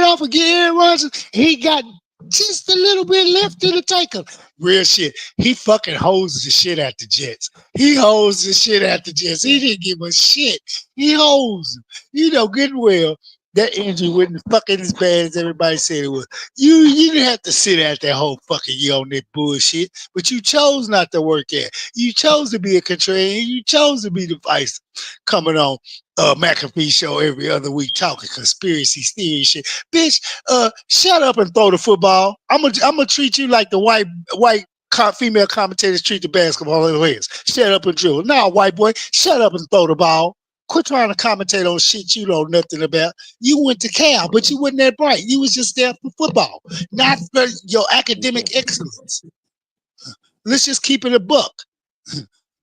off and get Aaron Rodgers, he got just a little bit left to the taker. Real shit. He fucking hoses the shit at the Jets. He hoses the shit at the Jets. He didn't give a shit. He hosed them. You know good and well that injury wasn't fucking as bad as everybody said it was. You didn't have to sit out that whole fucking year on that bullshit, but you chose not to work at. You chose to be a contrarian. You chose to be divisive. Coming on McAfee show every other week talking conspiracy theory shit. Bitch, shut up and throw the football. I'm gonna treat you like the white female commentators treat the basketball players. Shut up and dribble. Nah, white boy, shut up and throw the ball. Quit trying to commentate on shit you know nothing about. You went to Cal, but you wasn't that bright. You was just there for football, not for your academic excellence. Let's just keep it a buck.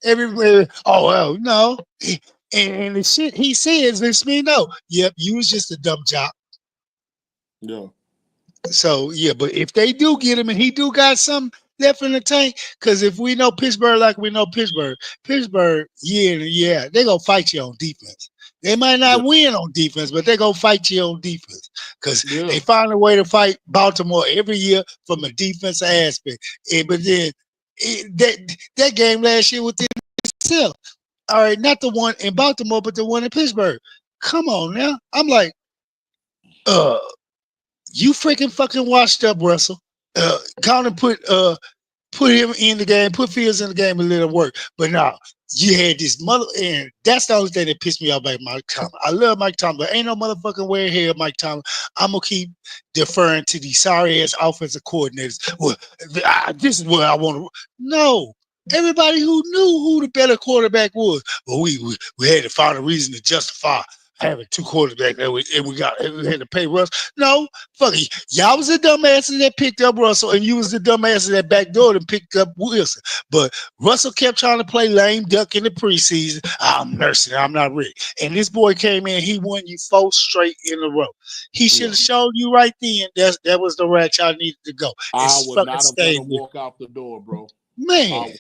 Everybody, no. And the shit he says lets me know. Yep, you was just a dumb job. Yeah. So yeah, but if they do get him and he do got some, left in the tank. Because if we know Pittsburgh like we know Pittsburgh year in and year out, they gonna fight you on defense. They might Yeah. not win on defense, but they gonna fight you on defense because Yeah. they find a way to fight Baltimore every year from a defensive aspect. But then that game last year within itself. All right, not the one in Baltimore, but the one in Pittsburgh. Come on now. I'm like, uh, you freaking fucking washed up, Russell. Count and put him in the game, put Fields in the game and let him work. But now you had this mother, and that's the only thing that pissed me off about Mike Tomlin. I love Mike Tomlin, but ain't no motherfucking way here, Mike Tomlin. I'm gonna keep deferring to these sorry ass offensive coordinators. Well, this is what I want to. No, everybody who knew who the better quarterback was, but we had to find a reason to justify having two quarterbacks, and we had to pay Russ. No, fuck it. Y'all was the dumbasses that picked up Russell, and you was the dumbasses that backdoored and picked up Wilson. But Russell kept trying to play lame duck in the preseason. I'm nursing. I'm not ready. And this boy came in. He won you 4 straight in a row. He should have shown you right then that was the route y'all needed to go. I would not have let him walk out the door, bro. Man.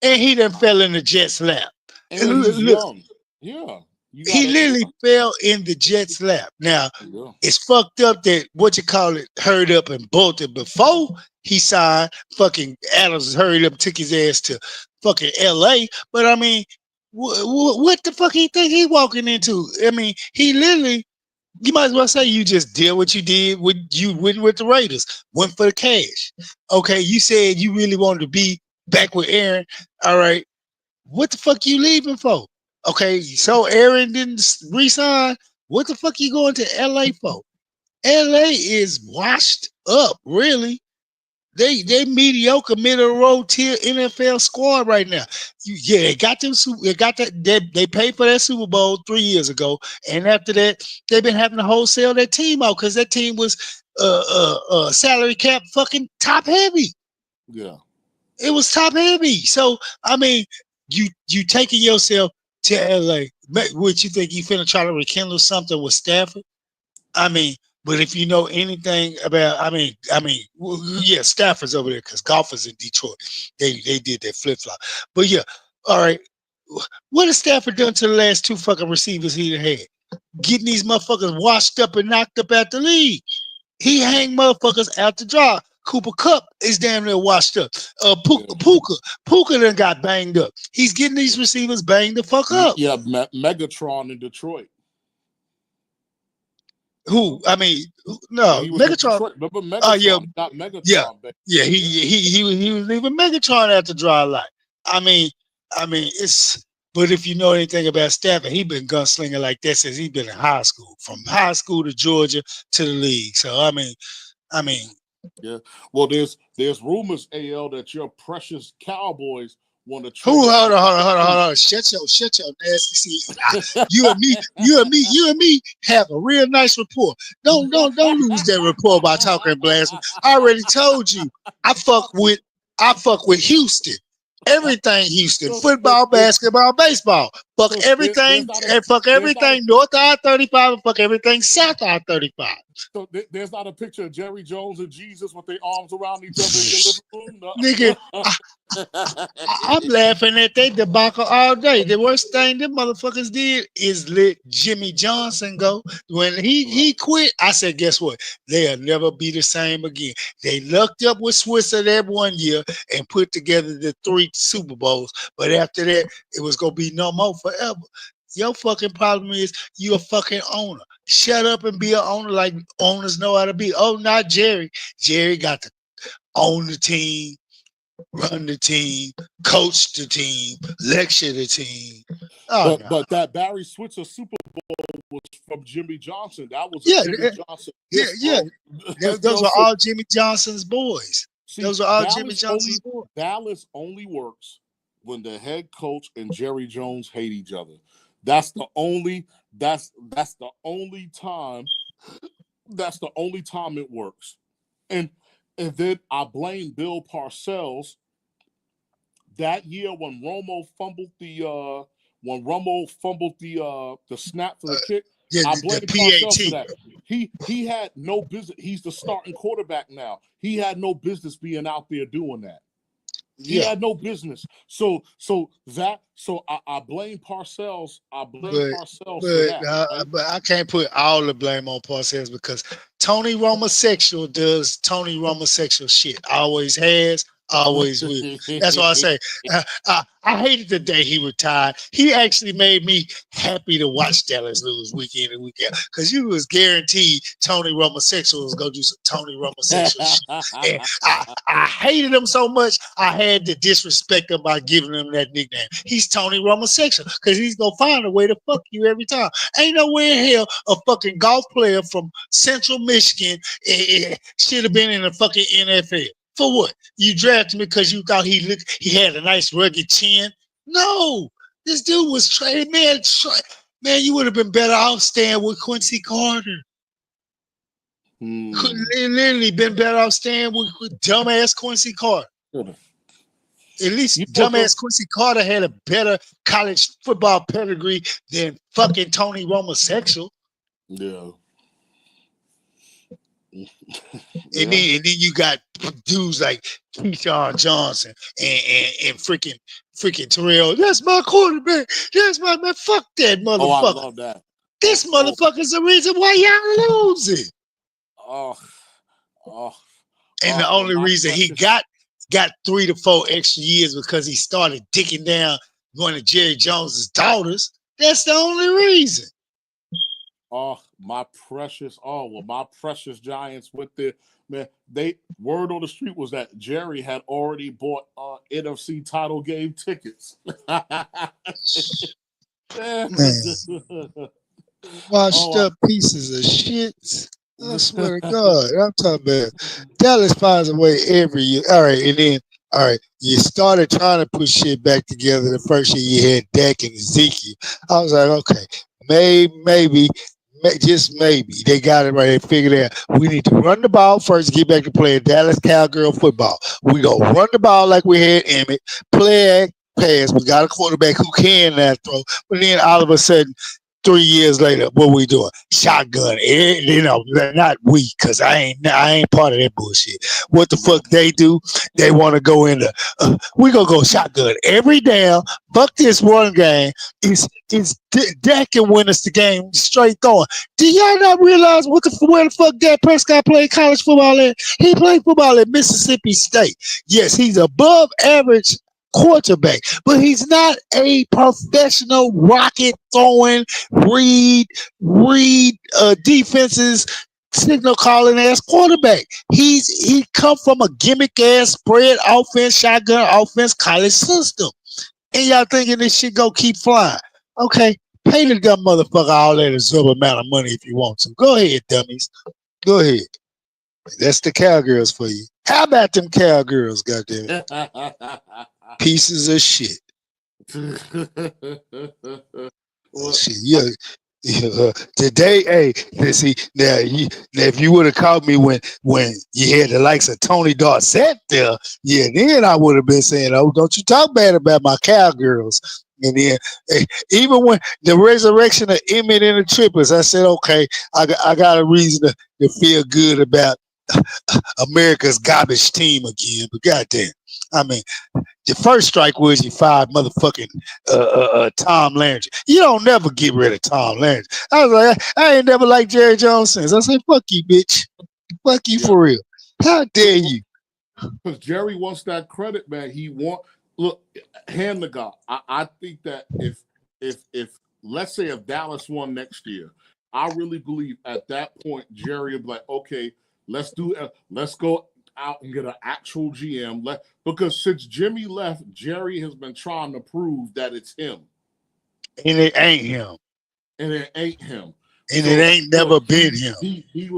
And he done fell in the Jets' lap. And he's young. Yeah. He literally fell in the Jets' lap. Now, it's fucked up that hurried up and bolted before he signed. Fucking Adams hurried up, took his ass to fucking LA. But I mean, what the fuck he think he walking into? I mean, he literally, you might as well say you just did what you did with the Raiders. Went for the cash. Okay, you said you really wanted to be back with Aaron. All right. What the fuck you leaving for? Okay, so Aaron didn't resign. What the fuck you going to LA for? LA is washed up, really. They mediocre middle road tier NFL squad right now. They got them. They paid for that Super Bowl 3 years ago, and after that, they've been having to wholesale that team out because that team was salary cap fucking top heavy. Yeah, it was top heavy. So I mean, you taking yourself to LA. What you think you finna try to rekindle something with Stafford? I mean, but if you know anything about, yeah, Stafford's over there because golfers in Detroit. They did that flip flop. But yeah, all right. What has Stafford done to the last 2 fucking receivers he had? Getting these motherfuckers washed up and knocked up at the league. He hang motherfuckers out to dry. Cooper Kupp is damn near washed up. Puka done got banged up. He's getting these receivers banged the fuck up. Yeah, Megatron in Detroit. Who? I mean, no, Megatron. Remember Megatron? Not Megatron. Yeah. He was leaving Megatron at the dry line. I mean, it's. But if you know anything about Stafford, he been gunslinging like that since he been in high school, from high school to Georgia to the league. So I mean. Yeah. Well, there's rumors, AL, that your precious Cowboys want to trade. Hold on. Shut your nasty seat. You and me have a real nice rapport. Don't lose that rapport by talking blasphemy. I already told you. I fuck with Houston. Everything Houston. Football, basketball, baseball. Fuck everything. Fuck everything north of I-35 and fuck everything south of I-35. So there's not a picture of Jerry Jones and Jesus with their arms around each other in your living room? No. Nigga, I'm laughing at that debacle all day. The worst thing them motherfuckers did is let Jimmy Johnson go. When he quit, I said, guess what? They'll never be the same again. They lucked up with Switzer that one year and put together the 3 Super Bowls. But after that, it was going to be no more forever. Your fucking problem is you're a fucking owner. Shut up and be an owner like owners know how to be. Oh, not Jerry. Jerry got to own the team, run the team, coach the team, lecture the team. But that Barry Switzer Super Bowl was from Jimmy Johnson. That was Jimmy Johnson. Those are all Jimmy Johnson's boys. Those are all Jimmy Johnson's boys. Dallas only works when the head coach and Jerry Jones hate each other. That's the only time it works. And then I blame Bill Parcells that year when Romo fumbled the snap for the kick. I blame Parcells for that. he had no business. He's the starting quarterback now. He had no business being out there doing that. He had no business. So I blame Parcells. I blame Parcells for that. Right? But I can't put all the blame on Parcells because Tony Romosexual does Tony Romosexual shit. Always has, always will. That's why I say I hated the day he retired. He actually made me happy to watch Dallas lose week in and week out because you was guaranteed Tony Romosexual was gonna do some Tony Romosexual shit. And I hated him so much I had to disrespect him by giving him that nickname. He's Tony Romosexual because he's gonna find a way to fuck you every time. Ain't nowhere in hell a fucking golf player from Central Michigan should have been in the fucking NFL. For what? You drafted him because you thought he had a nice rugged chin? No, this dude was traded, man. Man, you would have been better off staying with Quincy Carter. Literally been better off staying with dumbass Quincy Carter. At least dumbass Quincy Carter had a better college football pedigree than fucking Tony Romosexual. Yeah. And then you got dudes like Keyshawn Johnson and freaking Terrell. That's my quarterback. That's my man. Fuck that motherfucker. Oh, I love that. This motherfucker's the reason why y'all losing. And the only reason he got 3 to 4 extra years because he started dicking down one of Jerry Jones's daughters. That's the only reason. My precious Giants went there, man. Word on the street was that Jerry had already bought NFC title game tickets. Washed up pieces of shit. I swear to God, I'm talking about Dallas finds a way every year. All right, and then you started trying to put shit back together the first year you had Dak and Ezekiel. I was like, okay, maybe, just maybe they got it right. They figured out we need to run the ball first, get back to playing Dallas Cowgirl football. We gonna run the ball like we had Emmett, play pass. We got a quarterback who can now throw, but then all of a sudden, 3 years later, what we doing? Shotgun. Not we, because I ain't part of that bullshit. What the fuck they do? They want to go into, we gonna go shotgun every down. Fuck this one game. Dak can win us the game straight throwing. Do y'all not realize where the fuck Dak Prescott played college football at? He played football at Mississippi State. Yes, he's above average quarterback, but he's not a professional rocket throwing, read defenses, signal calling ass quarterback. He come from a gimmick ass spread offense, shotgun offense college system, and y'all thinking this shit go keep flying? Okay, pay the dumb motherfucker all that absurd amount of money if you want to. Go ahead, dummies. Go ahead. That's the Cowgirls for you. How about them Cowgirls, goddamn it? Pieces of shit. Shit, today, hey, let's see. Now, if you would have caught me when you had the likes of Tony Dorsett there, then I would have been saying, "Oh, don't you talk bad about my Cowgirls." And then, even when the resurrection of Emmett and the Trippers, I said, "Okay, I got a reason to feel good about America's garbage team again." But goddamn, I mean, your first strike was you fired motherfucking Tom Landry. You don't never get rid of Tom Landry. I was like, I ain't never liked Jerry Jones since. I said, fuck you, bitch. Fuck you for real. How dare you? Because Jerry wants that credit, man. Look, hand the guy. I think that if let's say if Dallas won next year, I really believe at that point Jerry would be like, okay, let's go out and get an actual GM. Because since Jimmy left, Jerry has been trying to prove that it's him. And it ain't him. And it ain't him. And it ain't never been him. He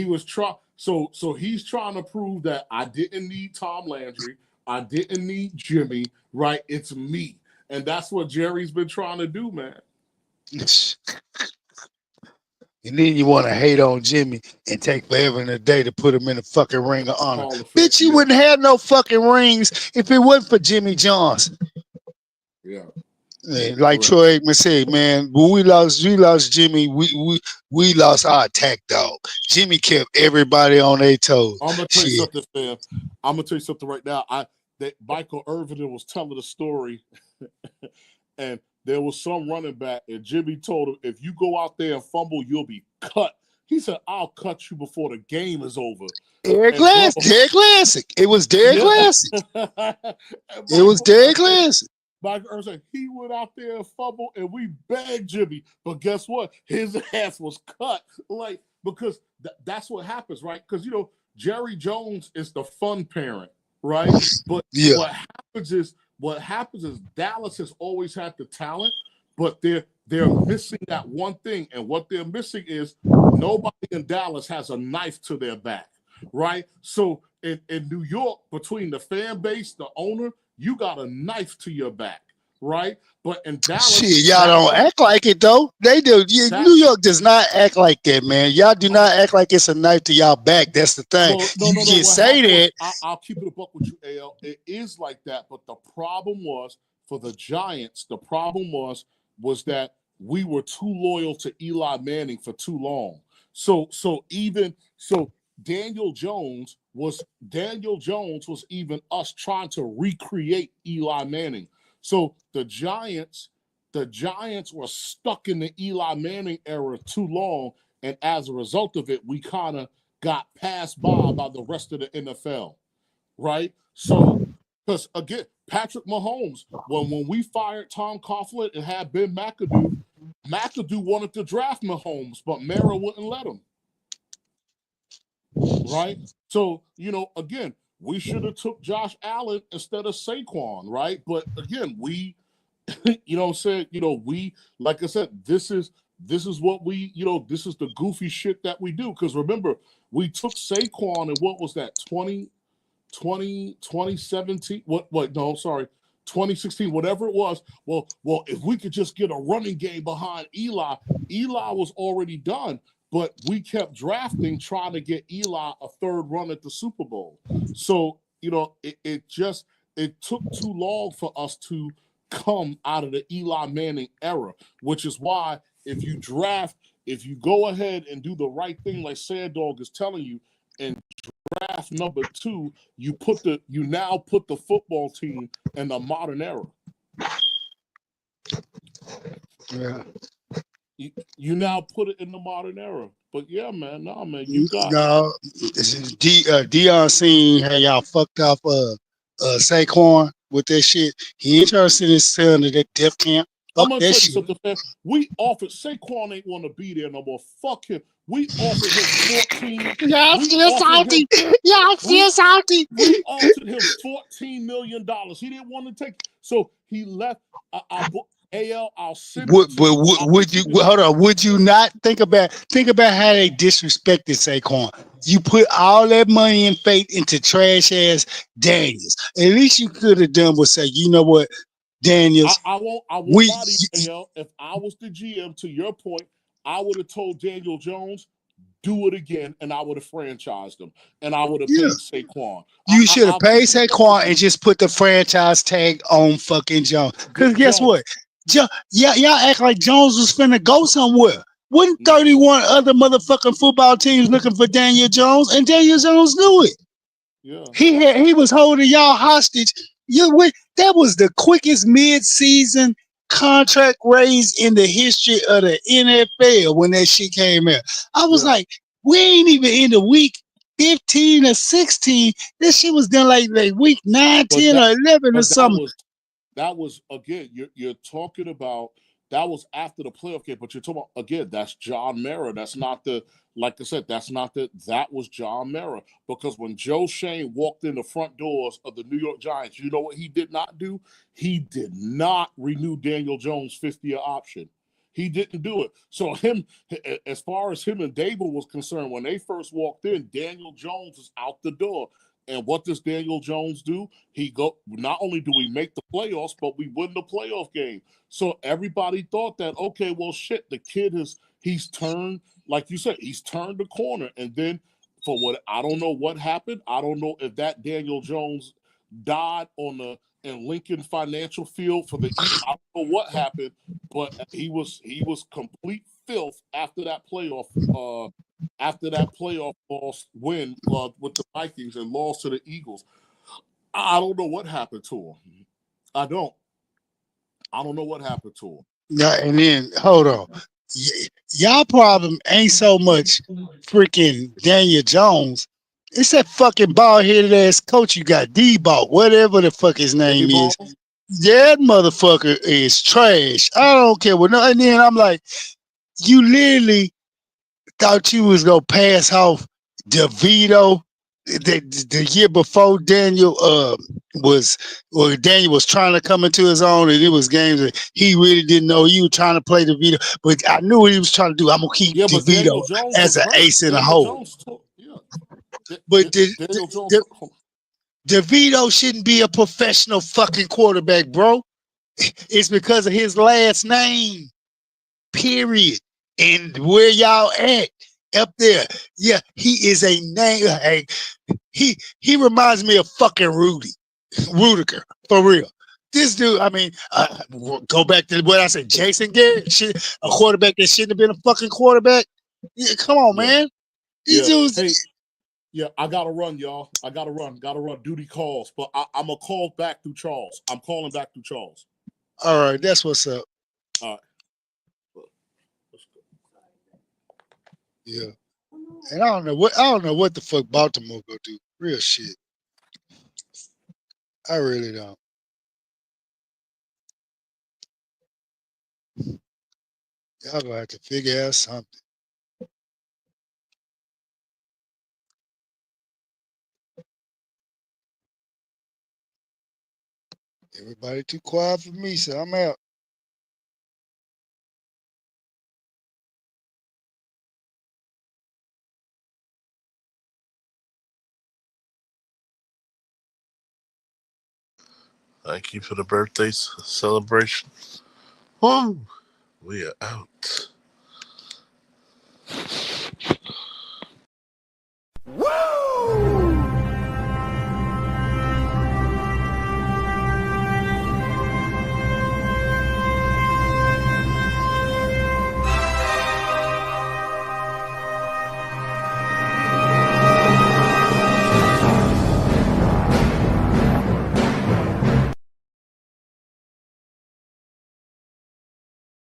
was trying. So he's trying to prove that I didn't need Tom Landry. I didn't need Jimmy. Right? It's me. And that's what Jerry's been trying to do, man. And then you want to hate on Jimmy and take forever and a day to put him in the fucking ring of honor. Bitch, you wouldn't have no fucking rings if it wasn't for Jimmy Johnson. Yeah. Like Correct. Troy Aikman said, man, when we lost Jimmy, we lost our attack dog. Jimmy kept everybody on their toes. I'm gonna tell you Shit. something, Sam. I'm gonna tell you something right now. That Michael Irvin was telling a story, and there was some running back, and Jimmy told him, if you go out there and fumble, you'll be cut. He said, I'll cut you before the game is over. Dead And bro, classic. It was dead yeah. classic. And It was Michael dead Irvin, classic. Michael Irvin said he went out there and fumbled, and we begged Jimmy. But guess what? His ass was cut. Like, because that's what happens, right? Because, you know, Jerry Jones is the fun parent, right? But Yeah. what happens is Dallas has always had the talent, but they're missing that one thing. And what they're missing is nobody in Dallas has a knife to their back, right? So in New York, between the fan base, the owner, you got a knife to your back, right? But in Dallas, Shit, y'all don't act like it though. They do. New York does not act like that, man. Y'all do not act like it's a knife to y'all back. That's the thing. Well, You can say that. I'll keep it a buck with you, AL. It is like that, but the problem was for the Giants. The problem was that we were too loyal to Eli Manning for too long. So Daniel Jones was even us trying to recreate Eli Manning. So the Giants were stuck in the Eli Manning era too long, and as a result of it, we kind of got passed by the rest of the NFL, right? So, because again, Patrick Mahomes, when we fired Tom Coughlin and had Ben McAdoo wanted to draft Mahomes, but Mara wouldn't let him, right? So, you know, again, we should have took Josh Allen instead of Saquon, right? But again, we, you know what I'm saying? You know, we, like I said, this is what we, you know, this is the goofy shit that we do. Because remember, we took Saquon and what was that, 2017? No, sorry, 2016, whatever it was. Well, if we could just get a running game behind Eli was already done. But we kept drafting, trying to get Eli a third run at the Super Bowl. So, you know, it took too long for us to come out of the Eli Manning era, which is why if you go ahead and do the right thing like Sad Dog is telling you, and draft number 2, you now put the football team in the modern era. Yeah. You now put it in the modern era. But yeah, man, Deion seen how y'all fucked off Saquon with that shit. He ain't trying to send his son to that death camp. I'm Fuck gonna that tell you shit. something, man. We offered Saquon ain't want to be there no more. Fuck him. We offered him 14. Y'all still salty. Y'all still salty. We offered him $14 million. He didn't want to take. So he left. I'll send it to you. Would you hold on? Would you not think about how they disrespected Saquon? You put all that money and faith into trash ass Daniels. At least you could have done was say, you know what, Daniels. I won't body AL. If I was the GM, to your point, I would have told Daniel Jones, do it again, and I would have franchised him, and I would have paid Saquon. You should have paid Saquon and just put the franchise tag on fucking Jones. Because guess what? Y'all act like Jones was finna go somewhere. Wouldn't 31 other motherfucking football teams looking for Daniel Jones, and Daniel Jones knew it. Yeah. He was holding y'all hostage. That was the quickest mid-season contract raise in the history of the NFL when that shit came out. I was like, we ain't even in the week 15 or 16. This shit was done like week 9, 10, or 11 or something. That was again, you're talking about, that was after the playoff game, but you're talking about, again, that's John Mara. That's not like I said, that was John Mara. Because when Joe Shane walked in the front doors of the New York Giants, you know what he did not do? He did not renew Daniel Jones' 50-year option. He didn't do it. So as far as him and Dable was concerned, when they first walked in, Daniel Jones was out the door. And what does Daniel Jones do? Not only do we make the playoffs, but we win the playoff game. So everybody thought that, okay, well, shit, the kid he's turned, like you said, he's turned the corner. And then I don't know what happened. I don't know if that Daniel Jones died on in Lincoln Financial Field for the Eagles. I don't know what happened, but he was complete filth after that playoff loss win with the Vikings and lost to the Eagles. I don't know what happened to him. I don't know what happened to him. Yeah, and then hold on. Y'all problem ain't so much freaking Daniel Jones. It's that fucking bald headed ass coach you got, D-Ball, whatever the fuck his name is. That motherfucker is trash. I don't care what. No, and then I'm like, you literally thought you was gonna pass off DeVito the year before Daniel Daniel was trying to come into his own, and it was games that he really didn't know he was trying to play DeVito, but I knew what he was trying to do. I'm gonna keep DeVito as an ace in a hole. But DeVito shouldn't be a professional fucking quarterback, bro. It's because of his last name. Period. And where y'all at up there? Yeah, he is a name. Hey, he reminds me of fucking Rudiger, for real. This dude, I mean, go back to what I said. Jason Garrett, a quarterback that shouldn't have been a fucking quarterback. Yeah, come on, man. These dudes. Hey, yeah, I gotta run, y'all. I gotta run. Duty calls, but I'm gonna call back through Charles. I'm calling back through Charles. All right, that's what's up. All right. Yeah, and I don't know what the fuck Baltimore gonna do. Real shit. I really don't. Y'all gonna have to figure out something. Everybody too quiet for me, so I'm out. Thank you for the birthday celebration. Woo! We are out.